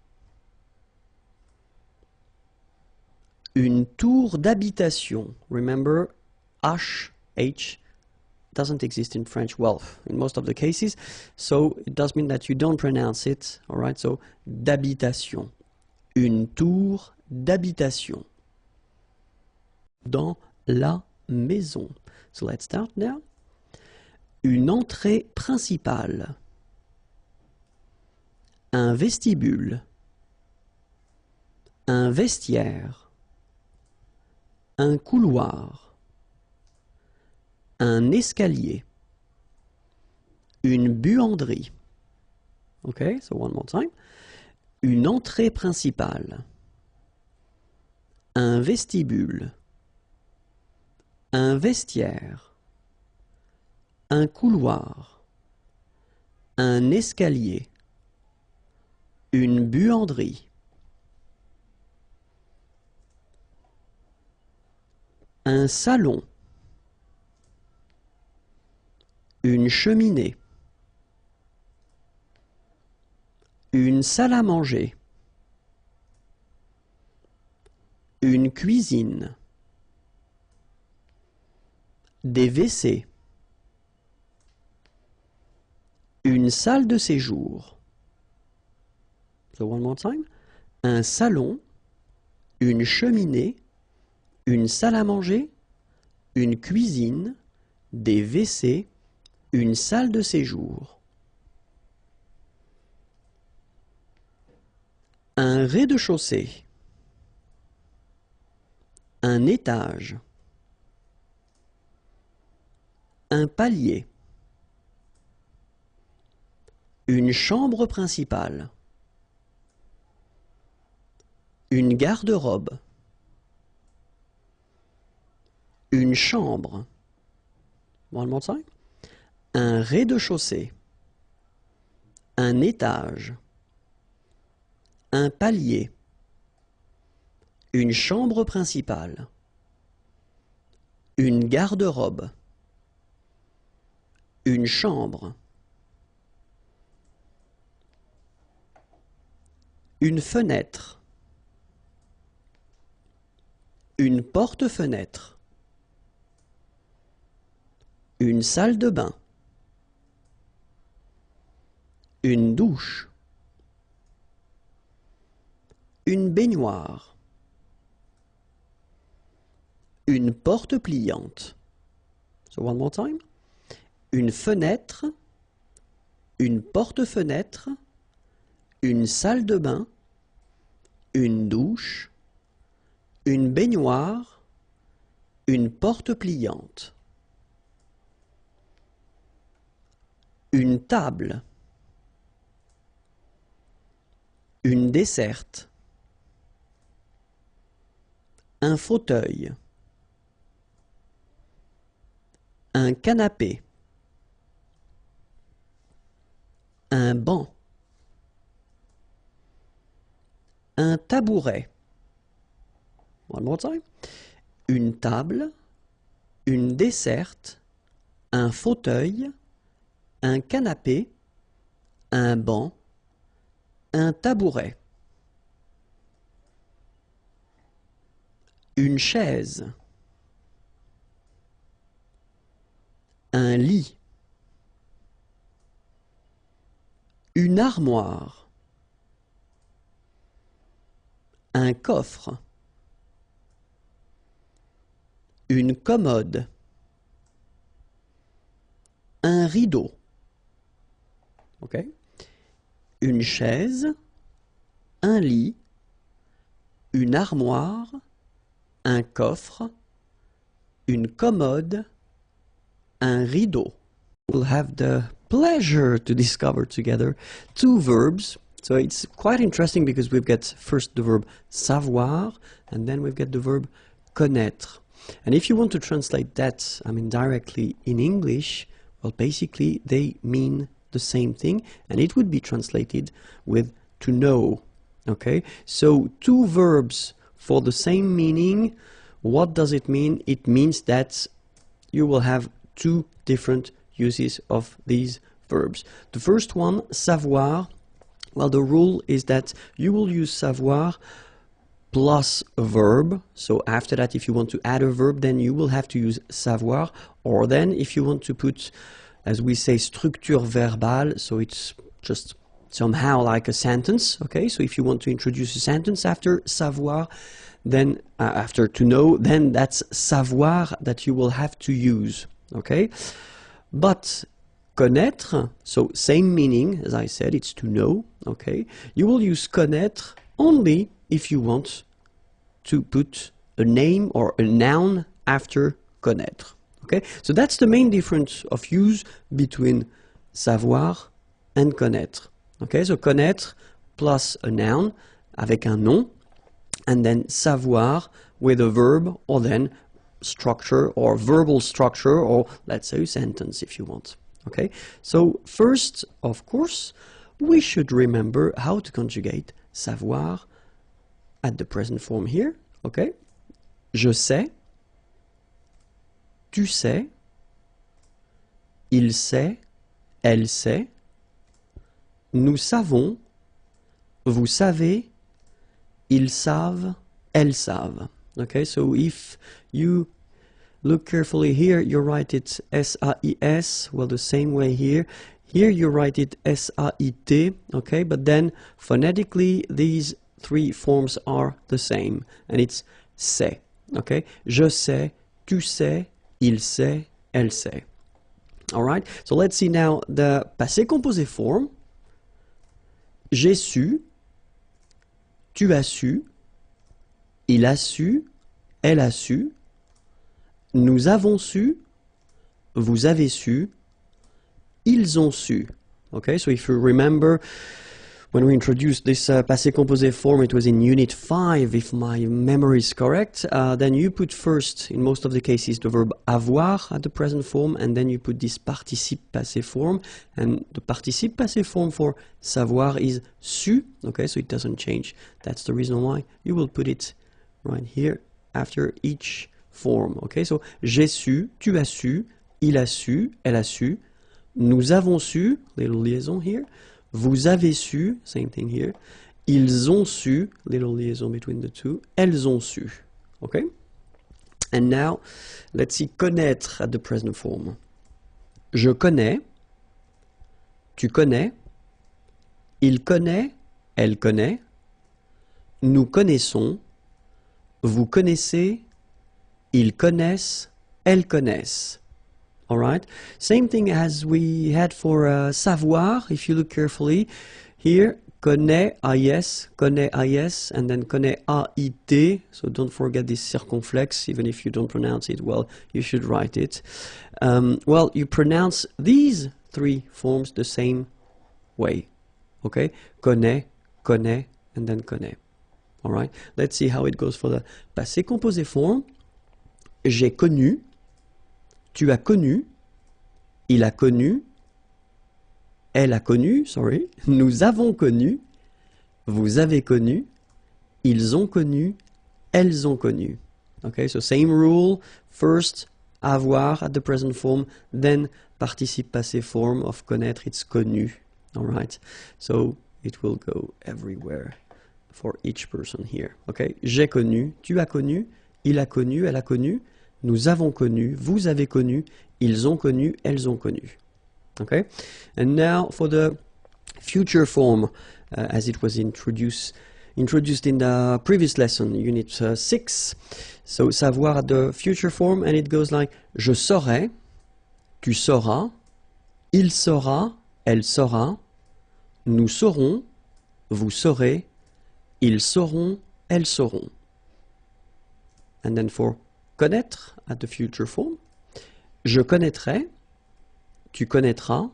Une tour d'habitation. Remember, H doesn't exist in French, well, in most of the cases, so it does mean that you don't pronounce it, all right? So, d'habitation. Une tour d'habitation. Dans la maison. So let's start now. Une entrée principale. Un vestibule. Un vestiaire. Un couloir. Un escalier. Une buanderie. Okay, so one more time. Une entrée principale. Un vestibule. Un vestiaire. Un couloir. Un escalier. Une buanderie. Un salon. Une cheminée. Une salle à manger. Une cuisine. Des WC. Une salle de séjour. So one more time. Un salon, une cheminée, une salle à manger, une cuisine, des WC, une salle de séjour. Un rez-de-chaussée. Un étage. Un palier. Une chambre principale. Une garde-robe. Une chambre. One more time. Un rez-de-chaussée. Un étage. Un palier. Une chambre principale. Une garde-robe. Une chambre. Une fenêtre. Une porte-fenêtre. Une salle de bain. Une douche. Une baignoire. Une porte pliante. So one more time. Une fenêtre. Une porte-fenêtre. Une salle de bain. Une douche. Une baignoire. Une porte pliante. Une table. une desserte, un fauteuil, un canapé, un banc, un tabouret. One more time. Une table, une desserte, un fauteuil, un canapé, un banc, un tabouret. Une chaise, un lit, une armoire, un coffre, une commode, un rideau, ok? Une chaise, un lit, une armoire, un coffre, une commode, un rideau. We'll have the pleasure to discover together two verbs. So it's quite interesting because we've got first the verb savoir and then we've got the verb connaître. And if you want to translate that, directly in English, well, basically they mean the same thing and it would be translated with to know. Okay, so two verbs for the same meaning. What does it mean? It means that you will have two different uses of these verbs. The first one, savoir, well, the rule is that you will use savoir plus a verb. So after that, if you want to add a verb, then you will have to use savoir. Or then if you want to put, as we say, structure verbale, so it's just somehow like a sentence, okay? So if you want to introduce a sentence after savoir, then after to know, then that's savoir that you will have to use, okay? But connaître, so same meaning, as I said, it's to know, okay? You will use connaître only if you want to put a name or a noun after connaître, okay? So that's the main difference of use between savoir and connaître, okay? So connaître plus a noun avec un nom, and then savoir with a verb or then structure or verbal structure or let's say a sentence if you want. Okay, so first, of course, we should remember how to conjugate savoir at the present form here. Okay, je sais, tu sais, il sait, elle sait, nous savons, vous savez, ils savent, elles savent. Okay, so if you look carefully here, you write it S-A-I-S, well, the same way here. Here you write it S-A-I-T, okay, but then phonetically these three forms are the same, and it's sait, okay? Je sais, tu sais, il sait, elle sait. All right, so let's see now the passé composé form. J'ai su, tu as su, il a su, elle a su, nous avons su, vous avez su, ils ont su. Okay, so if you remember, when we introduced this passé composé form, it was in Unit 5, if my memory is correct. Then you put first, in most of the cases, the verb avoir at the present form, and then you put this participe passé form. And the participe passé form for savoir is su. Okay, so it doesn't change. That's the reason why you will put it right here after each form. Okay, so j'ai su, tu as su, il a su, elle a su, nous avons su, little liaison here, vous avez su, same thing here, ils ont su, little liaison between the two, elles ont su. Okay, and now let's see connaître at the present form. Je connais, tu connais, il connaît, elle connaît, nous connaissons, vous connaissez, ils connaissent, elles connaissent. All right. Same thing as we had for savoir. If you look carefully, here connaît AIS, and then connaît AIT. So don't forget this circumflex. Even if you don't pronounce it well, you should write it. Well, you pronounce these three forms the same way. Okay. Connaît, connaît, and then connaît. All right? Let's see how it goes for the passé composé form. J'ai connu, tu as connu, il a connu, elle a connu, sorry, nous avons connu, vous avez connu, ils ont connu, elles ont connu. Okay, so same rule, first avoir at the present form, then participe passé form of connaître, it's connu. All right, so it will go everywhere for each person here. Okay, j'ai connu, tu as connu, il a connu, elle a connu, nous avons connu, vous avez connu, ils ont connu, elles ont connu. Okay, and now for the future form, as it was introduced in the previous lesson, unit 6. So savoir at the future form, and it goes like je saurai, tu sauras, il saura, elle saura, nous saurons, vous saurez, ils sauront, elles sauront. And then for connaître at the future form, je connaîtrai, tu connaîtras,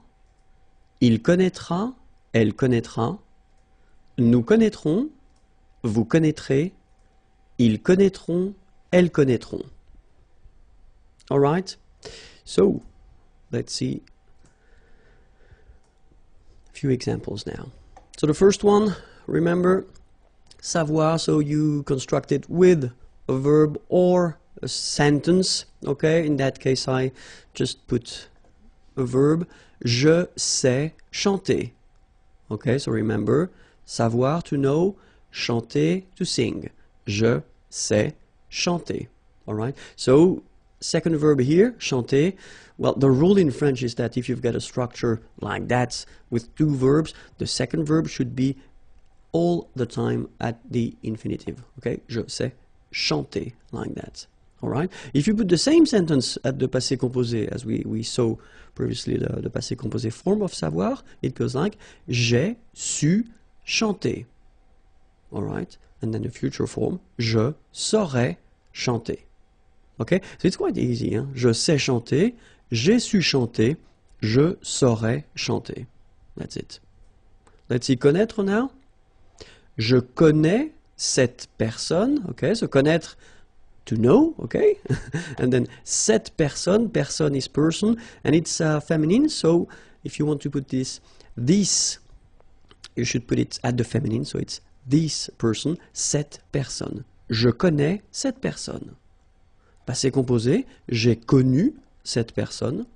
il connaîtra, elle connaîtra, nous connaîtrons, vous connaîtrez, ils connaîtront, elles connaîtront. All right? So, let's see a few examples now. So the first one, remember, savoir, so you construct it with a verb or a sentence, okay? In that case, I just put a verb. Je sais chanter. Okay, so remember, savoir, to know, chanter, to sing. Je sais chanter. All right, so second verb here, chanter. Well, the rule in French is that if you've got a structure like that with two verbs, the second verb should be all the time at the infinitive. Okay, je sais chanter, like that. All right. If you put the same sentence at the passé composé, as we saw previously, the passé composé form of savoir, it goes like j'ai su chanter. All right. And then the future form, je saurais chanter. Okay. So it's quite easy. Hein? Je sais chanter, j'ai su chanter, je saurais chanter. That's it. Let's see connaître now. Je connais cette personne. Okay. So connaître, to know, okay? And then cette personne, person is person, and it's feminine, so if you want to put this, you should put it at the feminine, so it's this person, cette personne. Je connais cette personne. Passé composé, j'ai connu cette personne,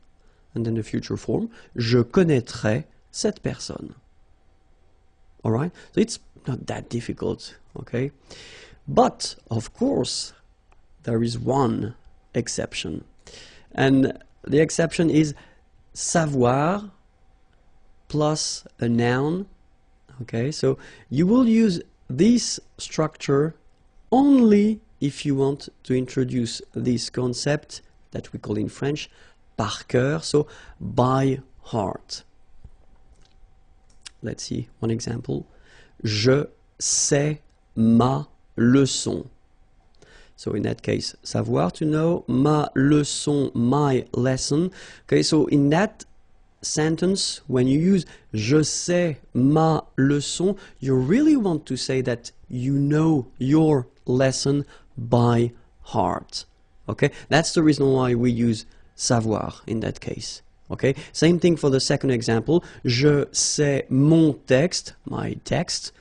and then the future form, je connaîtrai cette personne. All right? So it's not that difficult, okay? But, of course, there is one exception. And the exception is savoir plus a noun. Okay, so you will use this structure only if you want to introduce this concept that we call in French par cœur, so by heart. Let's see one example. Je sais ma leçon. So in that case, savoir, to know, ma leçon, my lesson. Okay, so in that sentence, when you use je sais ma leçon, you really want to say that you know your lesson by heart. Okay, that's the reason why we use savoir in that case. Okay, same thing for the second example. Je sais mon texte, my text,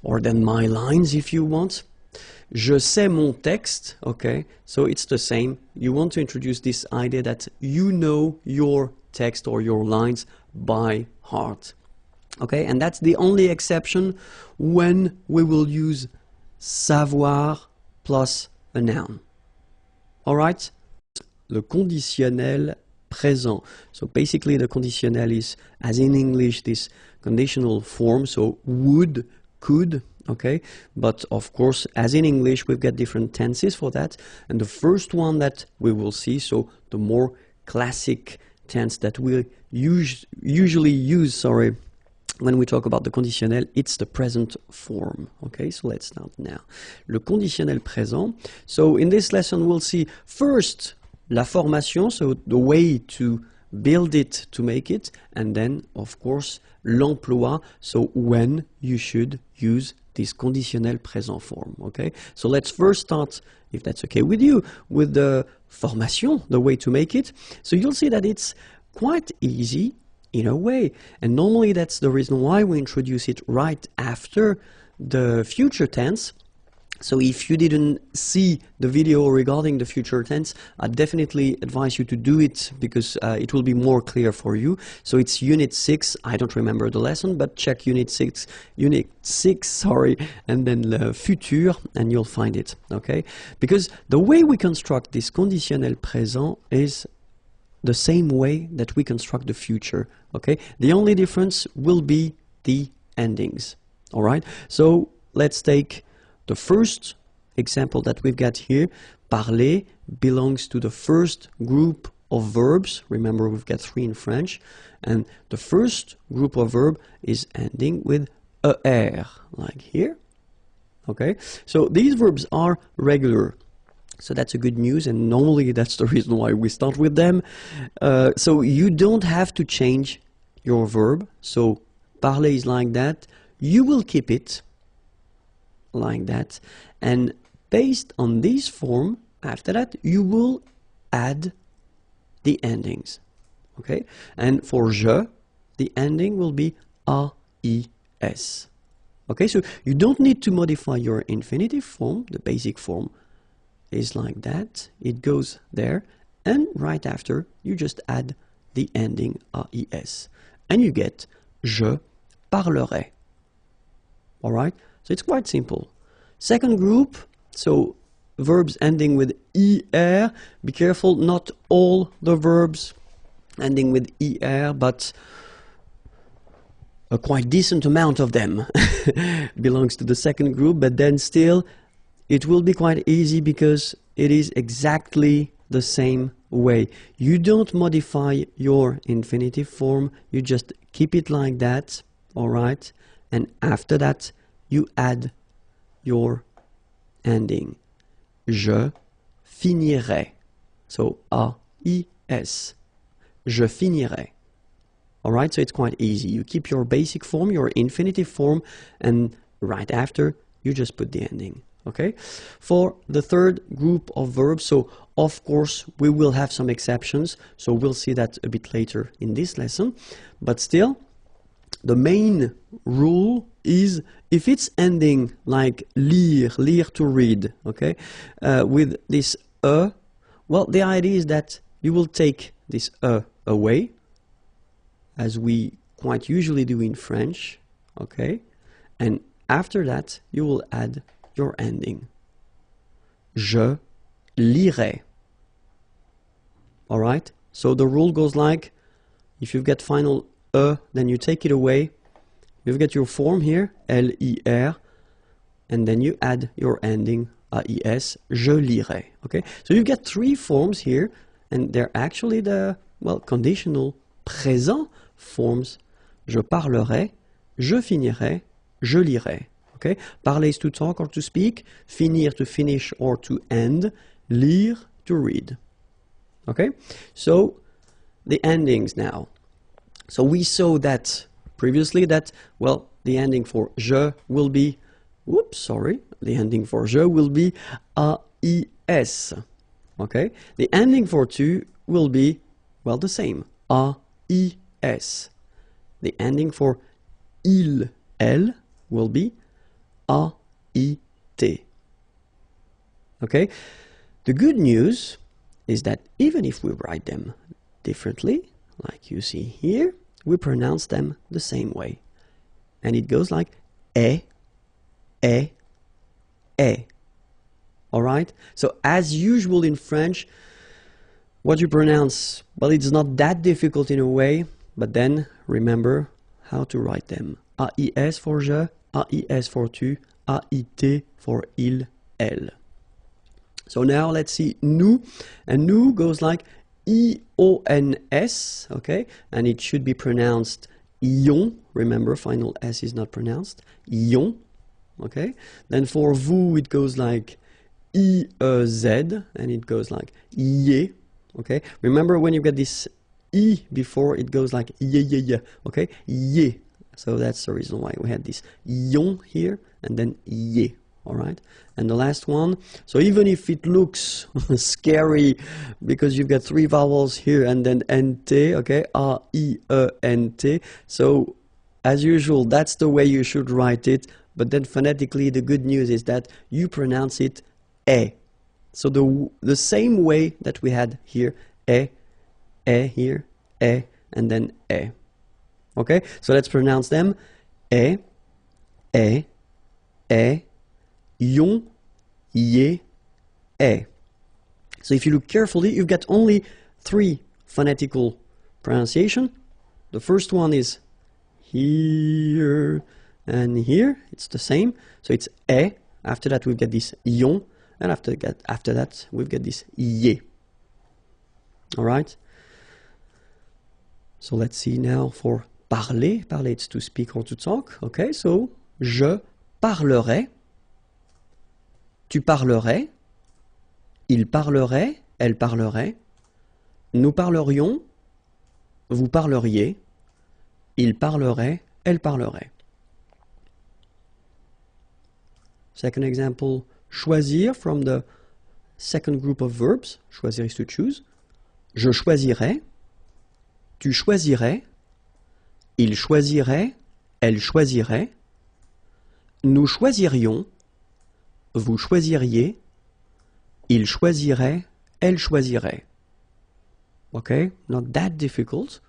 or then my lines if you want. Je sais mon texte, okay, so it's the same. You want to introduce this idea that you know your text or your lines by heart. Okay, and that's the only exception when we will use savoir plus a noun. All right? Le conditionnel présent. So basically the conditionnel is, as in English, this conditional form, so would, could, okay, but of course, as in English, we've got different tenses for that, and the first one that we will see, so the more classic tense that we usually use, when we talk about the conditionnel, it's the present form. Okay, so let's start now. Le conditionnel présent. So in this lesson, we'll see first la formation, so the way to build it to make it, and then, of course, l'emploi, so when you should use this conditionnel présent form, okay? So let's first start, if that's okay with you, with the formation, the way to make it. So you'll see that it's quite easy in a way, and normally that's the reason why we introduce it right after the future tense. So if you didn't see the video regarding the future tense, I definitely advise you to do it because it will be more clear for you. So it's Unit 6, I don't remember the lesson, but check Unit 6, sorry, and then le futur, and you'll find it, okay? Because the way we construct this conditionnel présent is the same way that we construct the future, okay? The only difference will be the endings, all right? So let's take the first example that we've got here. Parler belongs to the first group of verbs. Remember, we've got 3 in French. And the first group of verb is ending with er, like here. Okay? So these verbs are regular. So that's a good news, and normally that's the reason why we start with them. So you don't have to change your verb. So parler is like that. You will keep it like that, and based on this form, after that you will add the endings, okay? And for je, the ending will be AIS, okay? So you don't need to modify your infinitive form. The basic form is like that, it goes there, and right after you just add the ending AIS, and you get je parlerai, all right? So it's quite simple. Second group, so verbs ending with er. Be careful, not all the verbs ending with er, but a quite decent amount of them belongs to the second group, but then still it will be quite easy because it is exactly the same way. You don't modify your infinitive form, you just keep it like that, all right? And after that, you add your ending. Je finirai. So AIS. Je finirai. All right, so it's quite easy. You keep your basic form, your infinitive form, and right after, you just put the ending. Okay? For the third group of verbs, so of course, we will have some exceptions. So we'll see that a bit later in this lesson. But still, the main rule is if it's ending like lire to read, okay, with this well, the idea is that you will take this away, as we quite usually do in French, okay, and after that you will add your ending. Je lirai. All right, so the rule goes like, if you've got final then you take it away, you've got your form here, L-I-R, and then you add your ending, A-I-S, je lirai, okay? So you get 3 forms here, and they're actually the, well, conditional présent forms. Je parlerai, je finirai, je lirai, okay? Parler is to talk or to speak, finir to finish or to end, lire to read, okay? So the endings now. So we saw that previously that, well, the ending for je will be, the ending for je will be AIS, okay? The ending for tu will be, well, the same, AIS. The ending for il, elle will be AIT, okay? The good news is that even if we write them differently, like you see here, we pronounce them the same way. And it goes like e. All right? So as usual in French, what you pronounce, well, it's not that difficult in a way, but then remember how to write them. AIS for je, AIS for tu, AIT for il, elle. So now let's see nous, and nous goes like I-O-N-S, okay, and it should be pronounced ion. Remember, final S is not pronounced. Ion, okay. Then for vous, it goes like I-E-Z, and it goes like ie, okay. Remember, when you get this E before it goes like ye, okay? Ye. So that's the reason why we had this yon here and then ye, all right? And the last one, so even if it looks scary because you've got 3 vowels here and then ente, okay? A-I-E-N-T. So as usual, that's the way you should write it. But then phonetically, the good news is that you pronounce it e. So the same way that we had here, e here, e, and then e. Okay, so let's pronounce them. E, yon, ye, e. So if you look carefully, you've got only 3 phonetical pronunciation. The first one is here and here. It's the same. So it's e. After that, we've got this yon. And after that, we've got this ye. All right? So let's see now for parler. Parler, it's to speak or to talk. Okay, so je parlerai. Tu parlerais. Il parlerait. Elle parlerait. Nous parlerions. Vous parleriez. Il parlerait. Elle parlerait. Second example, choisir from the second group of verbs. Choisir is to choose. Je choisirais. Tu choisirais. Il choisirait. Elle choisirait. Nous choisirions. Vous choisiriez. Il choisirait. Elle choisirait. Okay, not that difficult.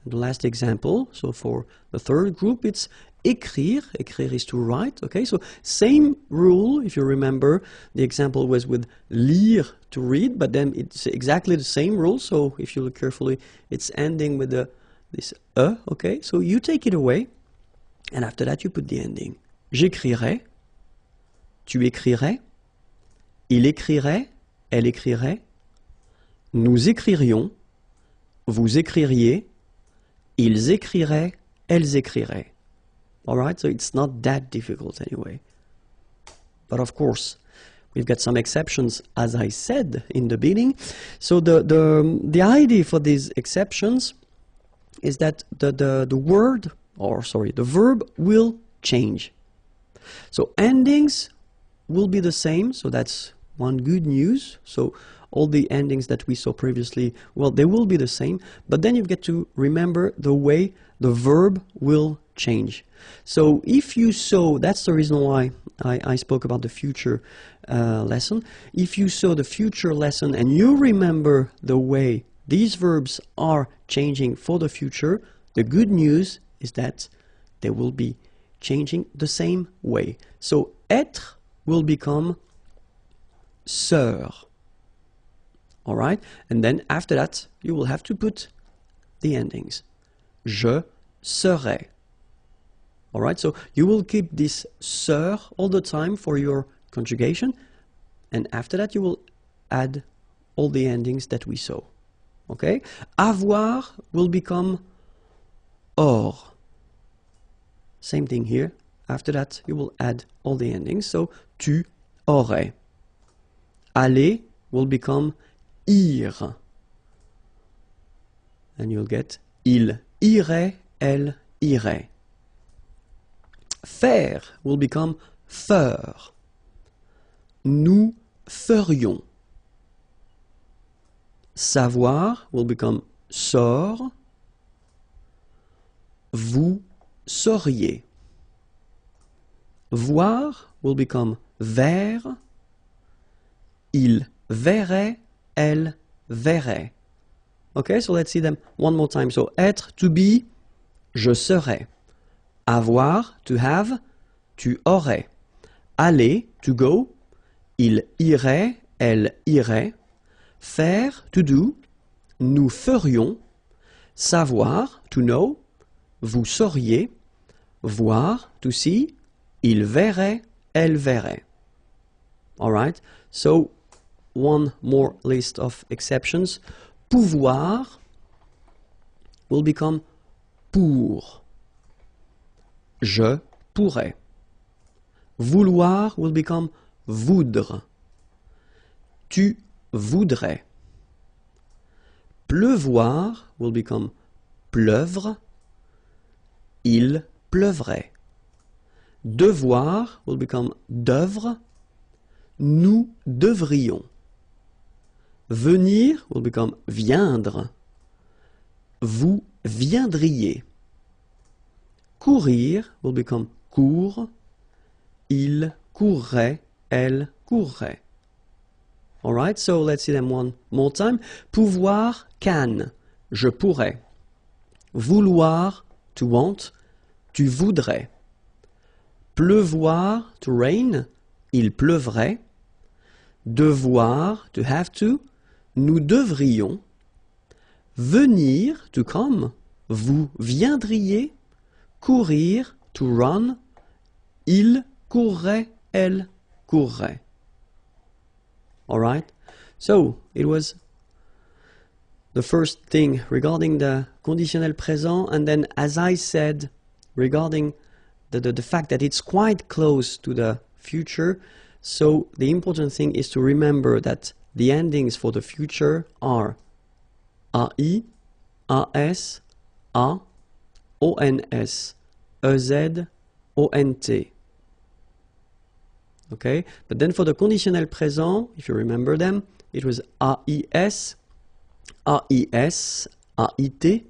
The last example, so for the third group, it's écrire. Écrire is to write. Okay, so same rule. If you remember, the example was with lire, to read, but then it's exactly the same rule. So if you look carefully, it's ending with this e. Okay, so you take it away, and after that you put the ending. J'écrirais. Tu écrirais. Il écrirait. Elle écrirait. Nous écririons. Vous écririez. Ils écriraient. Elles écriraient. Alright, so it's not that difficult anyway. But of course, we've got some exceptions, as I said in the beginning. So the idea for these exceptions is that the verb will change. So endings will be the same, so that's one good news. So all the endings that we saw previously, well, they will be the same, but then you've got to remember the way the verb will change. So if you saw, that's the reason why I spoke about the future lesson. If you saw the future lesson and you remember the way these verbs are changing for the future, the good news is that they will be changing the same way. So être will become sœur. All right? And then after that, you will have to put the endings. Je serai. All right? So you will keep this sœur all the time for your conjugation. And after that, you will add all the endings that we saw. Okay? Avoir will become or. Same thing here. After that, you will add all the endings. So, tu aurais. Aller will become ir. And you'll get il irait, elle irait. Faire will become faire. Nous ferions. Savoir will become sort. Vous sauriez. Voir will become vers. Il verrait, elle verrait. Okay, so let's see them one more time. So, être, to be, je serais. Avoir, to have, tu aurais. Aller, to go, il irait, elle irait. Faire, to do, nous ferions. Savoir, to know, vous sauriez. Voir, to see, il verrait, elle verrait. All right, so one more list of exceptions. Pouvoir will become pour. Je pourrais. Vouloir will become voudre. Tu voudrais. Pleuvoir will become pleuvre. Il pleuvrait. Devoir will become devre. Nous devrions. Venir will become viendre. Vous viendriez. Courir will become court. Il courrait. Elle courrait. Alright, so let's see them one more time. Pouvoir, can. Je pourrais. Vouloir, to want. Tu voudrais. Pleuvoir, to rain. Il pleuvrait. Devoir, to have to. Nous devrions. Venir, to come. Vous viendriez. Courir, to run. Il courrait. Elle courrait. Alright? So, it was the first thing regarding the conditionnel présent, and then as I said, regarding the fact that it's quite close to the future, so the important thing is to remember that the endings for the future are AI, AS, A, ONS, EZ, ONT. Okay, but then for the conditionnel présent, if you remember them, it was AIS, AIS, AIT,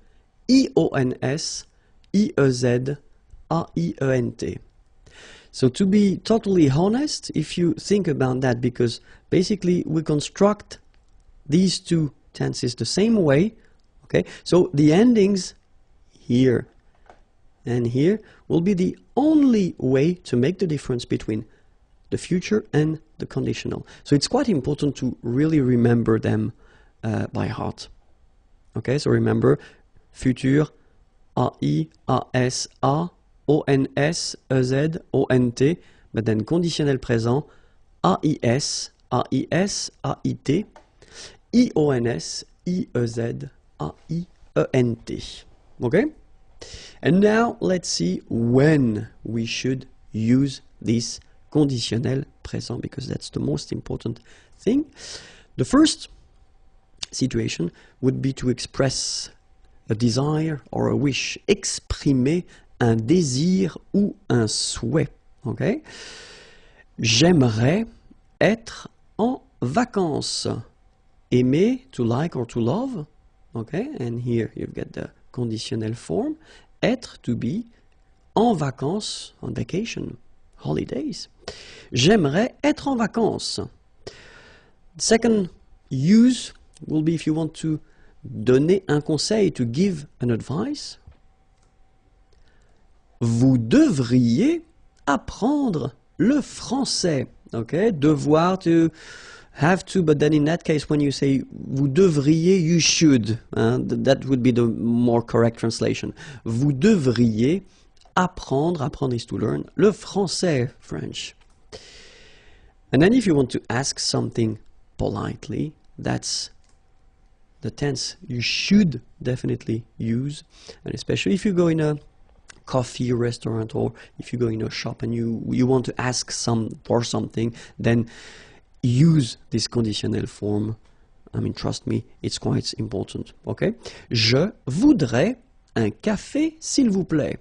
IONS, IEZ, AIENT. So to be totally honest, if you think about that, because basically we construct these two tenses the same way, okay, so the endings here and here will be the only way to make the difference between the future and the conditional. So it's quite important to really remember them by heart. Okay, so remember future, AI, AS, A, ONS, EZ, ONT, but then conditionnel présent, AIS, AIS, AIT, IONS, IEZ, AIENT. Okay? And now let's see when we should use this conditionnel présent, because that's the most important thing. The first situation would be to express a desire or a wish, exprimer un désir ou un souhait. Okay? J'aimerais être en vacances. Aimer, to like or to love. Okay? And here you get the conditionnel form. Être, to be. En vacances, on vacation. Holidays. J'aimerais être en vacances. Second use will be if you want to donner un conseil, to give an advice. Vous devriez apprendre le français. Okay, devoir, to have to, but then in that case when you say vous devriez, you should. That would be the more correct translation. Vous devriez apprendre, apprendre is to learn, le français, French. And then if you want to ask something politely, that's the tense you should definitely use. And especially if you go in a coffee restaurant or if you go in a shop and you want to ask for something, then use this conditional form. I mean, trust me, it's quite important. Okay? Je voudrais un café, s'il vous plaît.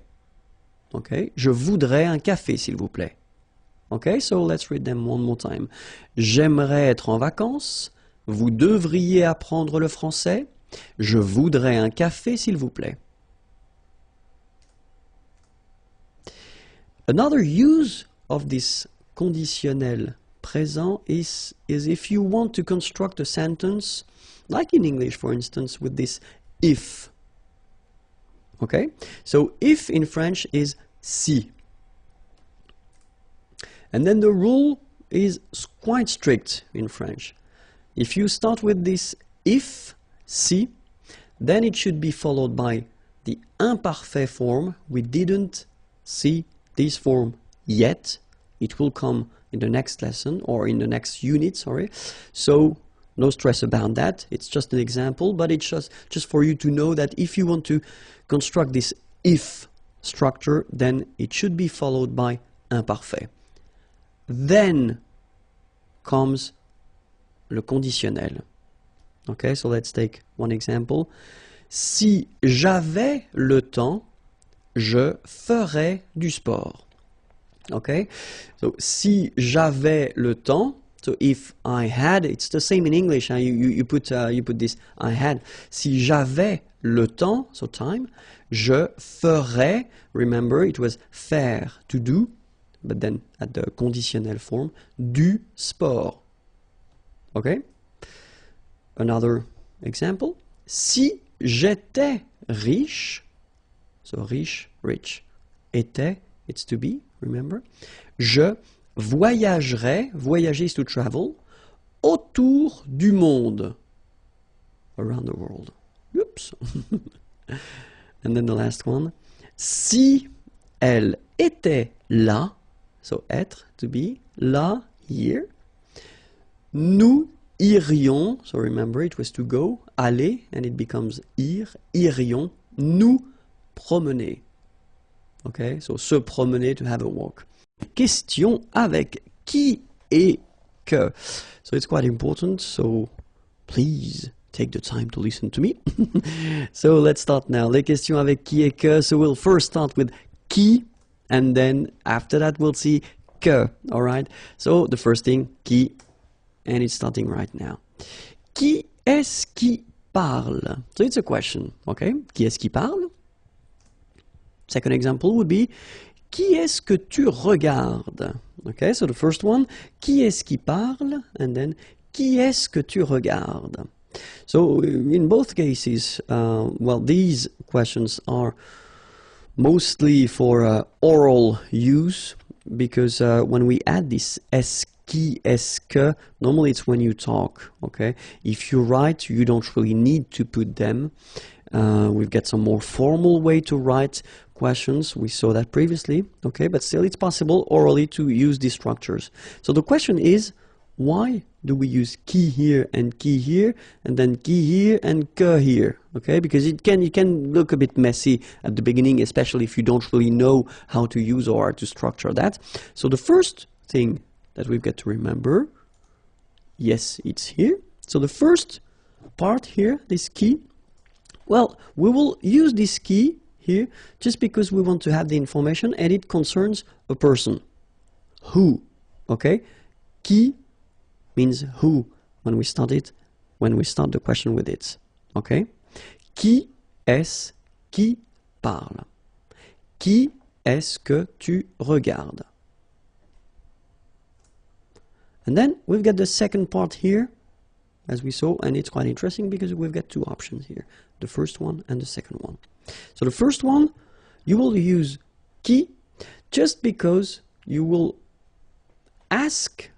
Okay? Je voudrais un café, s'il vous plaît. Okay? So let's read them one more time. J'aimerais être en vacances. Vous devriez apprendre le français. Je voudrais un café, s'il vous plaît. Another use of this conditionnel présent is if you want to construct a sentence, like in English, for instance, with this if. Okay? So if in French is si. And then the rule is quite strict in French. If you start with this if, si, then it should be followed by the imparfait form. We didn't see this form yet. It will come in the next lesson or in the next unit, sorry. So no stress about that. It's just an example, but it's just for you to know that if you want to construct this if structure, then it should be followed by imparfait. Then comes le conditionnel. Okay, so let's take one example. Si j'avais le temps, je ferais du sport. Okay, so si j'avais le temps, so if I had, it's the same in English. You put this I had. Si j'avais le temps, so time, je ferais. Remember, it was faire, to do, but then at the conditionnel form, du sport. Okay. Another example. Si j'étais riche, so riche, rich, était, it's to be, remember. Je voyagerais, voyager is to travel, autour du monde, around the world. Oops. And then the last one. Si elle était là, so être, to be, là, here, nous irions, so remember it was to go, aller, and it becomes ir, irions, nous promener. Okay, so se promener, to have a walk. Question avec qui et que. So it's quite important, so please take the time to listen to me. So let's start now. Les questions avec qui et que. So we'll first start with qui, and then after that we'll see que. All right. So the first thing, qui, and it's starting right now. Qui est-ce qui parle? So it's a question. Okay. Qui est-ce qui parle? Second example would be, qui est-ce que tu regardes? Okay, so the first one, qui est-ce qui parle? And then, qui est-ce que tu regardes? So in both cases, well, these questions are mostly for oral use, because when we add this est-ce qui, est-ce que, normally it's when you talk, okay? If you write, you don't really need to put them. We've got some more formal way to write questions. We saw that previously, okay? But still, it's possible orally to use these structures. So the question is, why do we use qui here and qui here, and then qui here and que here, okay? Because it can look a bit messy at the beginning, especially if you don't really know how to use or how to structure that. So the first thing that we've got to remember, yes, it's here. So the first part here, this qui, well, we will use this qui here just because we want to have the information and it concerns a person. Who, okay? Qui means who when we start the question with it, okay? Qui est-ce qui parle? Qui est-ce que tu regardes? And then we've got the second part here, as we saw, and it's quite interesting because we've got two options here, the first one and the second one. So the first one, you will use qui just because you will ask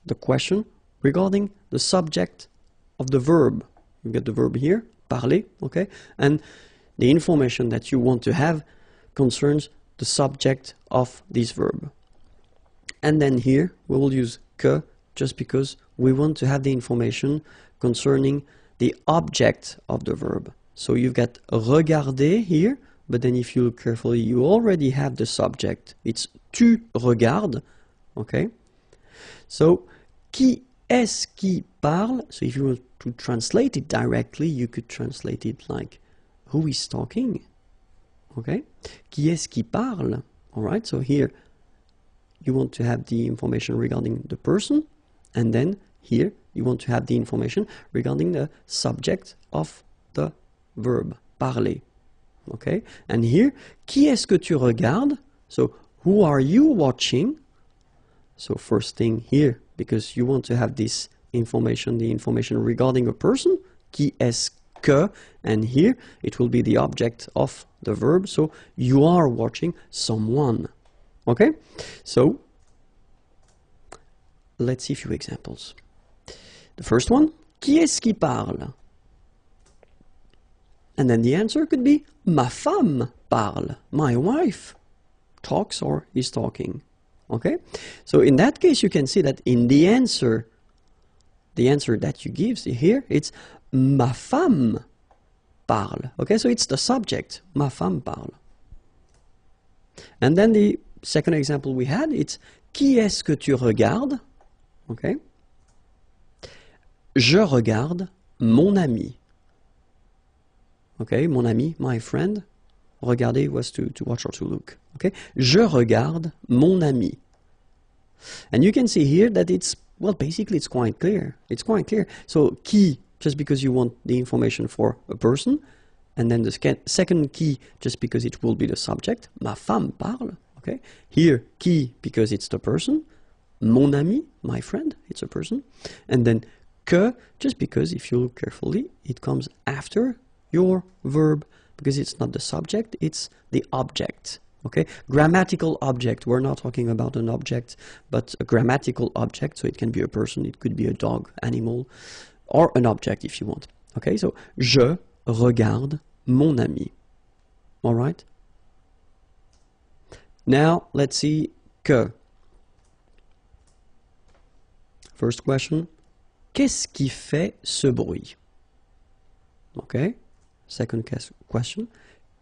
the question regarding the subject of the verb. You get the verb here, parler, okay? And the information that you want to have concerns the subject of this verb. And then here, we will use que just because we want to have the information concerning the object of the verb. So you've got regarder here, but then if you look carefully, you already have the subject. It's tu regardes, okay? So, qui est-ce qui parle? So if you want to translate it directly, you could translate it like, who is talking? Okay? Qui est-ce qui parle? Alright, so here, you want to have the information regarding the person, and then here, you want to have the information regarding the subject of the verb, parler. Okay? And here, qui est-ce que tu regardes? So, who are you watching? So, first thing here, because you want to have this information, the information regarding a person, qui est-ce que, and here, it will be the object of the verb, so you are watching someone. Okay? So, let's see a few examples. The first one, qui est-ce qui parle? And then the answer could be, ma femme parle. My wife talks or is talking. Okay? So in that case, you can see that in the answer that you give here, it's ma femme parle. Okay? So it's the subject, ma femme parle. And then the second example we had, it's qui est-ce que tu regardes? Okay? Je regarde mon ami. Okay, mon ami, my friend. Regarder was to watch or to look. Okay, je regarde mon ami. And you can see here that it's, well, basically it's quite clear. It's quite clear. So qui, just because you want the information for a person, and then the second qui, just because it will be the subject. Ma femme parle. Okay, here qui, because it's the person. Mon ami, my friend, it's a person. And then que, just because if you look carefully, it comes after your verb, because it's not the subject, it's the object. Okay, grammatical object. We're not talking about an object, but a grammatical object. So it can be a person, it could be a dog, animal, or an object if you want. Okay, so je regarde mon ami. All right. Now let's see que. First question. Qu'est-ce qui fait ce bruit? Okay. Second question.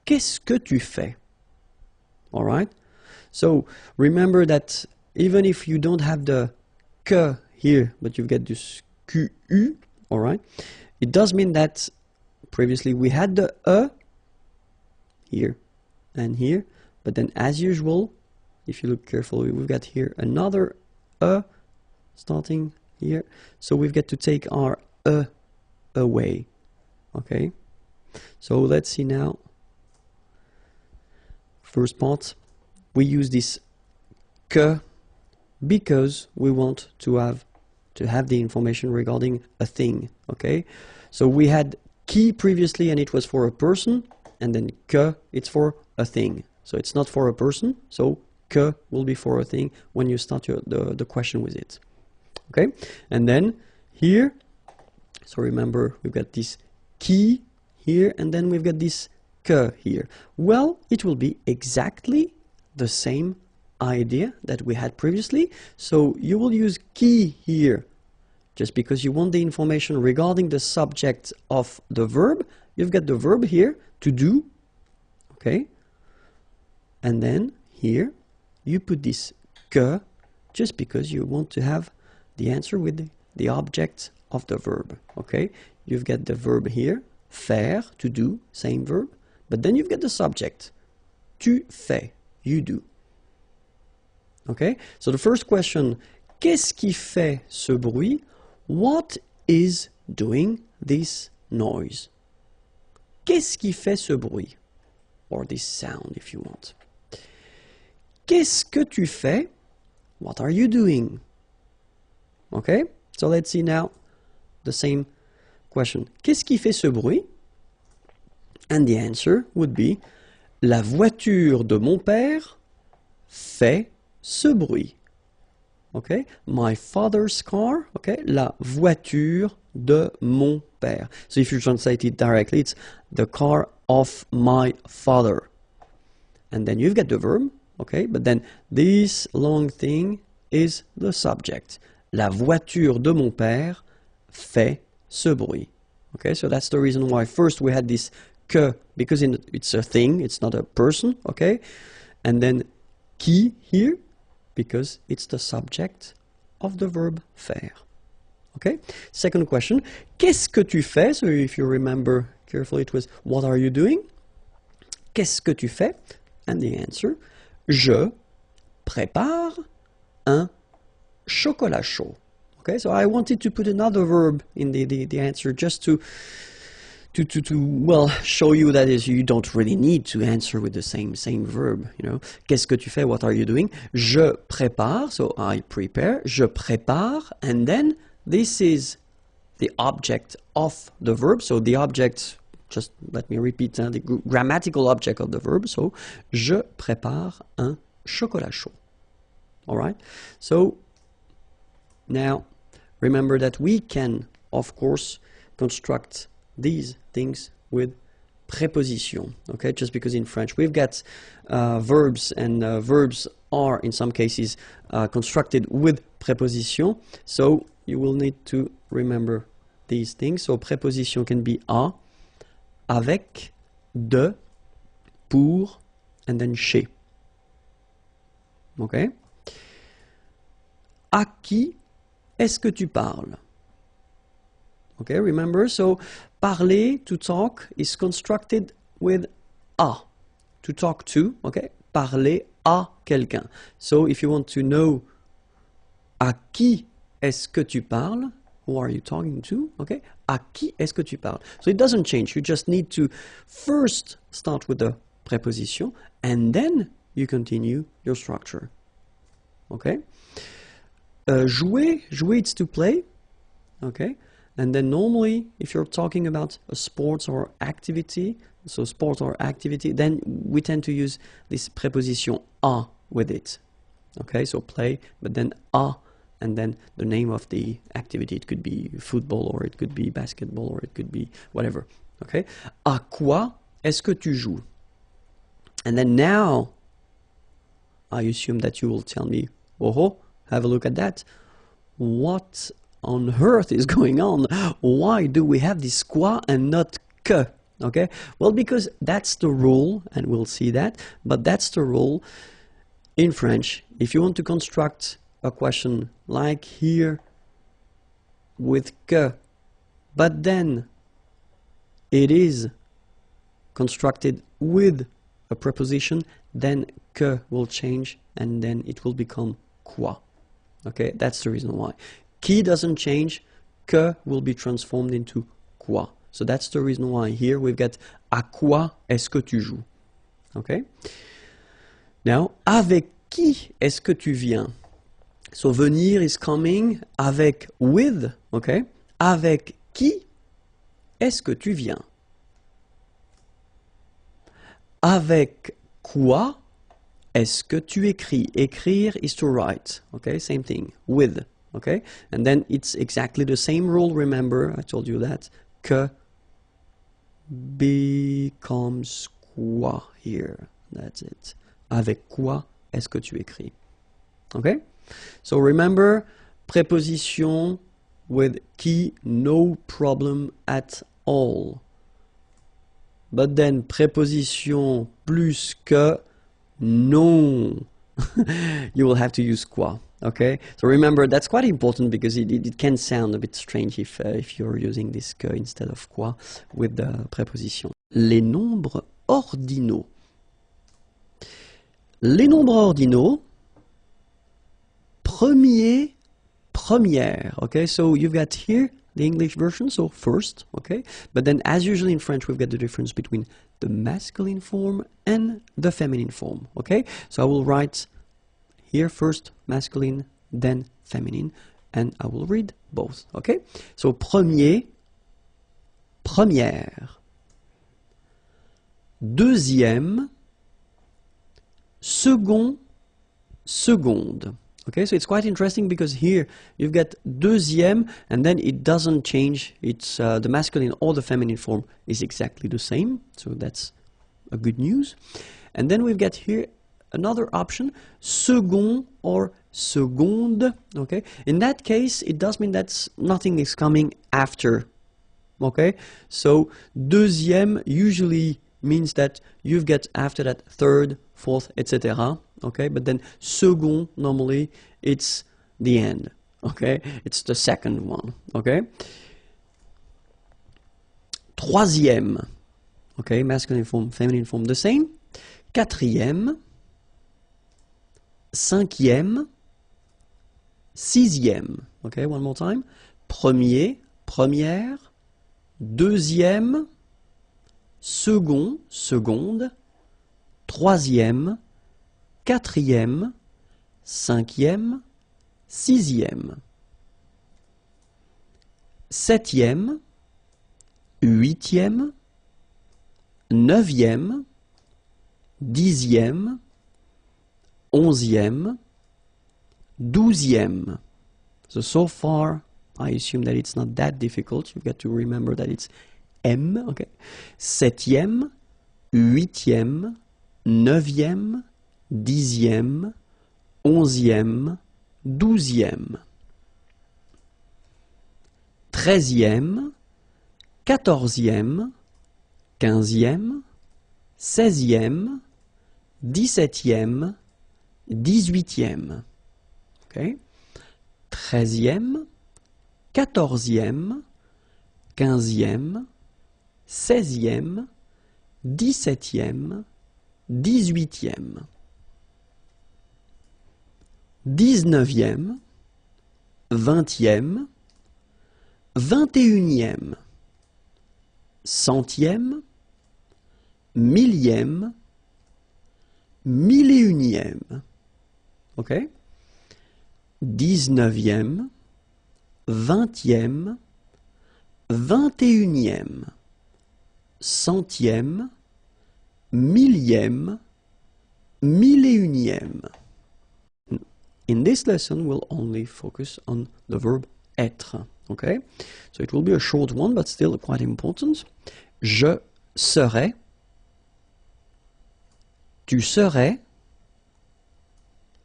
Qu'est-ce que tu fais? All right. So remember that even if you don't have the que here, but you get this qu, all right, it does mean that previously we had the here and here, but then as usual, if you look carefully, we've got here another starting here. So we've got to take our away. Okay. So let's see now. First part, we use this que because we want to have the information regarding a thing. Okay, so we had qui previously and it was for a person, and then que it's for a thing. So it's not for a person, so que will be for a thing when you start the question with it. Okay, and then here, so remember we've got this qui here, and then we've got this que here. Well, it will be exactly the same idea that we had previously. So you will use qui here just because you want the information regarding the subject of the verb. You've got the verb here, to do. Okay. And then here you put this que just because you want to have the answer with the object of the verb. Okay. You've got the verb here, faire, to do, same verb. But then you've got the subject. Tu fais, you do. Okay? So the first question, qu'est-ce qui fait ce bruit? What is doing this noise? Qu'est-ce qui fait ce bruit? Or this sound, if you want. Qu'est-ce que tu fais? What are you doing? Okay? So let's see now the same question. Qu'est-ce qui fait ce bruit? And the answer would be la voiture de mon père fait ce bruit. Okay? My father's car. Okay? La voiture de mon père. So if you translate it directly, it's the car of my father. And then you've got the verb. Okay? But then this long thing is the subject. La voiture de mon père fait ce bruit. Okay? So that's the reason why first we had this que, because it's a thing, it's not a person, okay? And then qui here, because it's the subject of the verb faire. Okay? Second question, qu'est-ce que tu fais? So if you remember carefully, it was what are you doing? Qu'est-ce que tu fais? And the answer, je prépare un chocolat chaud. Okay, so I wanted to put another verb in the answer just to well show you that is you don't really need to answer with the same verb, you know. Qu'est-ce que tu fais? What are you doing? Je prépare, so I prepare. Je prépare, and then this is the object of the verb. So the object, just let me repeat, the grammatical object of the verb. So je prépare un chocolat chaud. All right. So now remember that we can, of course, construct these things with preposition, okay? Just because in French we've got verbs, and verbs are in some cases constructed with preposition, so you will need to remember these things. So preposition can be à, avec, de, pour, and then chez. Okay? À qui est-ce que tu parles? Okay, remember? So, parler, to talk, is constructed with a. To talk to, okay? Parler à quelqu'un. So, if you want to know à qui est-ce que tu parles, who are you talking to, okay? À qui est-ce que tu parles? So, it doesn't change. You just need to first start with the preposition and then you continue your structure. Okay? Jouer, it's to play. Okay? And then normally, if you're talking about a sports or activity, so sport or activity, then we tend to use this preposition à with it. Okay, so play, but then à, and then the name of the activity. It could be football, or it could be basketball, or it could be whatever. Okay, à quoi est-ce que tu joues? And then now, I assume that you will tell me, oh, have a look at that. What on earth is going on? Why do we have this quoi and not que? Okay, well, because that's the rule, and we'll see that, but that's the rule in French. If you want to construct a question like here with que, but then it is constructed with a preposition, then que will change and then it will become quoi. Okay, that's the reason why. Qui doesn't change, que will be transformed into quoi. So that's the reason why here we've got à quoi est-ce que tu joues? Okay? Now, avec qui est-ce que tu viens? So venir is coming, avec, with, okay? Avec qui est-ce que tu viens? Avec quoi est-ce que tu écris? Écrire is to write, okay? Same thing, with, okay? And then it's exactly the same rule, remember, I told you that, que becomes quoi here. That's it. Avec quoi est-ce que tu écris? Okay? So remember, preposition with qui, no problem at all. But then preposition plus que, non. You will have to use quoi. Okay, so remember that's quite important because it can sound a bit strange if you're using this que instead of quoi with the preposition. Les nombres ordinaux. Les nombres ordinaux, premier, première. Okay, so you've got here the English version, so first, okay? But then as usually in French, we've got the difference between the masculine form and the feminine form, okay? So I will write here first masculine, then feminine, and I will read both, okay? So premier, première. Deuxième, second, seconde. Okay, so it's quite interesting because here you've got deuxième and then it doesn't change. It's the masculine or the feminine form is exactly the same. So that's a good news. And then we've got here another option, second or seconde. Okay, in that case, it does mean that nothing is coming after. Okay, so deuxième usually means that you've got after that third, fourth, etc. Okay, but then second normally it's the end. Okay, it's the second one. Okay, troisième. Okay, masculine form, feminine form, the same. Quatrième, cinquième, sixième. Okay, one more time. Premier, première, deuxième, second, seconde, troisième, quatrième, cinquième, sixième, septième, huitième, neuvième, dixième, onzième, douzième. So far, I assume that it's not that difficult. You've got to remember that it's M, okay? Septième, huitième, neuvième, dixième, onzième, douzième, treizième, quatorzième, quinzième, seizième, dix-septième, dix-huitième. Okay? Treizième, quatorzième, 15e, 16e, 17e, 18e, 19e, 20e, 21e, centième, millième, mille et unième. Ok? 19e, 20e, 21e, centième, millième, mille et unième. In this lesson, we'll only focus on the verb être. Okay? So it will be a short one, but still quite important. Je serai, tu serais,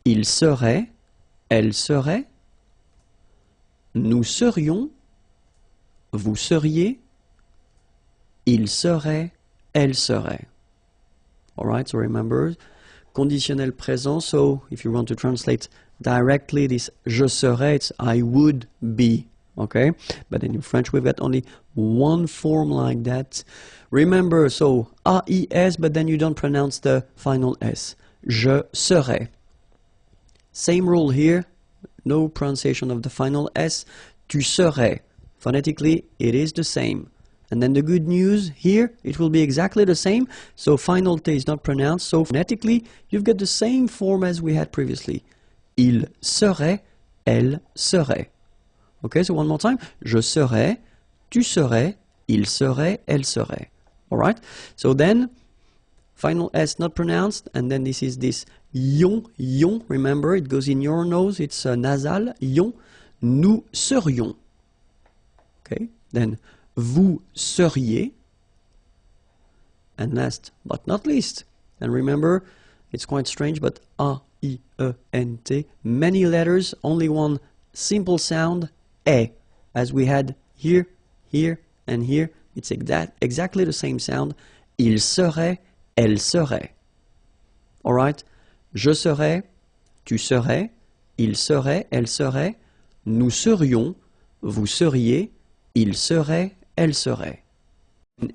il serait, elle serait, nous serions, vous seriez, il serait, elle serait. Alright, so remember, conditionnel présent, so if you want to translate directly this je serais, it's I would be. Okay, but then in French we've got only one form like that. Remember, so AIS, but then you don't pronounce the final S. Je serai. Same rule here, no pronunciation of the final S. Tu serais. Phonetically, it is the same. And then the good news here, it will be exactly the same. So final T is not pronounced. So phonetically, you've got the same form as we had previously. Il serait, elle serait. Okay, so one more time. Je serais, tu serais, il serait, elle serait. Alright? So then, final S not pronounced, and then this is this yon, yon. Remember, it goes in your nose, it's nasal. Yon. Nous serions. Okay? Then, vous seriez. And last but not least, and remember, it's quite strange, but A-I-E-N-T, many letters, only one simple sound, E, as we had here, here, and here. It's exactly the same sound. Il serait, elle serait. Alright? Je serais, tu serais, il serait, elle serait, nous serions, vous seriez, il serait, elle serait.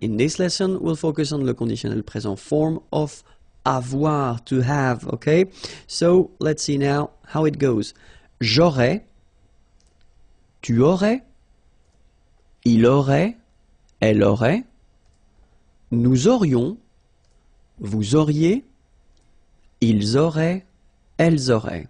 In this lesson, we'll focus on the conditionnel présent form of avoir, to have, okay? So, let's see now how it goes. J'aurais, tu aurais, il aurait, elle aurait, nous aurions, vous auriez, ils auraient, elles auraient.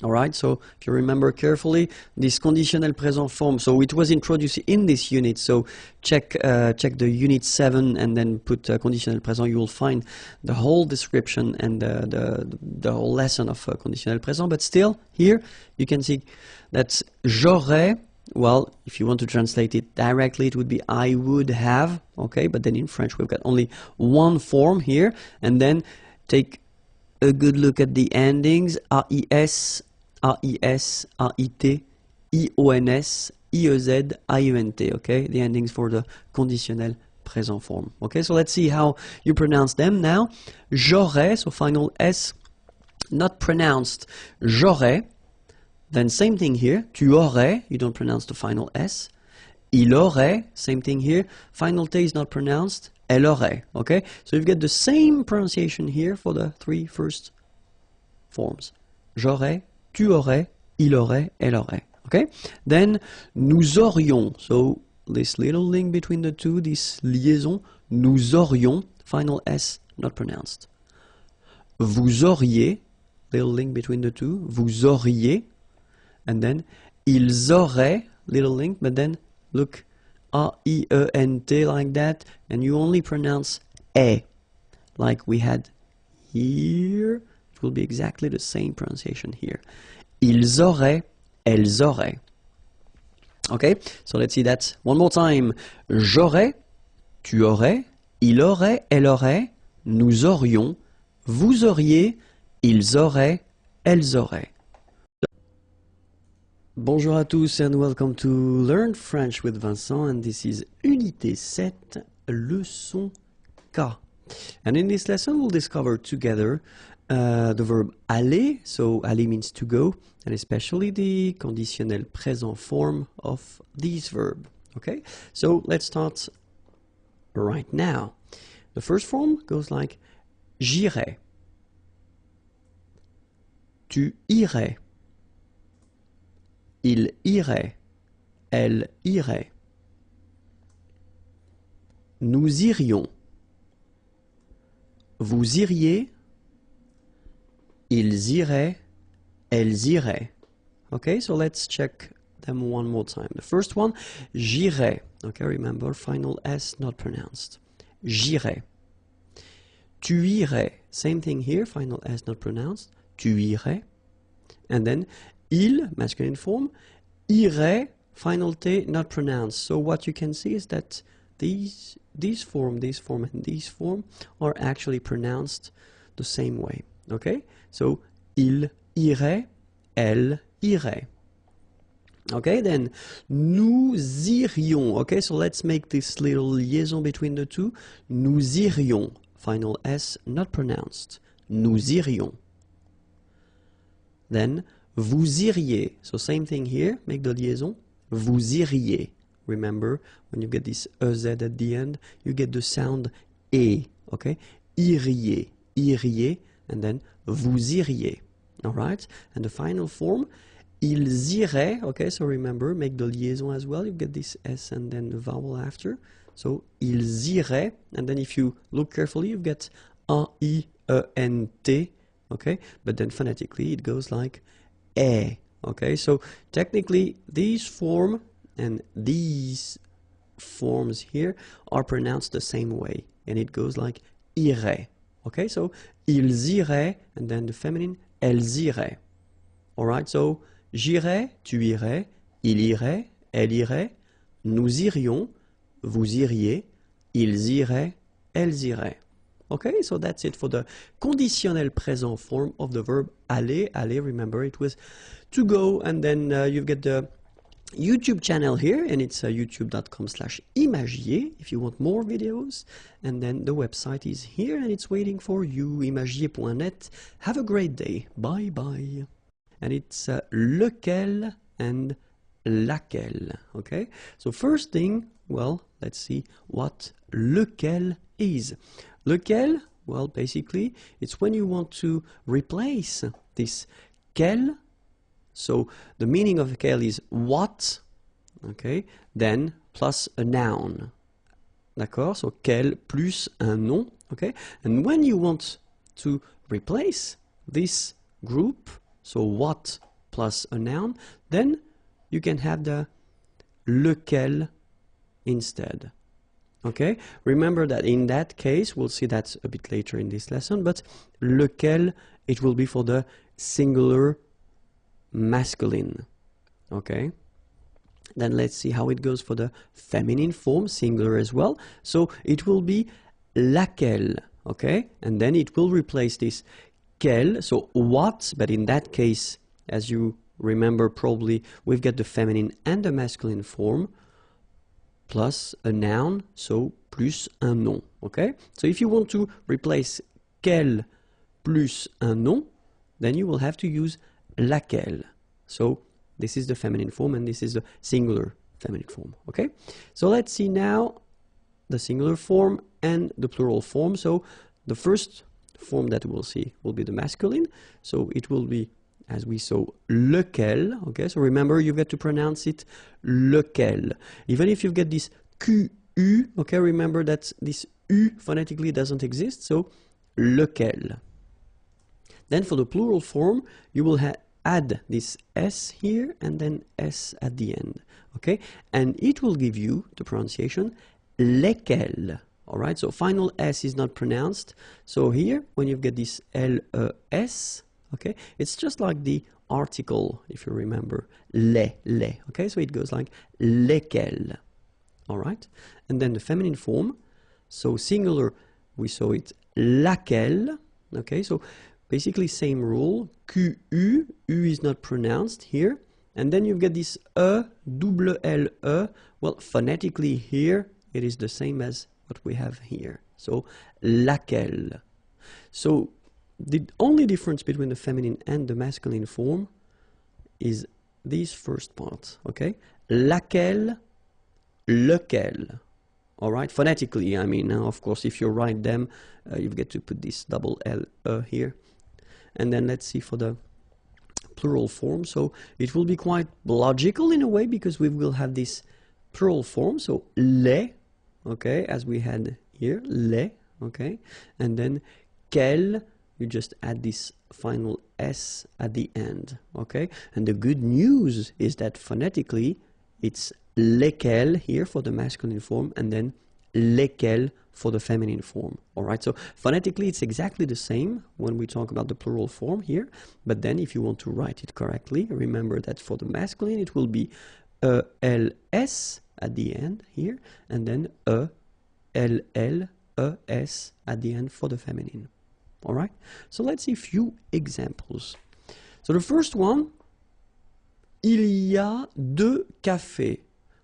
Alright, so if you remember carefully, this conditional present form, so it was introduced in this unit, so check the unit 7 and then put conditional present, you will find the whole description and the whole lesson of conditional present, but still, here, you can see that j'aurais, well, if you want to translate it directly, it would be I would have, okay, but then in French we've got only one form here, and then take a good look at the endings, AIS, AIS, AIT, IONS, IEZ, IENT, okay? The endings for the conditionnel présent form. Okay, so let's see how you pronounce them now. J'aurais, so final S, not pronounced. J'aurais. Then same thing here. Tu aurais, you don't pronounce the final S. Il aurait, same thing here. Final T is not pronounced. Elle aurait, okay? So you've got the same pronunciation here for the three first forms. J'aurais, tu aurais, il aurait, elle aurait, okay? Then, nous aurions, so this little link between the two, this liaison, nous aurions, final S not pronounced. Vous auriez, little link between the two, vous auriez, and then, ils auraient, little link, but then, look, A-I-E-N-T like that, and you only pronounce E, like we had here. It will be exactly the same pronunciation here. Ils auraient, elles auraient. Okay, so let's see that one more time. J'aurais, tu aurais, il aurait, elle aurait, nous aurions, vous auriez, ils auraient, elles auraient. Bonjour à tous and welcome to Learn French with Vincent, and this is Unité 7, leçon K. And in this lesson we'll discover together the verb aller, so aller means to go, and especially the conditionnel présent form of this verb. Okay, so let's start right now. The first form goes like j'irai, tu irais, il irait, elle irait, nous irions, vous iriez, ils iraient, elles iraient. Okay, so let's check them one more time. The first one, j'irai. Okay, remember, final S not pronounced. J'irai. Tu irais. Same thing here, final S not pronounced. Tu irais. And then, il, masculine form, irait, final T not pronounced. So what you can see is that these form, and this form are actually pronounced the same way. Okay, so il irait, elle irait. Okay, then nous irions. Okay, so let's make this little liaison between the two. Nous irions. Final S not pronounced. Nous irions. Then vous iriez. So same thing here. Make the liaison. Vous iriez. Remember, when you get this EZ at the end, you get the sound E. Okay, iriez, iriez, and then vous iriez. All right, and the final form, ils iraient. Okay, so remember, make the liaison as well. You get this S and then the vowel after. So ils iraient, and then if you look carefully, you get A-I-E-N-T. Okay, but then phonetically it goes like E. Okay, so technically these form and these forms here are pronounced the same way, and it goes like irait. Okay, so ils iraient, and then the feminine, elles iraient. All right, so j'irais, tu irais, il irait, elle irait, nous irions, vous iriez, ils iraient, elles iraient. Okay, so that's it for the conditionnel présent form of the verb aller. Aller, remember, it was to go, and then you get the YouTube channel here, and it's youtube.com/imagier if you want more videos, and then the website is here and it's waiting for you, imagier.net. Have a great day. Bye bye. And it's lequel and laquelle. Okay, so first thing, well, let's see what lequel is. Lequel, well, basically it's when you want to replace this quel. So the meaning of quel is what, okay, then plus a noun. D'accord? So quel plus un nom, okay? And when you want to replace this group, so what plus a noun, then you can have the lequel instead. Okay? Remember that in that case, we'll see that a bit later in this lesson, but lequel, it will be for the singular masculine. Okay, then let's see how it goes for the feminine form, singular as well. So it will be laquelle. Okay, and then it will replace this quel, so what, but in that case, as you remember probably, we've got the feminine and the masculine form plus a noun, so plus un nom. Okay, so if you want to replace quel plus un nom, then you will have to use laquelle. So this is the feminine form and this is the singular feminine form. Okay, so let's see now the singular form and the plural form. So the first form that we'll see will be the masculine, so it will be, as we saw, lequel. Okay, so remember, you've got to pronounce it lequel, even if you get this QU. Okay, remember that this U phonetically doesn't exist, so lequel. Then for the plural form, you will add this S here and then S at the end. Okay, and it will give you the pronunciation lesquels. All right, so final S is not pronounced. So here, when you get this L-E-S, okay, it's just like the article, if you remember, les. Okay, so it goes like lesquels. All right, and then the feminine form, so singular, we saw it laquelle. Okay, so basically same rule, Q-U, U is not pronounced here, and then you get this double L-E. Well, phonetically here, it is the same as what we have here, so laquelle. So the only difference between the feminine and the masculine form is this first part, okay? Laquelle lequel. All right, phonetically, I mean, now, of course, if you write them, you get to put this double L here. And then let's see for the plural form. So it will be quite logical in a way because we will have this plural form. So les, okay, as we had here, les, okay. And then quel, you just add this final S at the end, okay. And the good news is that phonetically, it's lesquels here for the masculine form and then lesquels for the feminine form. All right, so phonetically it's exactly the same when we talk about the plural form here, but then if you want to write it correctly, remember that for the masculine it will be ELS at the end here, and then ELLES at the end for the feminine. All right, so let's see a few examples. So the first one, il y a deux cafés.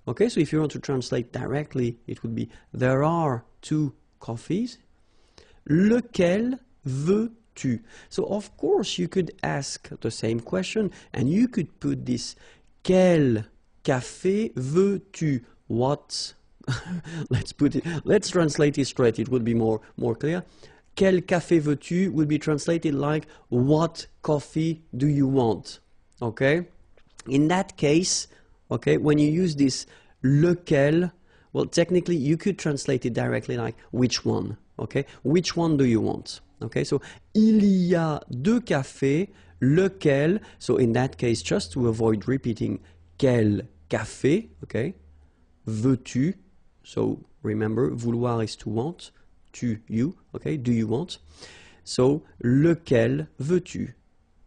Okay, so if you want to translate directly, it would be there are two coffees. Lequel veux-tu? So of course you could ask the same question and you could put this quel café veux-tu? What? Let's translate it straight, it would be more clear. Quel café veux-tu would be translated like what coffee do you want? Okay? In that case, okay, when you use this lequel, well, technically you could translate it directly like which one, okay? Which one do you want? Okay, so il y a deux cafés, lequel, so in that case, just to avoid repeating quel café, okay? Veux-tu, so remember, vouloir is to want, tu, you, okay? Do you want? So, lequel veux-tu?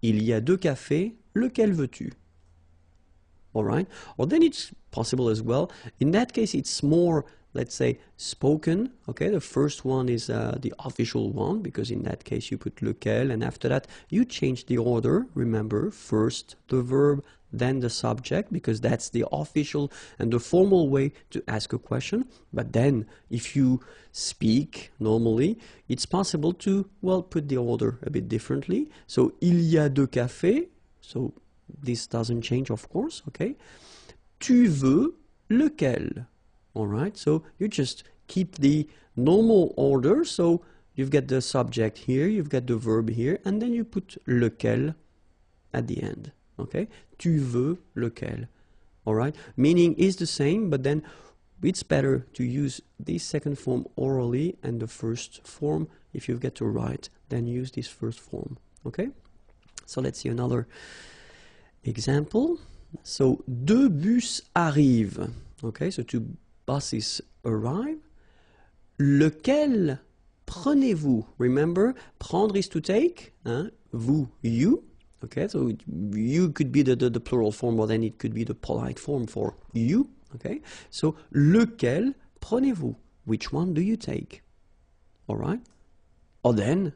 Il y a deux cafés, lequel veux-tu? All right, or then it's possible as well. In that case, it's more, let's say, spoken. Okay, the first one is the official one because in that case you put lequel, and after that you change the order. Remember, first the verb, then the subject, because that's the official and the formal way to ask a question. But then, if you speak normally, it's possible to, well, put the order a bit differently. So, il y a deux cafés. So this doesn't change, of course, okay? Tu veux lequel? All right, so you just keep the normal order. So you've got the subject here, you've got the verb here, and then you put lequel at the end, okay? Tu veux lequel? All right, meaning is the same, but then it's better to use this second form orally and the first form, if you get to write, then use this first form, okay? So let's see another example. So, deux bus arrivent. Okay, so two buses arrive. Lequel prenez-vous? Remember, prendre is to take. Hein? Vous, you. Okay, so you could be the plural form, or then it could be the polite form for you. Okay, so lequel prenez-vous? Which one do you take? All right. Or then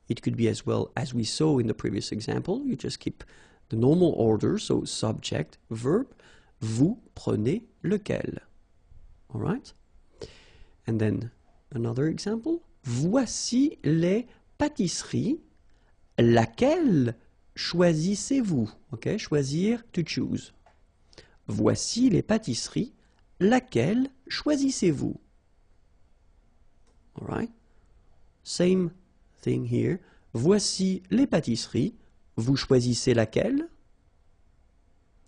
it could be as well as we saw in the previous example. You just keep the normal order, so subject, verb, vous prenez lequel. All right? And then another example. Voici les pâtisseries. Laquelle choisissez-vous? Okay, choisir, to choose. Voici les pâtisseries. Laquelle choisissez-vous? All right? Same thing here. Voici les pâtisseries. Vous choisissez laquelle?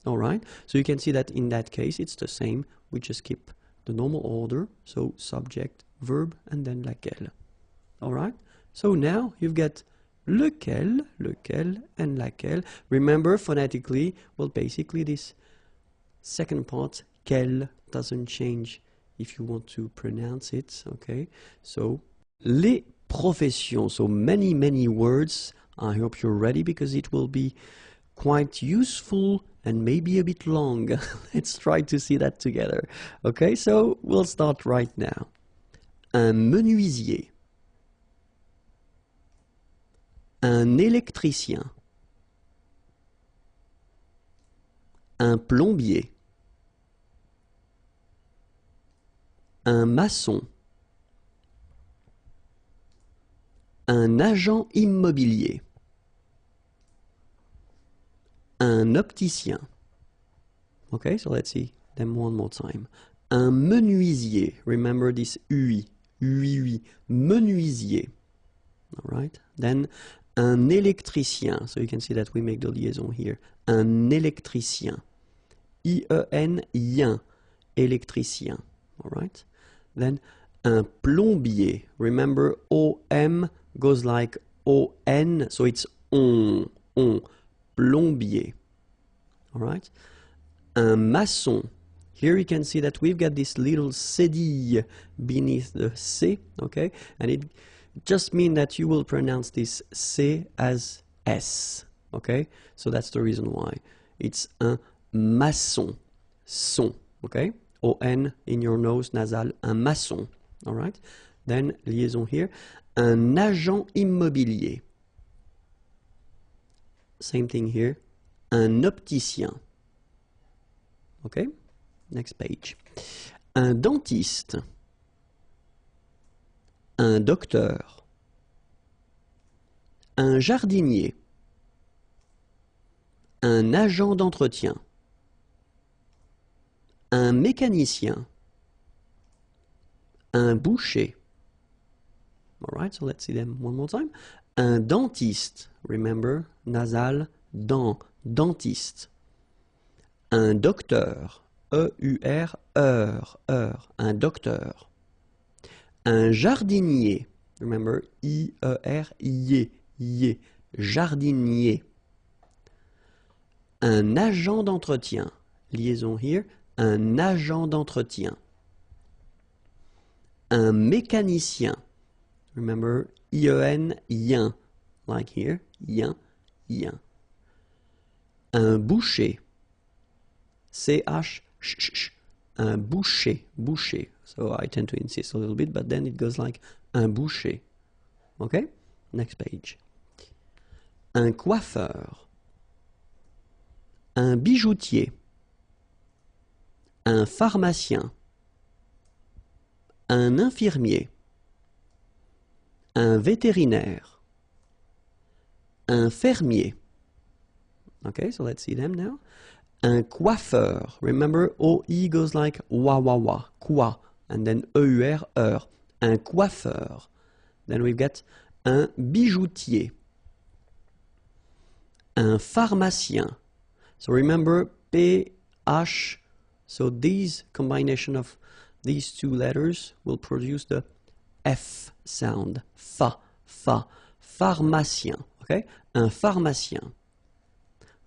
All right, so you can see that in that case it's the same. We just keep the normal order, so subject, verb, and then laquelle. All right, so now you've got lequel, lequel, and laquelle. Remember phonetically, well, basically this second part, quel, doesn't change if you want to pronounce it, okay? So, les professions, so many words. I hope you're ready because it will be quite useful and maybe a bit long. Let's try to see that together. Okay, so we'll start right now. Un menuisier. Un électricien. Un plombier. Un maçon. Un agent immobilier. Un opticien. Okay, so let's see them one more time. Un menuisier. Remember this UI. UI. Menuisier. All right. Then, un électricien. So you can see that we make the liaison here. Un électricien. I-E-N, ien. Électricien. All right. Then, un plombier. Remember, O-M goes like O-N. So it's on. Plombier. All right. Un maçon. Here you can see that we've got this little cédille beneath the C, okay? And it just means that you will pronounce this C as S, okay? So that's the reason why. It's un maçon, son, okay? O-N in your nose, nasal, un maçon, all right? Then, liaison here, un agent immobilier. Same thing here, un opticien, okay? Next page. Un dentiste. Un docteur. Un jardinier. Un agent d'entretien. Un mécanicien. Un boucher. All right, so let's see them one more time. Un dentiste. Remember, nasal, dentiste. Un docteur. E-U-R, heure, un docteur. Un jardinier. Remember, I-E-R, yé, jardinier. Un agent d'entretien. Liaison here, un agent d'entretien. Un mécanicien. Remember, I-E-N, ien, like here, ien. Un boucher. C-H, un boucher. So I tend to insist a little bit, but then it goes like un boucher. Okay? Next page. Un coiffeur. Un bijoutier. Un pharmacien. Un infirmier. Un vétérinaire. Un fermier. Okay, so let's see them now. Un coiffeur. Remember, O-I goes like wa, quoi, and then E-U-R, heure. Un coiffeur. Then we've got un bijoutier. Un pharmacien. So remember, P-H, so these combination of these two letters will produce the F sound. Fa. Pharmacien. Okay? Un pharmacien.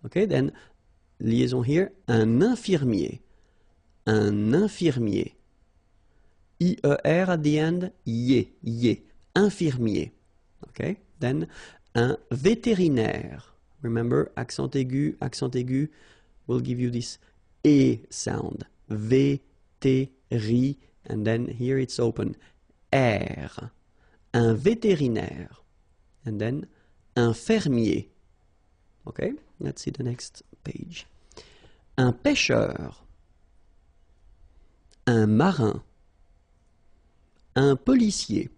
Okay, then liaison here, un infirmier. Un infirmier. I-E-R at the end, yé. Infirmier. Okay, then un vétérinaire. Remember, accent aigu will give you this E sound. Vétéri, and then here it's open. R. Un vétérinaire. And then un fermier. Okay, let's see the next page. Un pêcheur. Un marin. Un policier.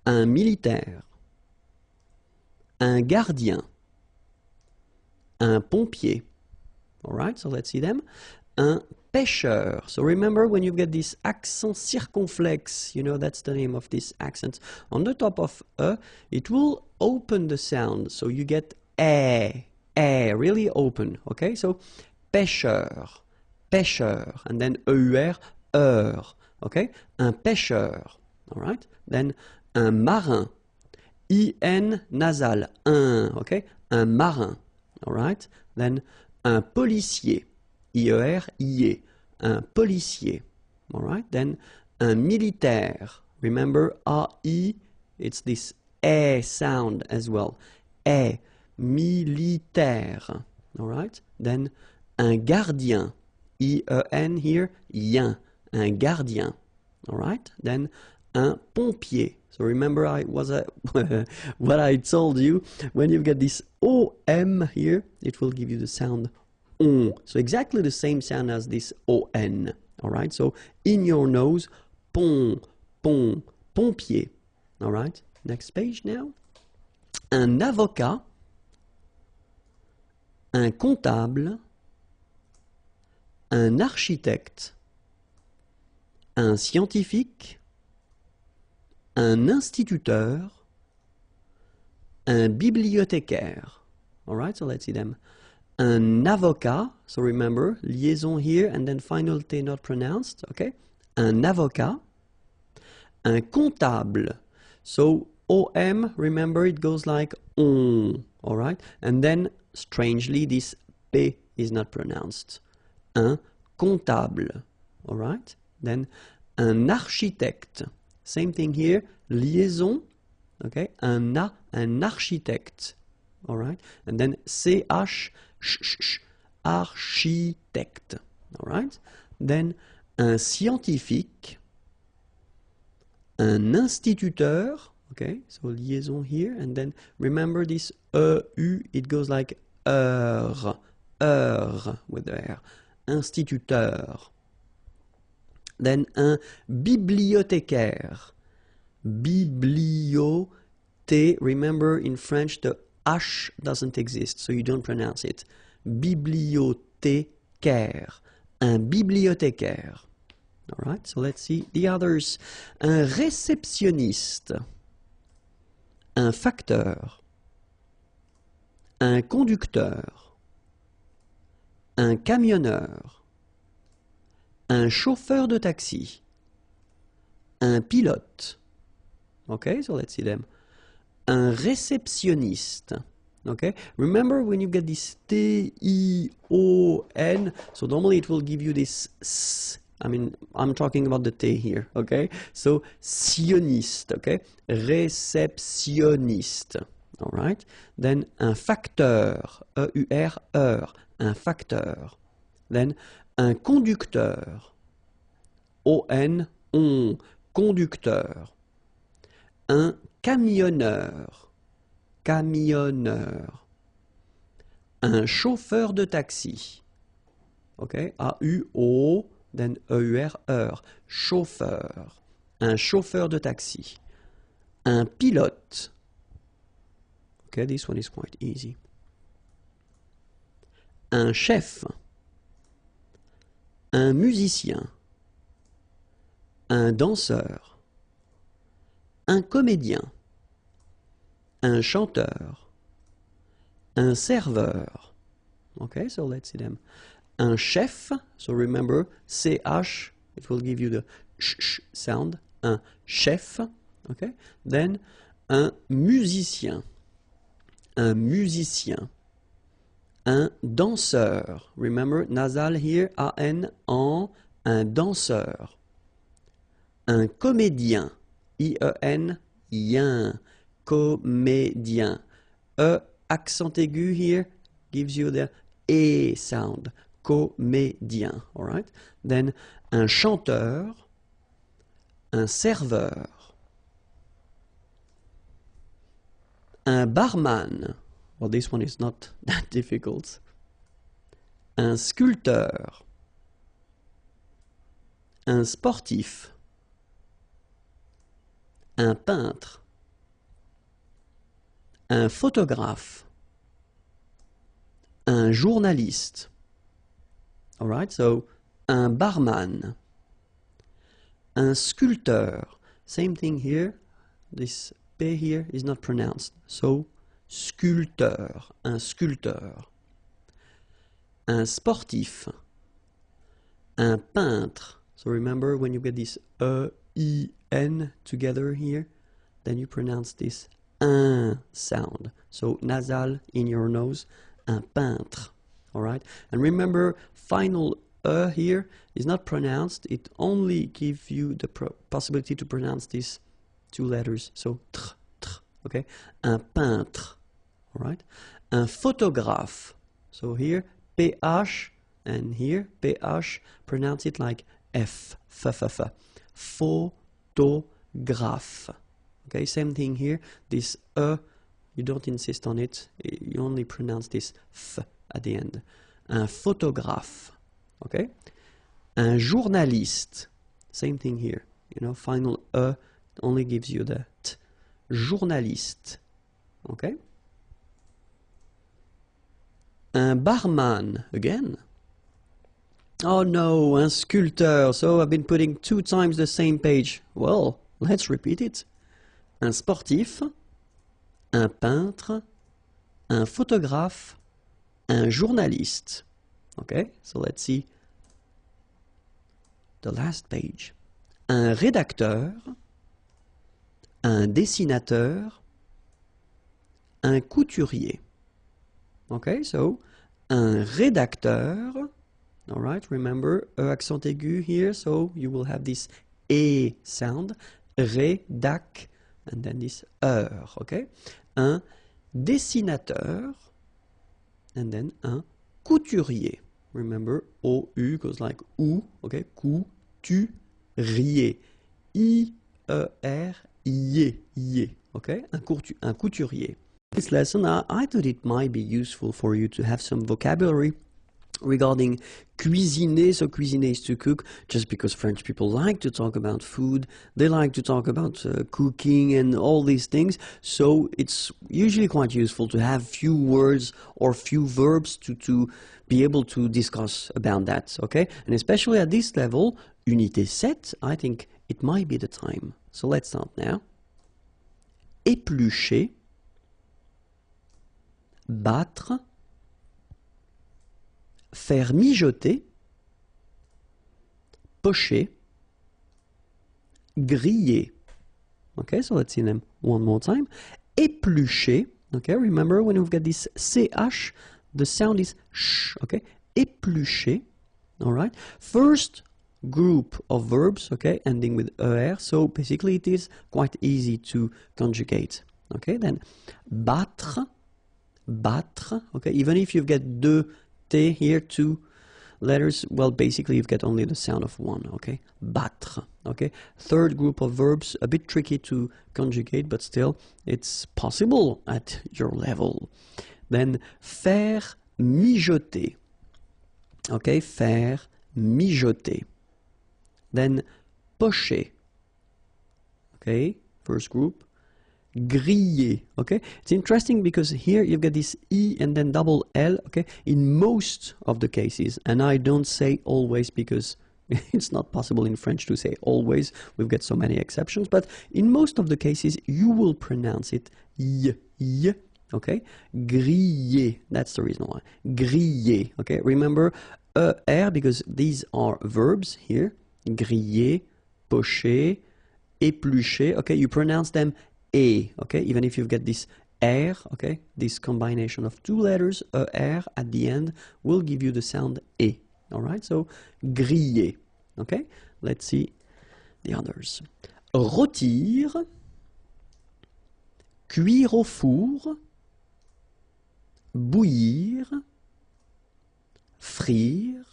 Un militaire. Un gardien. Un pompier. All right, so let's see them. Un pêcheur. So remember, when you get this accent circonflexe, you know that's the name of this accent. On the top of E, it will open the sound. So you get really open. Okay, so pêcheur. And then E-U-R, heure. Okay, un pêcheur. All right, then un marin. I-N nasal, un. Okay, un marin. All right, then un policier. I-E-R, I-E. Un policier. All right, then un militaire. Remember, A-I, it's this E sound as well. E, militaire. All right, then un gardien. I-E-N here, ien. Un gardien. All right, then un pompier. So remember what I told you, when you get this O-M here, it will give you the sound on. So exactly the same sound as this O-N. All right, so in your nose, pompier. All right, next page now. Un avocat, un comptable, un architecte, un scientifique, un instituteur, un bibliothécaire. All right, so let's see them. Un avocat, so remember, liaison here and then final T not pronounced, okay? Un avocat. Un comptable, so OM, remember it goes like on, all right? And then, strangely, this P is not pronounced. Un comptable, all right? Then, un architecte, same thing here, liaison, okay? Un architecte, all right? And then CH, architecte, all right? Then, un scientifique, un instituteur, okay, so liaison here, and then remember this EU, it goes like heure with the R, instituteur. Then un bibliothécaire, bibliothé, remember in French the H doesn't exist, so you don't pronounce it. Bibliothécaire, un bibliothécaire. All right, so let's see the others. Un réceptionniste, un facteur, un conducteur, un camionneur, un chauffeur de taxi, un pilote. Okay, so let's see them. Un réceptionniste. Okay, remember when you get this T-I-O-N, so normally it will give you this S. I mean, I'm talking about the T here, okay? So, sioniste, okay? Réceptionniste, all right? Then, un facteur, E-U-R, heure, un facteur. Then, un conducteur, O-N, on, conducteur. Un camionneur, camionneur. Un chauffeur de taxi, okay? A-U-O, then E-U-R, heure, chauffeur, un chauffeur de taxi, un pilote, okay, this one is quite easy, un chef, un musicien, un danseur, un comédien, un chanteur, un serveur, okay, so let's see them. Un chef, so remember, CH, it will give you the sh sound, un chef, okay? Then, un musicien, un danseur, remember, nasal here, A-N, en, un danseur. Un comédien, I-E-N, yen, comédien. E, accent aigu here, gives you the E sound. Comédien, all right? Then, un chanteur, un serveur, un barman, well, this one is not that difficult, un sculpteur, un sportif, un peintre, un photographe, un journaliste. All right, so un barman, un sculpteur. Same thing here. This P here is not pronounced. So sculpteur, un sculpteur. Un sportif, un peintre. So remember when you get this E-I-N together here, then you pronounce this un sound. So nasal in your nose, un peintre. All right, and remember, final here is not pronounced. It only gives you the possibility to pronounce these two letters. So tr, okay, un peintre. All right, un photographe. So here PH and here PH, pronounce it like F, photographe. Okay, same thing here. This you don't insist on it. You only pronounce this F at the end. Un photographe, okay? Un journaliste, same thing here. You know, final only gives you the T. Journaliste, okay? Un barman, again. Oh no, un sculpteur. So I've been putting 2 times the same page. Well, let's repeat it. Un sportif, un peintre, un photographe, un journaliste. Okay, so let's see the last page. Un rédacteur, un dessinateur, un couturier. Okay, so un rédacteur. All right, remember, accent aigu here, so you will have this E sound, rédac, and then this okay? Un dessinateur, and then un couturier. Remember, O-U goes like ou, okay? Couturier. I-E-R-I-E, okay? Un couturier. This lesson, I thought it might be useful for you to have some vocabulary regarding cuisiner. So cuisiner is to cook, just because French people like to talk about food. They like to talk about cooking and all these things. So it's usually quite useful to have few words or few verbs to be able to discuss about that, okay? And especially at this level, unité 7, I think it might be the time. So let's start now. Éplucher, battre, faire mijoter, pocher, griller. Okay, so let's see them one more time. Éplucher. Okay, remember when we've got this CH, the sound is sh. Okay, éplucher. All right. First group of verbs, okay, ending with er. So basically it is quite easy to conjugate. Okay, then battre, battre. Okay, even if you've got deux T here, 2 letters, well, basically you've got only the sound of one, okay? Battre, okay? Third group of verbs, a bit tricky to conjugate, but still, it's possible at your level. Then, faire mijoter, okay? Faire mijoter. Then, pocher, okay? First group. Griller, okay? It's interesting because here you've got this E and then double L, okay? In most of the cases, and I don't say always because it's not possible in French to say always. We've got so many exceptions, but in most of the cases, you will pronounce it y, okay? Griller, that's the reason why. Griller, okay? Remember, er, because these are verbs here. Griller, pocher, éplucher, okay? You pronounce them E, okay? Even if you've got this R, okay? This combination of 2 letters, R at the end, will give you the sound E, all right? So, griller, okay? Let's see the others. Rôtir, cuire au four, bouillir, frire,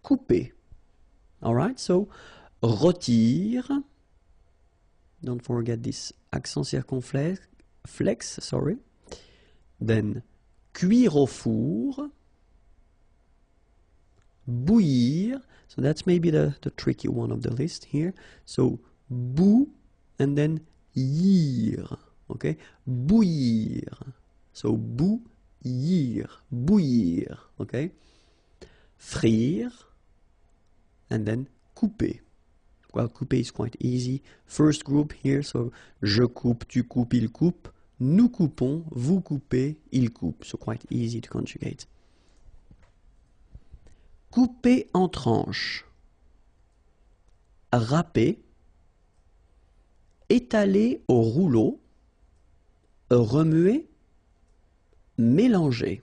couper, all right? So, rôtir. Don't forget this accent circonflexe, sorry. Then, cuire au four, bouillir. So that's maybe the tricky one of the list here. So, bou, and then yir, okay? Bouillir. So, bouillir, bouillir, okay? Frire, and then couper. Well, couper is quite easy. First group here, so je coupe, tu coupes, il coupe. Nous coupons, vous coupez, il coupe. So quite easy to conjugate. Couper en tranches. Râper. Étaler au rouleau. Remuer. Mélanger.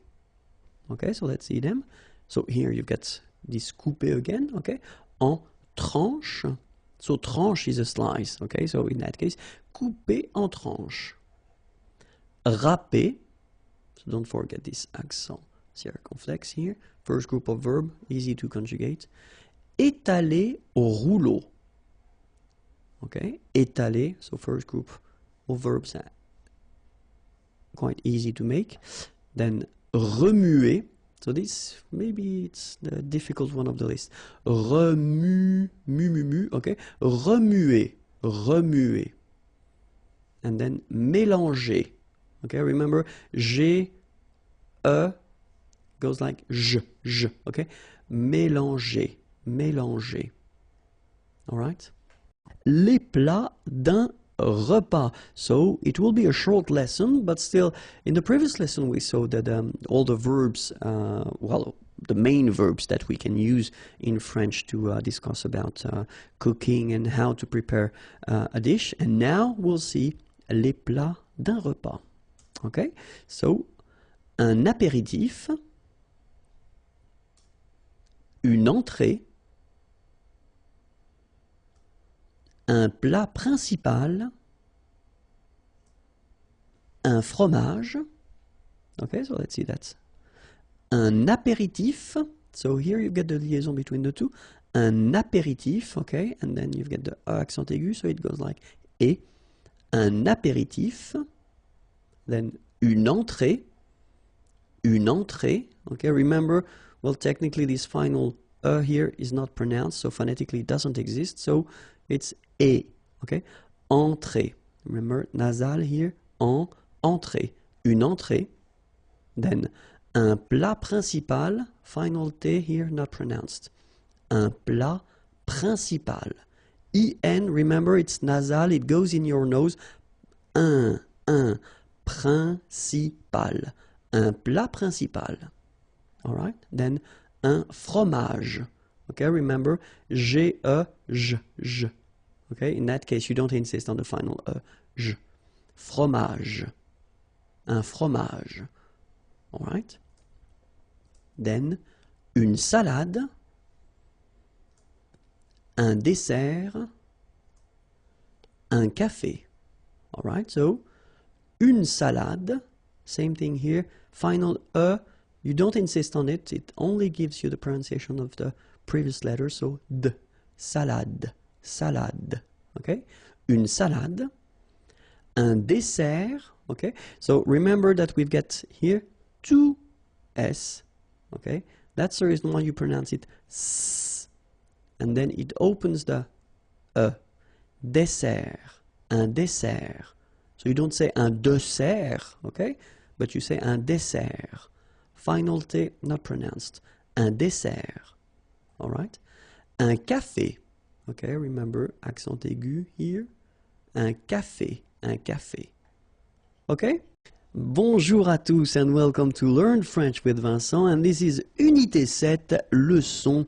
Okay, so let's see them. So here you get this couper again, okay? En tranches. So tranche is a slice, okay? So in that case, couper en tranches. Râper, so don't forget this accent circonflexe here. First group of verb, easy to conjugate. Étaler au rouleau. Okay, étaler, so first group of verbs, quite easy to make. Then remuer. So this, maybe it's the difficult one of the list. Okay? Remuer, remuer. And then mélanger. Okay, remember, G, E goes like j, okay? mélanger, mélanger. Alright? Les plats d'un repas. So it will be a short lesson, but still, in the previous lesson we saw that all the verbs, well, the main verbs that we can use in French to discuss about cooking and how to prepare a dish. And now we'll see les plats d'un repas. Okay? So, un apéritif, une entrée, un plat principal, un fromage. Okay, so let's see that. Un apéritif. So here you get the liaison between the two. Un apéritif, okay, and then you get the accent aigu, so it goes like et. Un apéritif. Then une entrée. Une entrée. Okay, remember, well, technically this final here is not pronounced, so phonetically it doesn't exist, so it's et. Okay, entrée. Remember, nasal here, entrée. Une entrée. Then un plat principal, final T here, not pronounced. Un plat principal. En, remember, it's nasal, it goes in your nose. Un principal. Un plat principal. Alright? Then, un fromage. Okay, remember, G-E-J. Okay, in that case, you don't insist on the final J. Fromage. Un fromage. Alright? Then, une salade, un dessert, un café. Alright, so, une salade, same thing here, final you don't insist on it, it only gives you the pronunciation of the previous letter, so d, salade, salade, okay? Une salade, un dessert, okay? So remember that we've got here two S, okay? That's the reason why you pronounce it S, and then it opens the dessert, un dessert. So you don't say un dessert, okay? But you say un dessert. Final T, not pronounced. Un dessert, all right? Un café, okay? Remember, accent aigu here. Un café, un café. Okay? Bonjour à tous and welcome to Learn French with Vincent, and this is Unité 7, leçon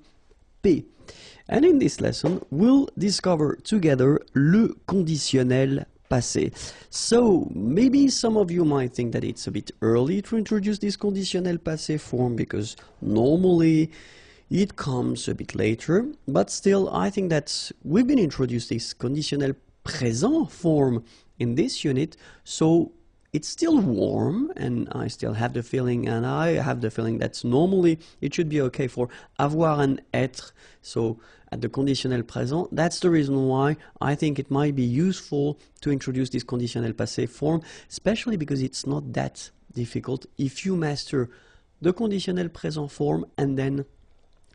P. And in this lesson, we'll discover together le conditionnel passé. So, maybe some of you might think that it's a bit early to introduce this conditionnel passé form because normally it comes a bit later, but still I think that we've been introduced this conditionnel présent form in this unit, so it's still warm, and I still have the feeling, and I have the feeling that normally it should be okay for avoir un être, so at the conditionnel présent. That's the reason why I think it might be useful to introduce this conditionnel passé form, especially because it's not that difficult if you master the conditionnel présent form and then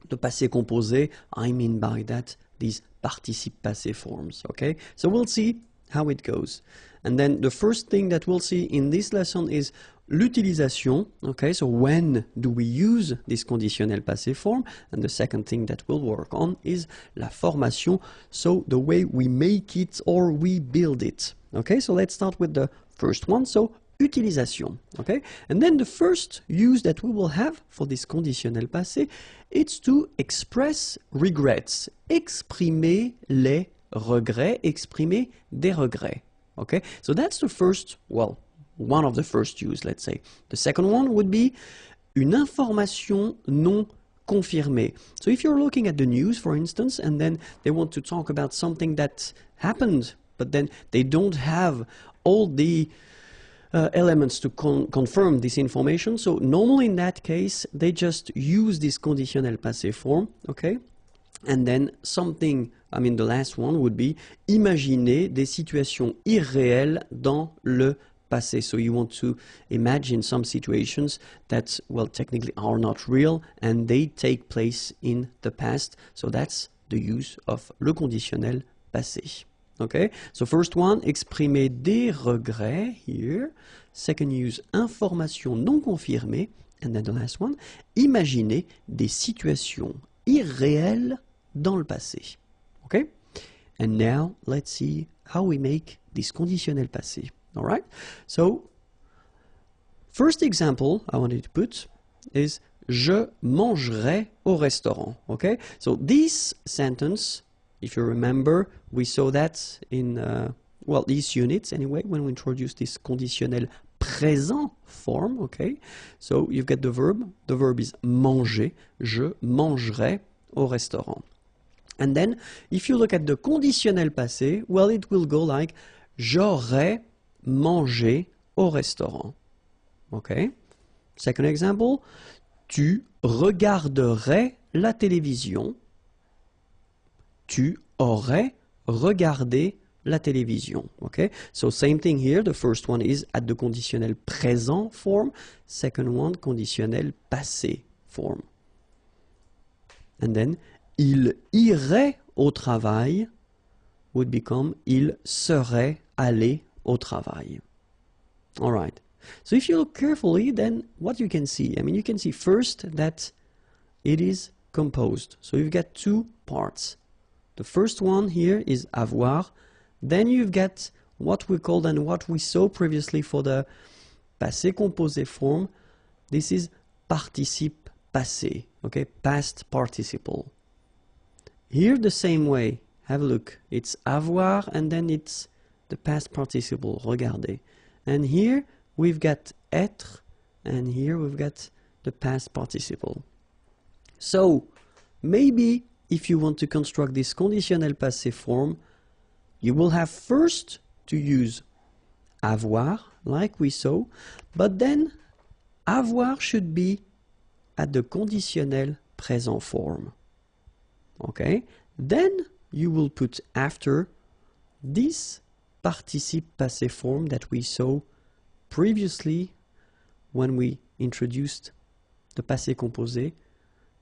the passé composé. I mean by that these participe passé forms, okay? So we'll see how it goes. And then the first thing that we'll see in this lesson is l'utilisation, okay? So when do we use this conditionnel passé form? And the second thing that we'll work on is la formation, so the way we make it or we build it, okay? So let's start with the first one, so utilisation, okay? And then the first use that we will have for this conditionnel passé, it's to express regrets, exprimer les regrets, exprimer des regrets. Okay, so that's the first, well, one of the first use, let's say. The second one would be une information non confirmée. So if you're looking at the news, for instance, and then they want to talk about something that happened, but then they don't have all the elements to confirm this information. So normally in that case, they just use this conditionnel passé form, okay? And then something, I mean the last one would be imaginer des situations irréelles dans le passé. So you want to imagine some situations that, well, technically are not real and they take place in the past. So that's the use of le conditionnel passé. Okay, so first one, exprimer des regrets here. Second use, information non confirmée. And then the last one, imaginer des situations irréelles dans le passé. Okay? And now let's see how we make this conditionnel passé. All right? So, first example I wanted to put is je mangerai au restaurant. Okay? So this sentence, if you remember, we saw that in these units anyway when we introduced this conditionnel présent form. Okay? So you've got the verb. The verb is manger. Je mangerai au restaurant. And then if you look at the conditionnel passé, well, it will go like j'aurais mangé au restaurant. Okay? Second example, tu regarderais la télévision. Tu aurais regardé la télévision. Okay? So same thing here. The first one is at the conditionnel présent form. Second one, conditionnel passé form. And then, il irait au travail would become il serait allé au travail. All right. So if you look carefully, then what you can see, you can see first that it is composed. So you've got two parts. The first one here is avoir. Then you've got what we called and what we saw previously for the passé composé form. This is participe passé, okay, past participle. Here the same way, have a look. It's avoir and then it's the past participle, regardez. And here we've got être and here we've got the past participle. So maybe if you want to construct this conditionnel passé form, you will have first to use avoir, like we saw, but then avoir should be at the conditionnel présent form. Okay? Then you will put after this participe passé form that we saw previously when we introduced the passé composé,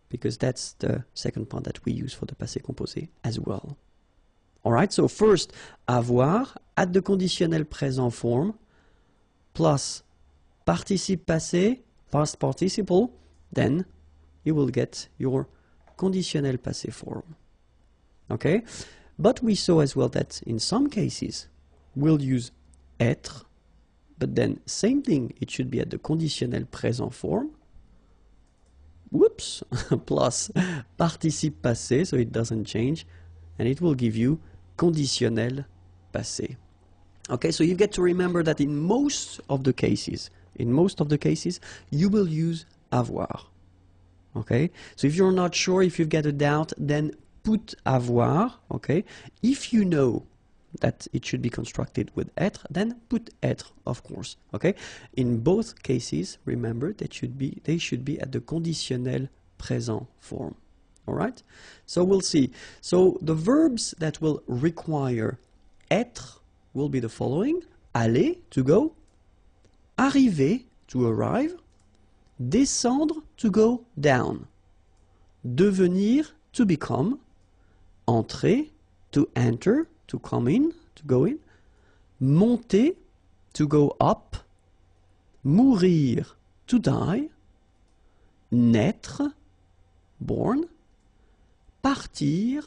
because that's the second part that we use for the passé composé as well. Alright, so first, avoir at the conditionnel présent form plus participe passé, past participle, then you will get your conditionnel passé form. Okay? But we saw as well that in some cases we'll use être, but then same thing, it should be at the conditionnel présent form. Whoops! Plus participe passé, so it doesn't change, and it will give you conditionnel passé. Okay, so you get to remember that in most of the cases, you will use avoir. Okay, so if you're not sure, if you've got a doubt, then put avoir. Okay, if you know that it should be constructed with être, then put être, of course. Okay, in both cases, remember that they should be at the conditionnel présent form. All right, so we'll see. So the verbs that will require être will be the following: aller, to go; arriver, to arrive; descendre, to go down; devenir, to become; entrer, to enter, to come in, to go in; monter, to go up; mourir, to die; naître, born; partir,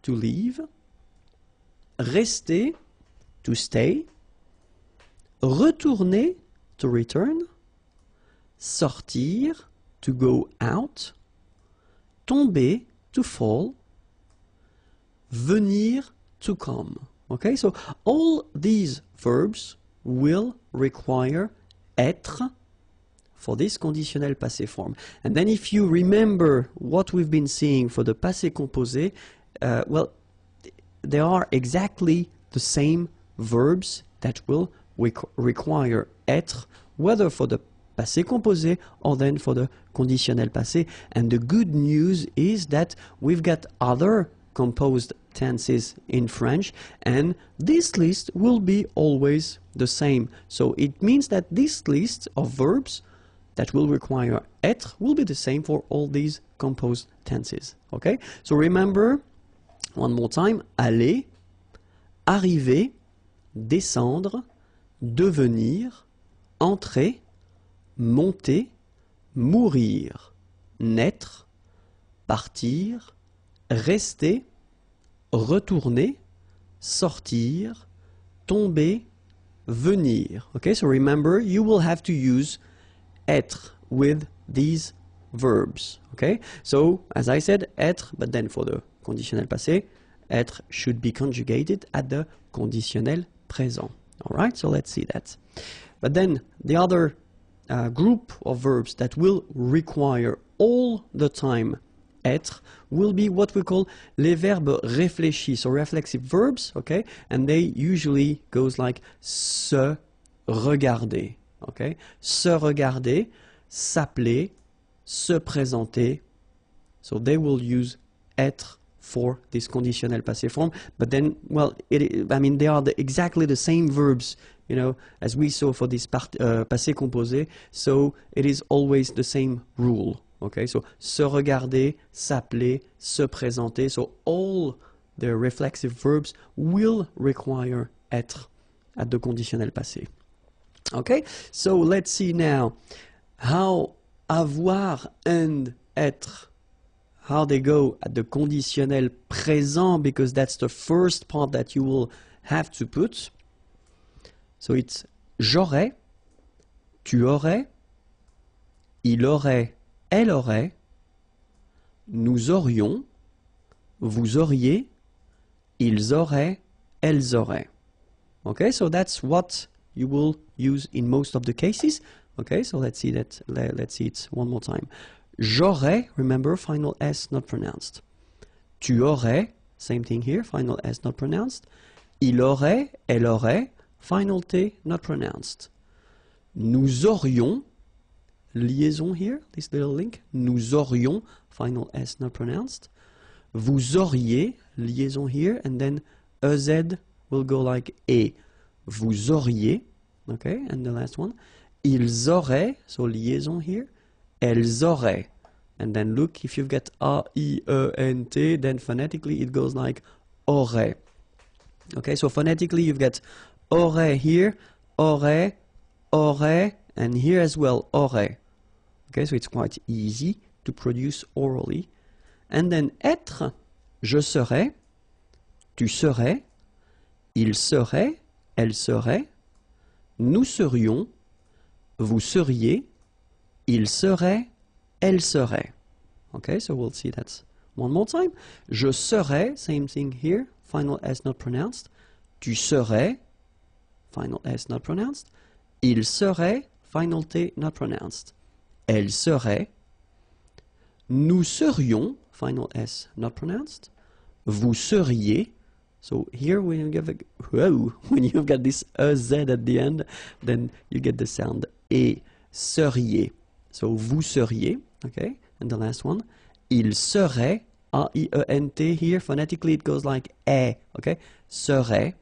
to leave; rester, to stay; retourner, to return; sortir, to go out; tomber, to fall; venir, to come. Okay, so all these verbs will require être for this conditionnel passé form. And then if you remember what we've been seeing for the passé composé, well, they are exactly the same verbs that will require être, whether for the passé composé or then for the conditionnel passé. And the good news is that we've got other composed tenses in French, and this list will be always the same. So it means that this list of verbs that will require être will be the same for all these composed tenses. Okay? So remember, one more time, aller, arriver, descendre, devenir, entrer, monter, mourir, naître, partir, rester, retourner, sortir, tomber, venir. Okay, so remember, you will have to use être with these verbs. Okay, so as I said, être, but then for the conditionnel passé, être should be conjugated at the conditionnel présent. All right, so let's see that. But then the other group of verbs that will require all the time être will be what we call les verbes réfléchis, so reflexive verbs, okay, and they usually goes like se regarder, okay, se regarder, s'appeler, se présenter, so they will use être for this conditionnel passé form, but then, well, I mean, they are exactly the same verbs, you know, as we saw for this passé composé, so it is always the same rule. Okay, so se regarder, s'appeler, se présenter. So all the reflexive verbs will require être at the conditionnel passé. Okay, so let's see now how avoir and être, how they go at the conditionnel présent, because that's the first part that you will have to put. So it's j'aurais, tu aurais, il aurait, elle aurait, nous aurions, vous auriez, ils auraient, elles auraient. Okay, so that's what you will use in most of the cases. Okay, so let's see that. Let's see it one more time. J'aurais, remember, final S not pronounced. Tu aurais, same thing here, final S not pronounced. Il aurait, elle aurait, final T not pronounced. Nous aurions, liaison here, this little link. Nous aurions, final S not pronounced. Vous auriez, liaison here, and then EZ will go like E. Vous auriez, okay, and the last one. Ils auraient, so liaison here. Elles auraient. And then look, if you've got A-I-E-N-T, then phonetically it goes like aurait. Okay, so phonetically you've got aurait here, aurait, aurait, and here as well, aurait. Okay, so it's quite easy to produce orally. And then être, je serais, tu serais, il serait, elle serait, nous serions, vous seriez, il serait, elle serait. Okay, so we'll see that one more time. Je serais, same thing here, final S not pronounced. Tu serais, final S not pronounced. Il serait, final T not pronounced. Elle serait. Nous serions, final S not pronounced. Vous seriez. So here when you've got this Z at the end, then you get the sound E, seriez. So vous seriez, okay? And the last one, il serait, A-I-E-N-T here, phonetically it goes like E, okay? Serait,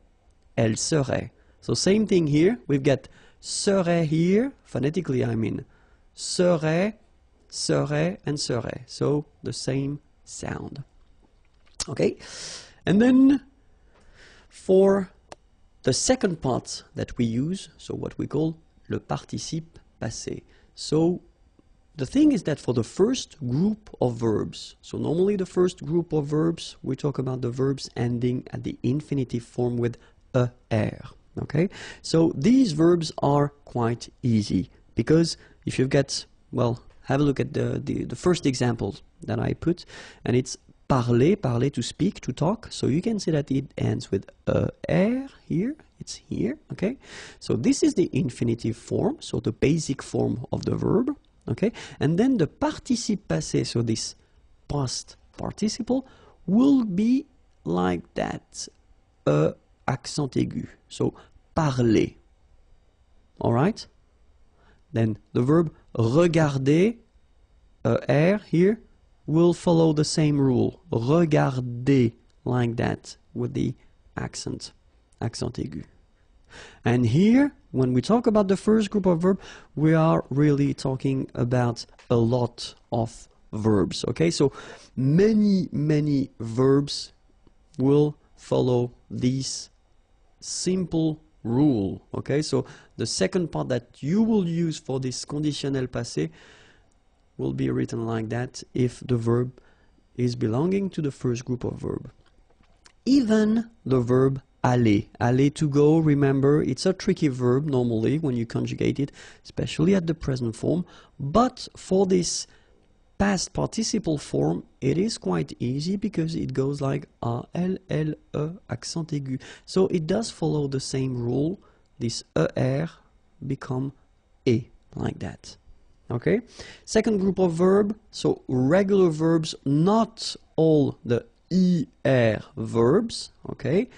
elle serait. So same thing here, we've got serait here, phonetically I mean, serait, serait, and serait. So the same sound. Okay? And then for the second part that we use, so what we call le participe passé. So the thing is that for the first group of verbs, so normally the first group of verbs, we talk about the verbs ending at the infinitive form with er. Okay, so these verbs are quite easy because if you've got, well, have a look at the first example that I put, and it's parler, parler to speak, to talk. So you can see that it ends with er here. It's here, okay? So this is the infinitive form, so the basic form of the verb, okay? And then the participe passé, so this past participle, will be like that, accent aigu. So parler, all right? Then the verb regarder, er here, will follow the same rule. Regarder, like that, with the accent aigu. And here, when we talk about the first group of verbs, we are really talking about a lot of verbs, okay? So many verbs will follow this simple rule, okay? So the second part that you will use for this conditionnel passé will be written like that if the verb is belonging to the first group of verb. Even the verb aller. Aller, to go, remember, it's a tricky verb normally when you conjugate it, especially at the present form. But for this past participle form, it is quite easy because it goes like A, L, L, E, accent aigu. So it does follow the same rule. This ER become E, like that. Okay? Second group of verb, so regular verbs, not all the ER verbs, okay?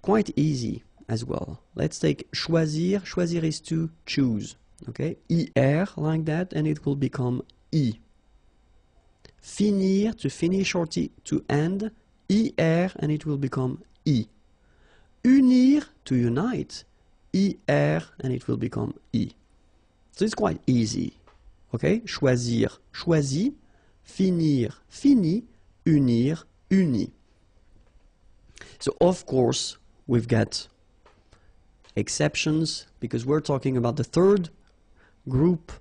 Quite easy as well. Let's take choisir. Choisir is to choose, okay? ER like that, and it will become E. Finir, to finish or to end, ER, and it will become E. Unir, to unite, ER, and it will become E. So it's quite easy, okay? Choisir, choisi, finir, fini, unir, uni. So of course, we've got exceptions because we're talking about the third group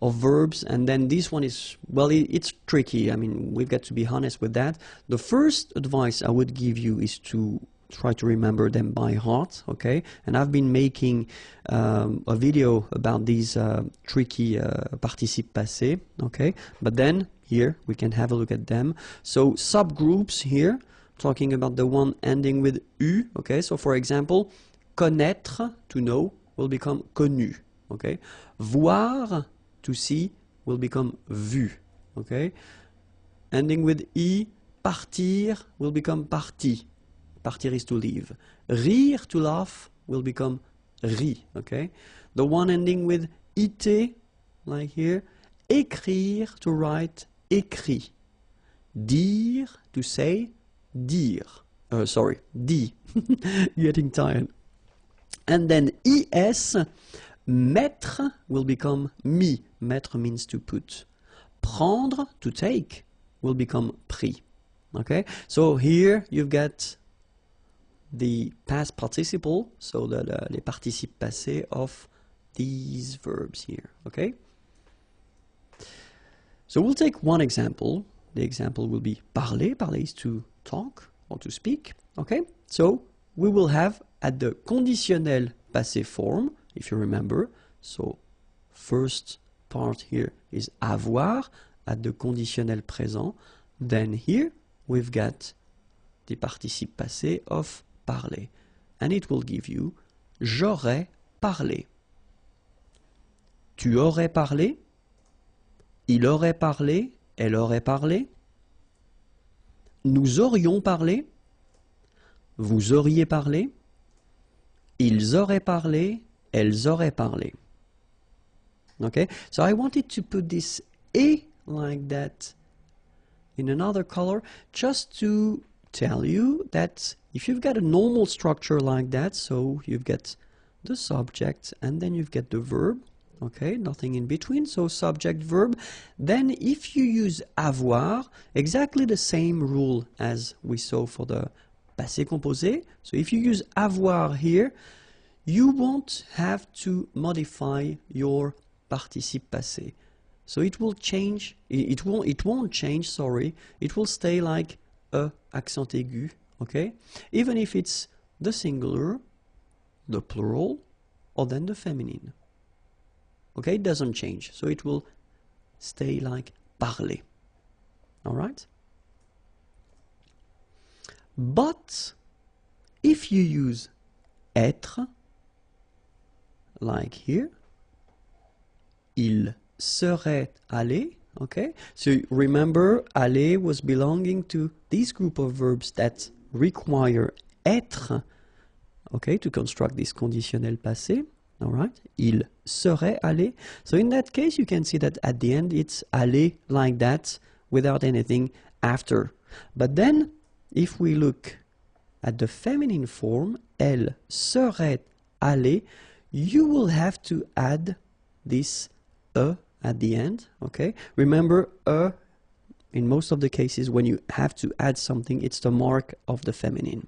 of verbs, and then this one is, well, it's tricky. I mean, we've got to be honest with that. The first advice I would give you is to try to remember them by heart, okay? And I've been making a video about these tricky participe passé, okay? But then here we can have a look at them. So subgroups here, talking about the one ending with U, okay? So for example, connaître, to know, will become connu, okay? Voir, to see, will become vu, okay? Ending with I, partir, will become parti. Partir is to leave. Rire, to laugh, will become ri, okay? The one ending with ite, like here, écrire, to write, écrit. Dire, to say, dire. Sorry, dit. Getting tired. And then es, mettre, will become mis. Mettre means to put. Prendre, to take, will become pris. Okay? So here you've got the past participle, so les participes passés of these verbs here, okay? So we'll take one example. The example will be parler. Parler is to talk or to speak, okay? So we will have at the conditionnel passé form, if you remember, so first part here is avoir at the conditionnel présent. Then here we've got the participe passé of parler, and it will give you j'aurais parlé, tu aurais parlé, il aurait parlé, elle aurait parlé, nous aurions parlé, vous auriez parlé, ils auraient parlé, elles auraient parlé. Okay, so I wanted to put this A like that in another color just to tell you that if you've got a normal structure like that, so you've got the subject and then you've got the verb, okay, nothing in between, so subject, verb, then if you use avoir, exactly the same rule as we saw for the passé composé, so if you use avoir here, you won't have to modify your participe passé. So it will change, it won't change, sorry, it will stay like a accent aigu, okay? Even if it's the singular, the plural, or then the feminine. Okay, it doesn't change, so it will stay like parler. Alright? But if you use être, like here, il serait allé, okay? So remember, aller was belonging to this group of verbs that require être, okay, to construct this conditionnel passé, alright? Il serait allé. So in that case, you can see that at the end it's allé like that without anything after. But then, if we look at the feminine form, elle serait allée, you will have to add this e at the end, okay? Remember, in most of the cases, when you have to add something, it's the mark of the feminine.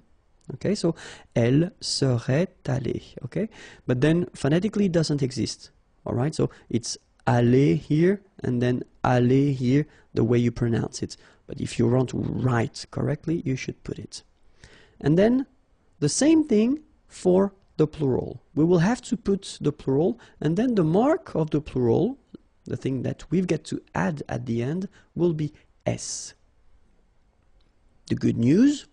Okay, so elle serait allée, okay? But then phonetically it doesn't exist, all right? So it's aller here, and then aller here, the way you pronounce it. But if you want to write correctly, you should put it. And then the same thing for the plural. We will have to put the plural, and then the mark of the plural, the thing that we've got to add at the end, will be S. The good news,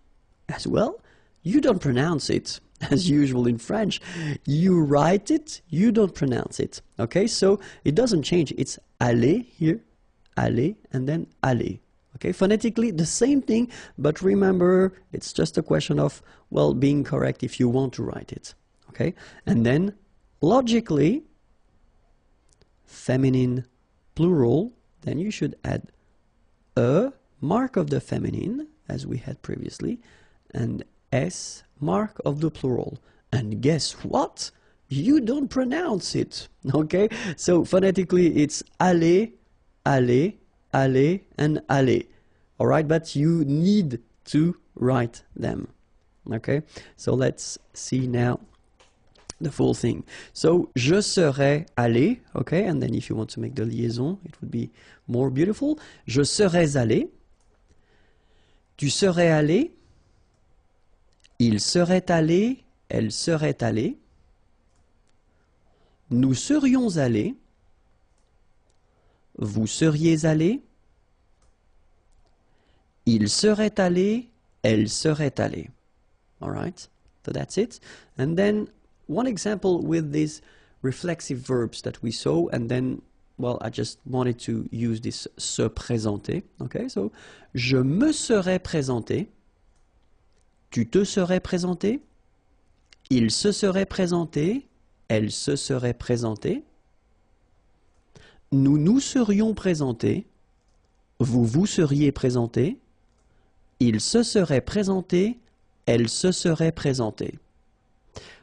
as well, you don't pronounce it as usual in French. You write it, you don't pronounce it. Okay, so it doesn't change. It's aller here, aller, and then aller. Okay, phonetically the same thing, but remember, it's just a question of, well, being correct if you want to write it. Okay, and then logically, feminine plural, then you should add a mark of the feminine, as we had previously, and S mark of the plural. And guess what? You don't pronounce it. Okay, so phonetically it's aller, aller, aller, and aller. All right, but you need to write them. Okay, so let's see now the full thing. So, je serais allé, okay, and then if you want to make the liaison, it would be more beautiful. Je serais allé. Tu serais allé. Il serait allé. Elle serait allée. Nous serions allés. Vous seriez allé. Il serait allé. Elle serait allée. All right, so that's it. And then one example with these reflexive verbs that we saw, and then, well, I just wanted to use this se présenter. Okay, so je me serais présenté. Tu te serais présenté. Il se serait présenté. Elle se serait présentée. Nous nous serions présentés. Vous vous seriez présenté. Il se serait présenté. Elle se serait présentée.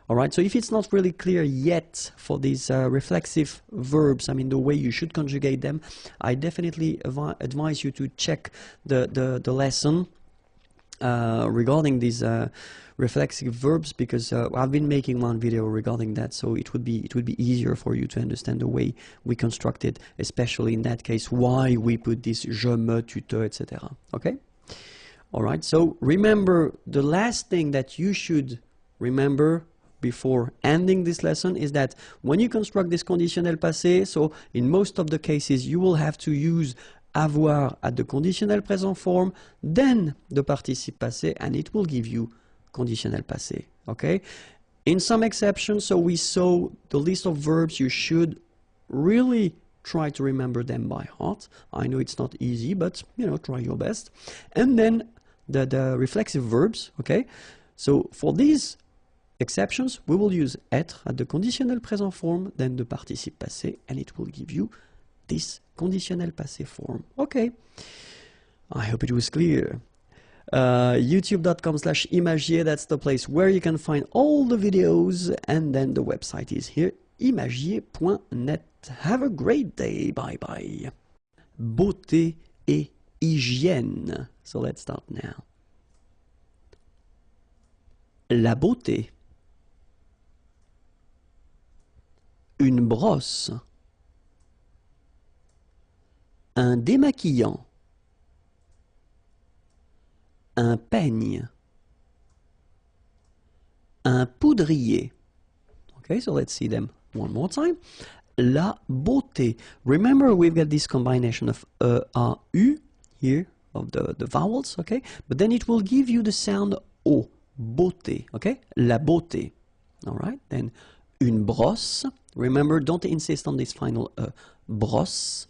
All right, so if it's not really clear yet for these reflexive verbs, I mean the way you should conjugate them, I definitely advise you to check the lesson regarding these reflexive verbs, because I've been making one video regarding that, so it would be easier for you to understand the way we construct it, especially in that case, why we put this je, me, tu, te, etc. Okay? All right, so remember, the last thing that you should remember before ending this lesson is that when you construct this conditionnel passé, so in most of the cases you will have to use avoir at the conditional present form, then the participe passé, and it will give you conditionnel passé. Okay? In some exceptions, so we saw the list of verbs, you should really try to remember them by heart. I know it's not easy, but you know, try your best. And then the reflexive verbs, okay? So for these exceptions, we will use être at the conditional present form, then the participe passé, and it will give you this conditional passé form. Okay, I hope it was clear. YouTube.com/imagier, that's the place where you can find all the videos, and then the website is here, imagier.net. Have a great day, bye bye. Beauté et hygiène. So let's start now. La beauté. Une brosse. Un démaquillant. Un peigne. Un poudrier. Okay, so let's see them one more time. La beauté. Remember, we've got this combination of a, u here, of the vowels, okay? But then it will give you the sound o, beauté, okay? La beauté. All right, then une brosse. Remember, don't insist on this final brosse.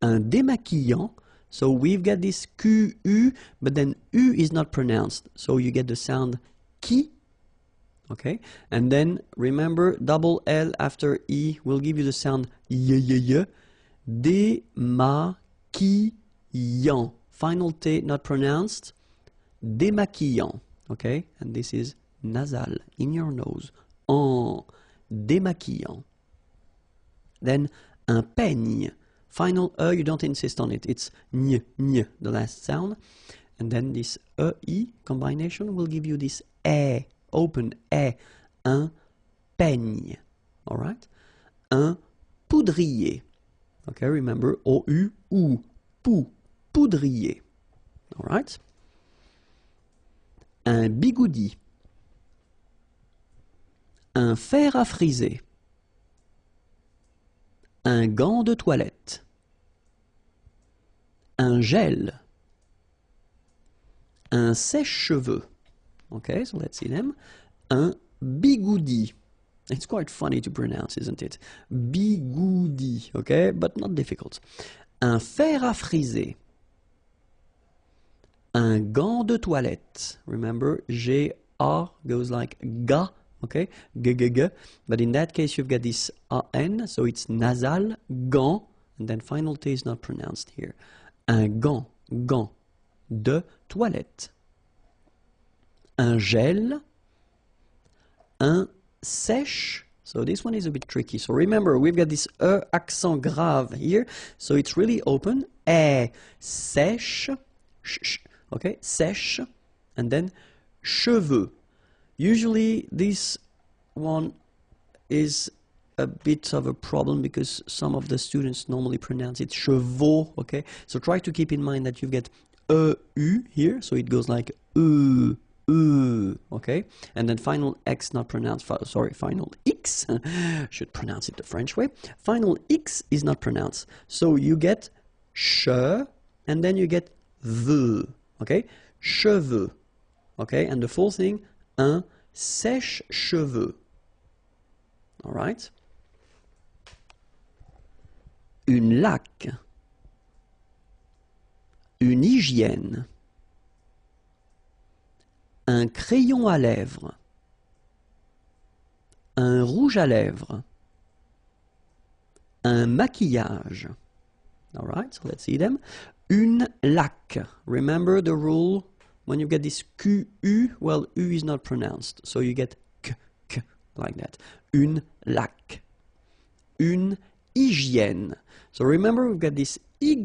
Un démaquillant. So we've got this QU, but then U is not pronounced. So you get the sound qui. Okay, and then remember, double L after E will give you the sound y. Démaquillant. Final T not pronounced. Démaquillant. Okay, and this is nasal in your nose. En démaquillant. Then un peigne. Final E, you don't insist on it. It's ny, the last sound. And then this E combination will give you this E. Open E, un peigne, all right? Un poudrier. Okay, remember, O-U, ou, pou, poudrier. All right? Un bigoudi. Un fer à friser. Un gant de toilette. Un gel. Un sèche-cheveux. Okay, so let's see them. Un bigoudi. It's quite funny to pronounce, isn't it? Bigoudi, okay, but not difficult. Un fer à friser. Un gant de toilette. Remember, G-A goes like ga, okay? G-g-g. But in that case, you've got this A-N, so it's nasal, gant, and then final T is not pronounced here. Un gant, gant de toilette. Un gel. Un sèche. So this one is a bit tricky. So remember, we've got this E accent grave here. So it's really open. Sèche. Okay, sèche. And then cheveux. Usually this one is a bit of a problem because some of the students normally pronounce it chevaux. Okay, so try to keep in mind that you get E-U here. So it goes like okay, and then final X not pronounced, sorry, final X, should pronounce it the French way. Final X is not pronounced. So you get che, and then you get the, okay, cheveux, okay, and the full thing, un sèche-cheveux, all right. Une laque, une hygiène, un crayon à lèvres, un rouge à lèvres, un maquillage. All right, so let's see them. Une laque. Remember the rule when you get this Q-U, well, U is not pronounced, so you get K, like that. Une laque. Une hygiène. So remember we've got this Y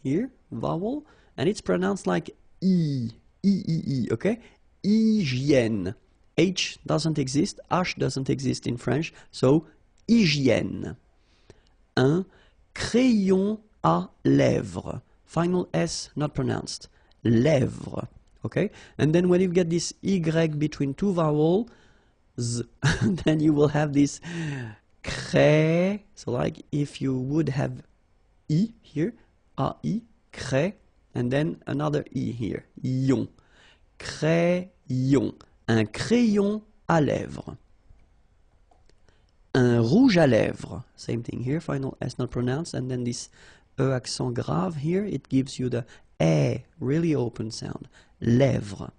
here, vowel, and it's pronounced like E. E, okay? Hygiène. H doesn't exist, H doesn't exist in French, so hygiène. Un crayon à lèvres. Final S not pronounced. Lèvres. Okay? And then when you get this Y between two vowels, then you will have this cré. So like if you would have I here, A-I, cré, and then another E here, ion. Crayon. Un crayon à lèvres. Un rouge à lèvres. Same thing here, final S not pronounced, and then this E accent grave here, it gives you the E, really open sound. Lèvres.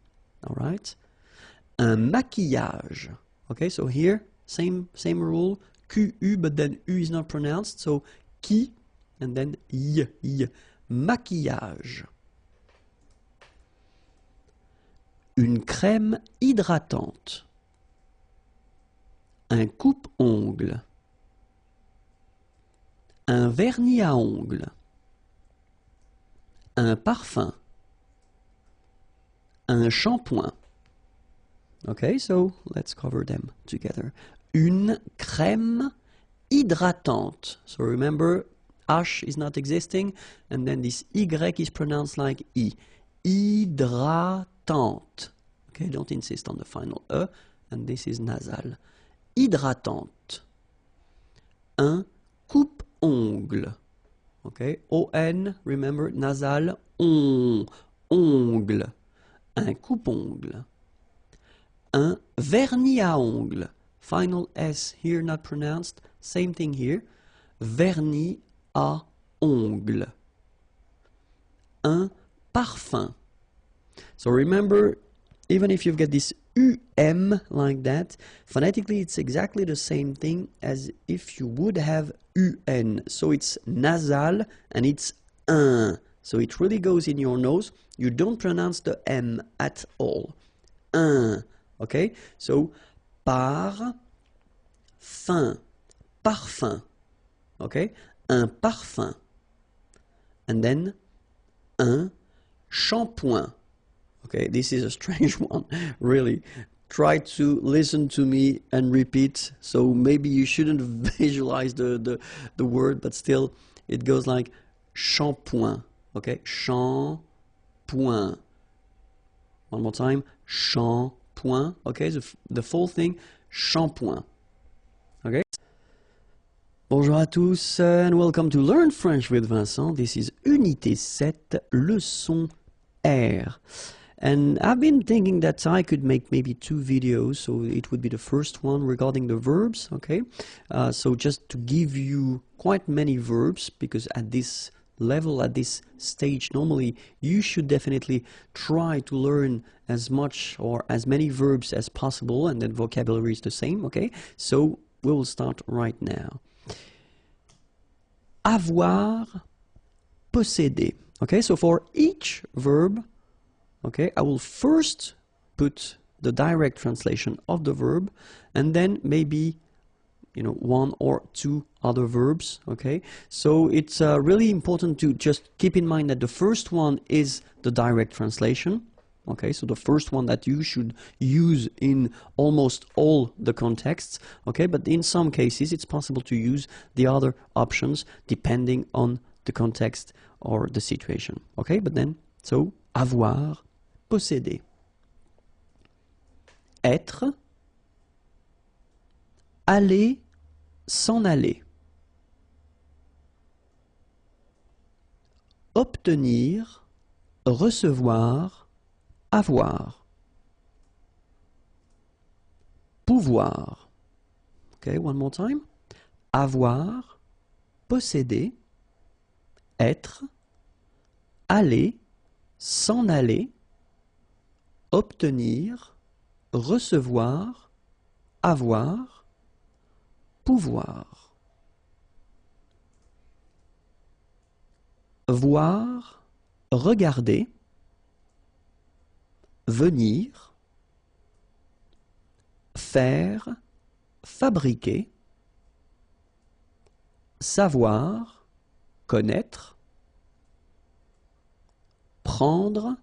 Alright? Un maquillage. Okay, so here, same rule, Q-U, but then U is not pronounced, so qui, and then y. Maquillage. Une crème hydratante. Un coupe-ongles. Un vernis à ongles. Un parfum. Un shampoing. Okay, so let's cover them together. Une crème hydratante. So remember, H is not existing, and then this Y is pronounced like I. Hydratante. Okay, don't insist on the final E, and this is nasal. Hydratante. Un coupe-ongles. Okay, O-N, remember, nasal, ongle. Un coupe-ongles. Un vernis à ongles. Final S here not pronounced. Same thing here. Vernis à ongles. Un parfum. So remember, even if you've got this UM like that, phonetically it's exactly the same thing as if you would have UN. So it's nasal and it's un. So it really goes in your nose. You don't pronounce the M at all. Un. Okay? So par, fin, parfum. Okay? Un parfum. And then un shampoing. Okay, this is a strange one, really. try to listen to me and repeat. So maybe you shouldn't visualize the word, but still it goes like shampoing. Okay, shampoing. One more time, shampoing. Okay, the full thing, shampoing. Okay. Bonjour à tous and welcome to Learn French with Vincent. This is Unité 7, leçon R. And I've been thinking that I could make maybe 2 videos, so it would be the first one regarding the verbs, okay? So just to give you quite many verbs, because at this level, at this stage, normally you should definitely try to learn as much or as many verbs as possible, and then vocabulary is the same, okay? So we will start right now. Avoir, posséder. Okay, so for each verb, okay, I will first put the direct translation of the verb and then maybe, you know, 1 or 2 other verbs, okay? So it's really important to just keep in mind that the first one is the direct translation, okay? So the first one that you should use in almost all the contexts, okay? But in some cases, it's possible to use the other options depending on the context or the situation, okay? But then, so, avoir, posséder. Être, aller, s'en aller. Obtenir, recevoir, avoir. Pouvoir. Okay, one more time. Avoir, posséder, être, aller, s'en aller, obtenir, recevoir, avoir, pouvoir. Voir, regarder, venir, faire, fabriquer, savoir, connaître, prendre,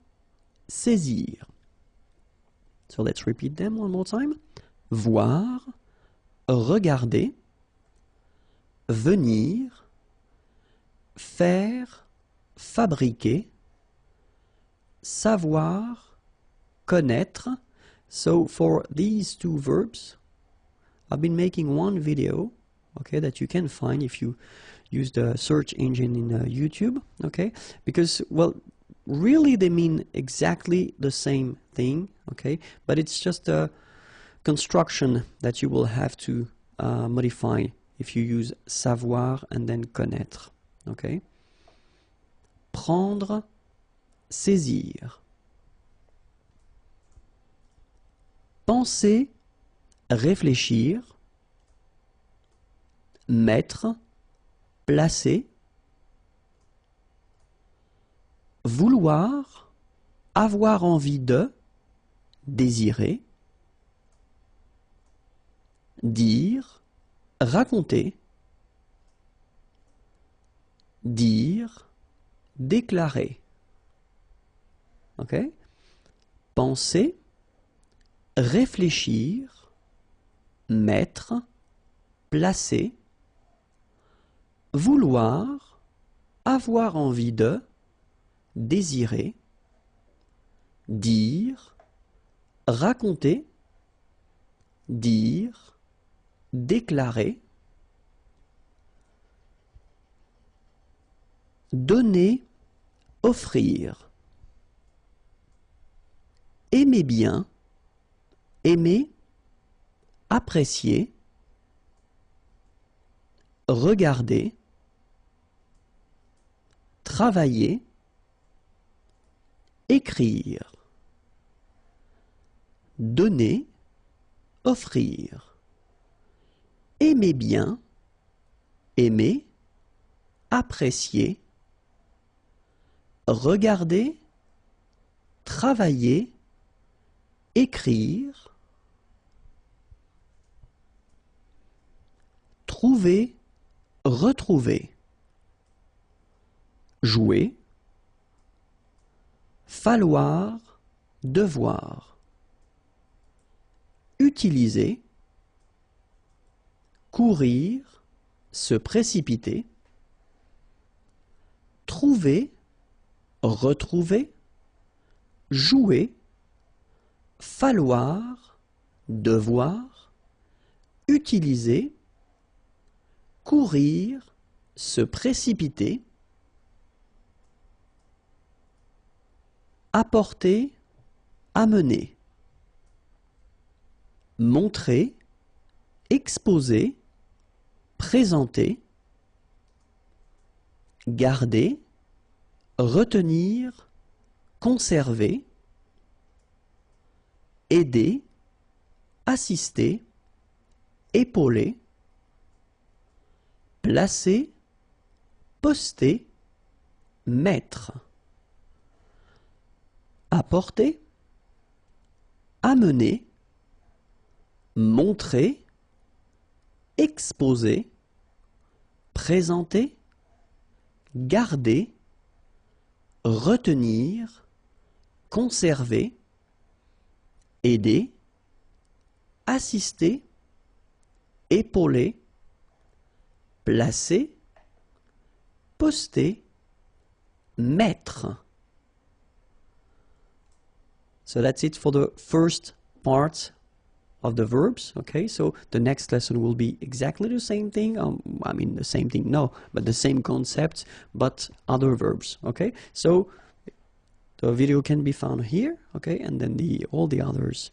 saisir. So let's repeat them one more time. Voir, regarder, venir, faire, fabriquer, savoir, connaître. So for these 2 verbs, I've been making one video, okay, that you can find if you use the search engine in YouTube, okay, because, well, really they mean exactly the same thing, okay, but it's just a construction that you will have to modify if you use savoir and then connaître, okay. Prendre, saisir. Penser, réfléchir. Mettre, placer. Vouloir, avoir envie de, désirer. Dire, raconter. Dire, déclarer. Ok? Penser, réfléchir, mettre, placer, vouloir, avoir envie de, désirer, dire, raconter, dire, déclarer, donner, offrir. Aimer bien, aimer, apprécier, regarder, travailler, écrire, donner, offrir. Aimer bien, aimer, apprécier, regarder, travailler, écrire, trouver, retrouver, jouer, falloir, devoir, utiliser, courir, se précipiter, trouver, retrouver, jouer, falloir, devoir, utiliser, courir, se précipiter, apporter, amener, montrer, exposer, présenter, garder, retenir, conserver, aider, assister, épauler, placer, poster, mettre, apporter, amener, montrer, exposer, présenter, garder, retenir, conserver, aider, assister, épauler, placer, poster, mettre. So that's it for the first part of the verbs. Okay, so the next lesson will be exactly the same thing. I mean the same thing, no, but the same concept, but other verbs. Okay, so the video can be found here. Okay, and then all the others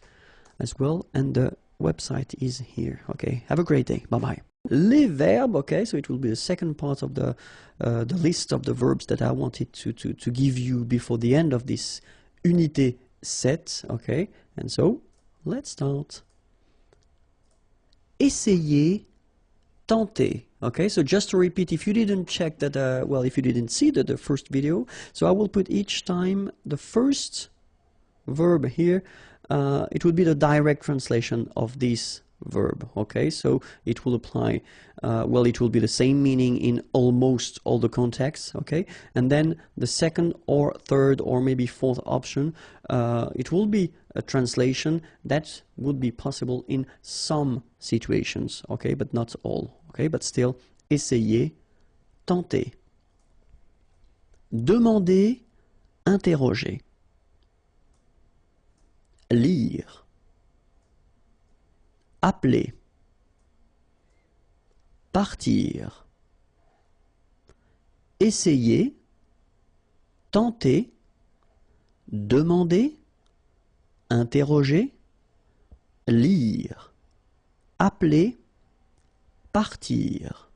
as well, and the website is here. Okay, have a great day. Bye bye. Les verbes. Okay, so it will be the second part of the list of the verbs that I wanted to give you before the end of this unité set. Okay, and so let's start. Essayer, tenter. Okay, so just to repeat, if you didn't check that, well, if you didn't see the first video, so I will put each time the first verb here. It would be the direct translation of this verb. Okay, so it will apply, well, it will be the same meaning in almost all the contexts. Okay, and then the second or third or maybe fourth option, it will be a translation that would be possible in some situations. Okay, but not all. Okay, but still, essayer, tenter. Demander, interroger. Lire, appeler, partir, essayer, tenter, demander, interroger, lire, appeler, partir.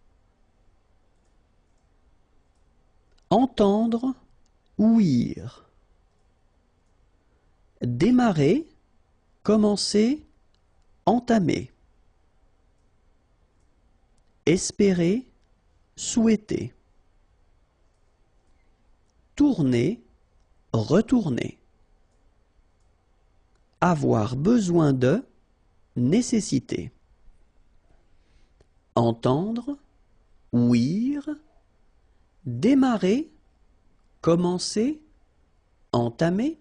Entendre, ouïr. Démarrer, commencer, entamer. Espérer, souhaiter. Tourner, retourner. Avoir besoin de, nécessiter. Entendre, ouïr. Démarrer, commencer, entamer.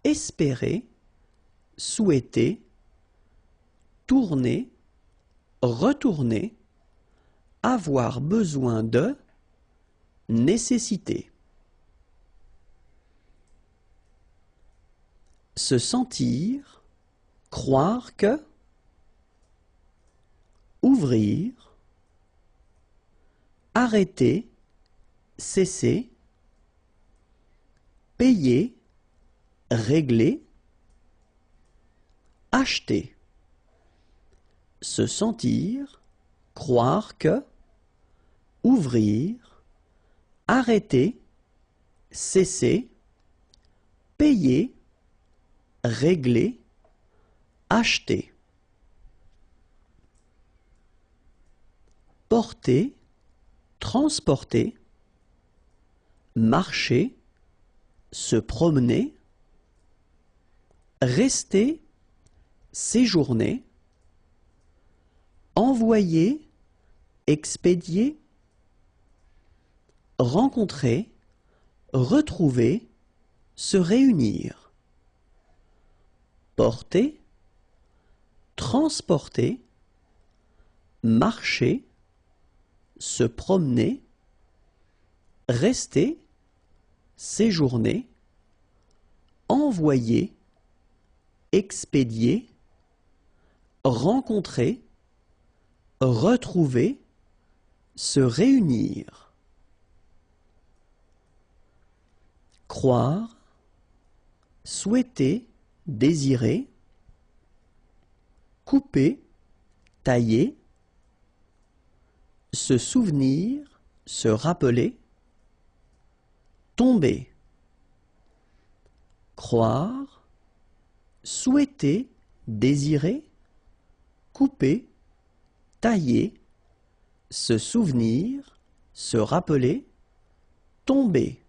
Espérer, souhaiter, tourner, retourner, avoir besoin de, nécessiter. Se sentir, croire que, ouvrir, arrêter, cesser, payer, régler, acheter. Se sentir, croire que, ouvrir, arrêter, cesser, payer, régler, acheter. Porter, transporter, marcher, se promener, rester, séjourner, envoyer, expédier, rencontrer, retrouver, se réunir. Porter, transporter, marcher, se promener, rester, séjourner, envoyer, expédier, rencontrer, retrouver, se réunir. Croire, souhaiter, désirer, couper, tailler, se souvenir, se rappeler, tomber. Croire, souhaiter, désirer, couper, tailler, se souvenir, se rappeler, tomber.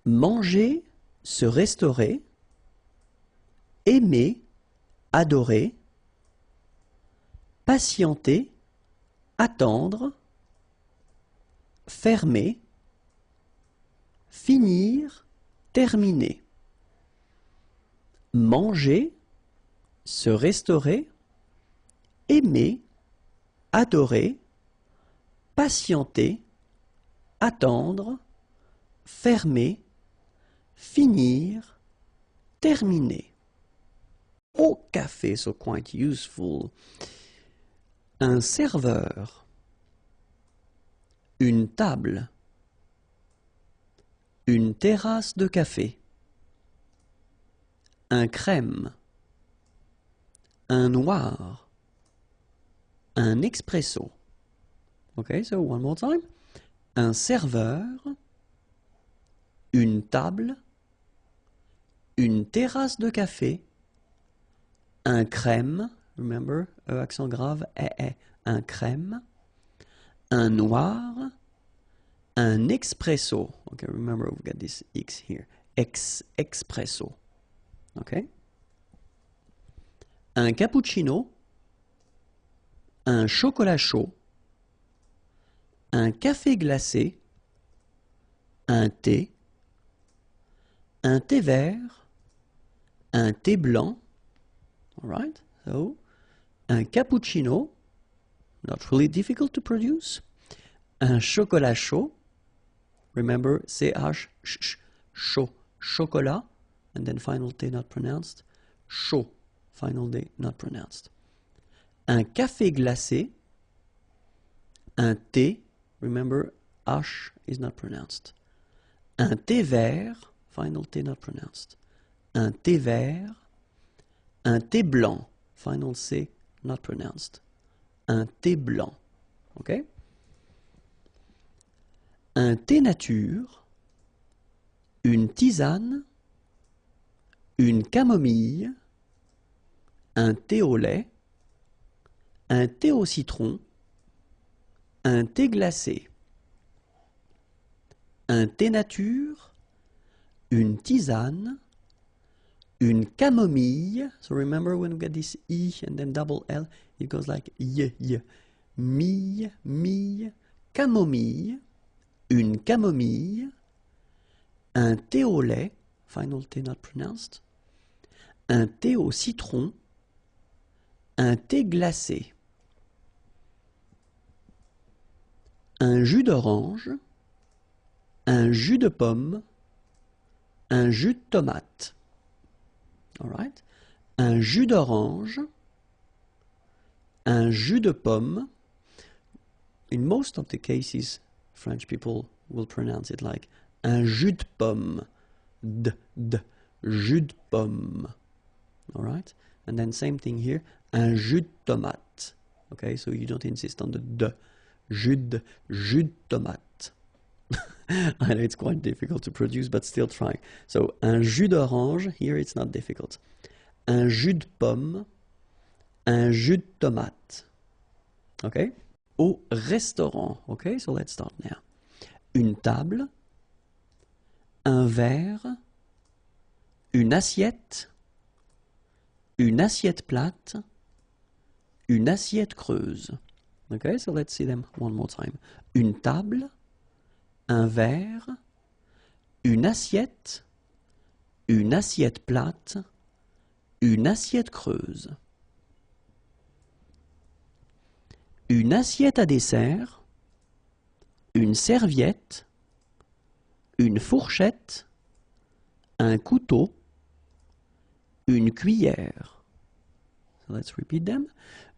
Manger, se restaurer, aimer, adorer, patienter, attendre, fermer, finir, terminer. Manger, se restaurer, aimer, adorer, patienter, attendre, fermer, finir, terminer. Au café, so quite useful. Un serveur, une table, une terrasse de café, un crème, un noir, un expresso. Okay, so one more time. Un serveur, une table, une terrasse de café, un crème, remember, accent grave, un crème, un noir, un expresso. Okay, remember we've got this X here. Expresso. Okay? Un cappuccino, un chocolat chaud, un café glacé, un thé vert, un thé blanc. All right? So, un cappuccino, not really difficult to produce. Un chocolat chaud, remember CH, chaud, chocolat, and then final T not pronounced, chaud, final D not pronounced. Un café glacé, un thé, remember H is not pronounced. Un thé vert, final T not pronounced. Un thé vert, un thé blanc, final C not pronounced. Un thé blanc, ok? Un thé nature, une tisane, une camomille, un thé au lait, un thé au citron, un thé glacé. Un thé nature, une tisane, une camomille. So remember when we get this E and then double L, it goes like y. Mille, camomille, une camomille, un thé au lait, final T not pronounced, un thé au citron, un thé glacé, un jus d'orange, un jus de pomme, un jus de tomate. All right? Un jus d'orange, un jus de pomme. In most of the cases, French people will pronounce it like un jus de pomme. Jus de pomme. All right? And then same thing here, un jus de tomate. Okay, so you don't insist on the de. Jus de tomate. I know it's quite difficult to produce, but still try. So, un jus d'orange, here it's not difficult. Un jus de pomme, un jus de tomate. Okay? Au restaurant. Okay, so let's start now. Une table, un verre, une assiette plate, une assiette creuse. Okay, so let's see them one more time. Une table, un verre, une assiette plate, Une assiette creuse. Une assiette à dessert. Une serviette. Une fourchette. Un couteau. Une cuillère. So let's repeat them.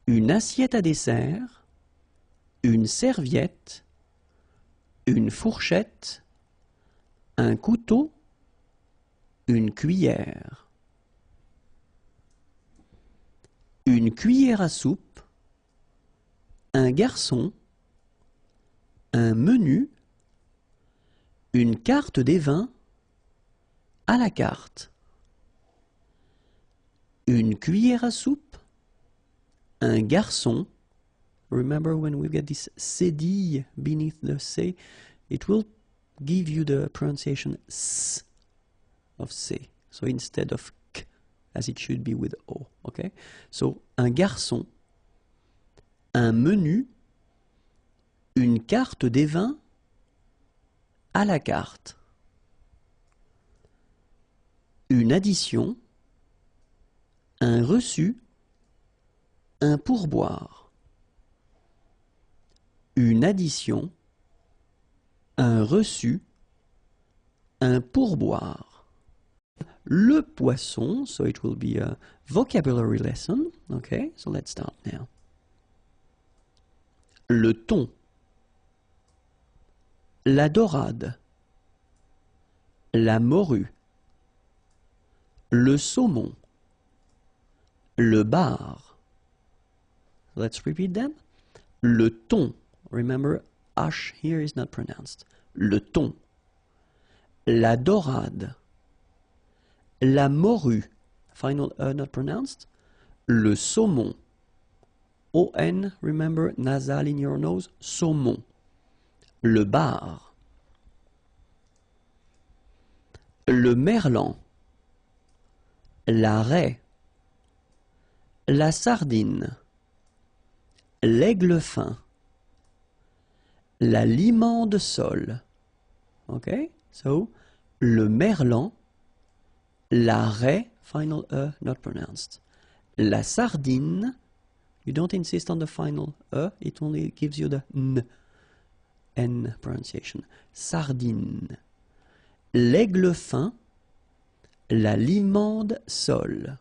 Une assiette à dessert. Une serviette. Une fourchette. Un couteau. Une cuillère. Une cuillère à soupe, un garçon, un menu, une carte des vins, à la carte. Une cuillère à soupe, un garçon. Remember when we get this cédille beneath the C, it will give you the pronunciation S of C. So instead of K, as it should be with O, okay? So, un garçon, un menu, une carte des vins, à la carte. Une addition, un reçu, un pourboire. Une addition, un reçu, un pourboire. Le poisson, so it will be a vocabulary lesson. Okay, so let's start now. Le thon. La dorade. La morue. Le saumon. Le bar. Let's repeat them. Le thon. Remember, H here is not pronounced. Le thon. La dorade. La morue, final not pronounced. Le saumon, O-N, remember, nasal in your nose, saumon. Le bar. Le merlan. La raie. La sardine. L'aigle fin. La limande sole. Okay, so, le merlan. La raie, final E, not pronounced. La sardine, you don't insist on the final E, it only gives you the N pronunciation. Sardine. L'aigle fin, la limande sole.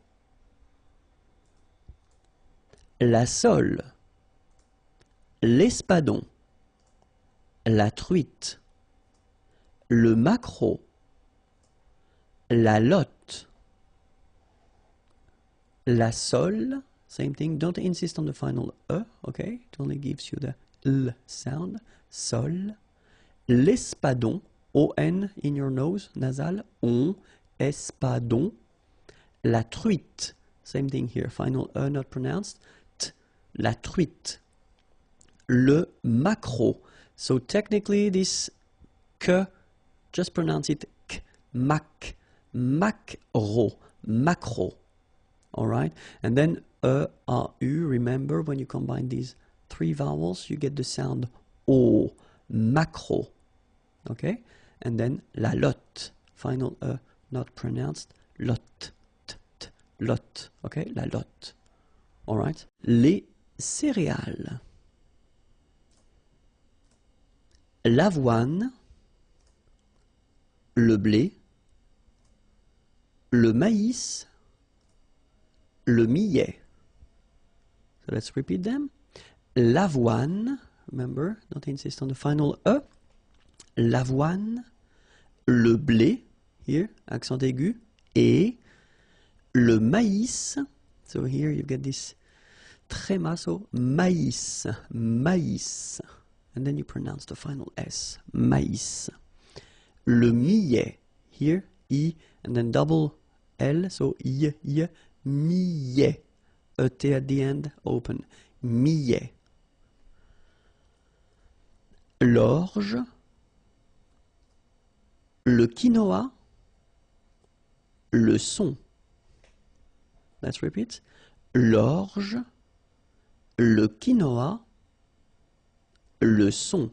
La sole. L'espadon. La truite. Le maquereau. La lotte. La sole, same thing, don't insist on the final E, okay? It only gives you the L sound. Sol. L'espadon, O-N in your nose, nasal, on, espadon. La truite, same thing here, final E not pronounced, T, la truite. Le maquereau, so technically this K, just pronounce it K, mac. Maquereau, macro, all right? And then E-A-U, remember when you combine these three vowels, you get the sound O, macro, okay? And then la lotte, final E, not pronounced, lotte, lotte, okay? La lotte, all right? Les céréales. L'avoine, le blé, le maïs, le millet. So let's repeat them. L'avoine, remember, don't insist on the final E. L'avoine, le blé, here, accent aigu, et le maïs. So here you get this tréma, so maïs, maïs. And then you pronounce the final S, maïs. Le millet, here, I, and then double L, so I, millet. A T at the end, open. Millet. L'orge. Le quinoa. Le son. Let's repeat. L'orge. Le quinoa. Le son.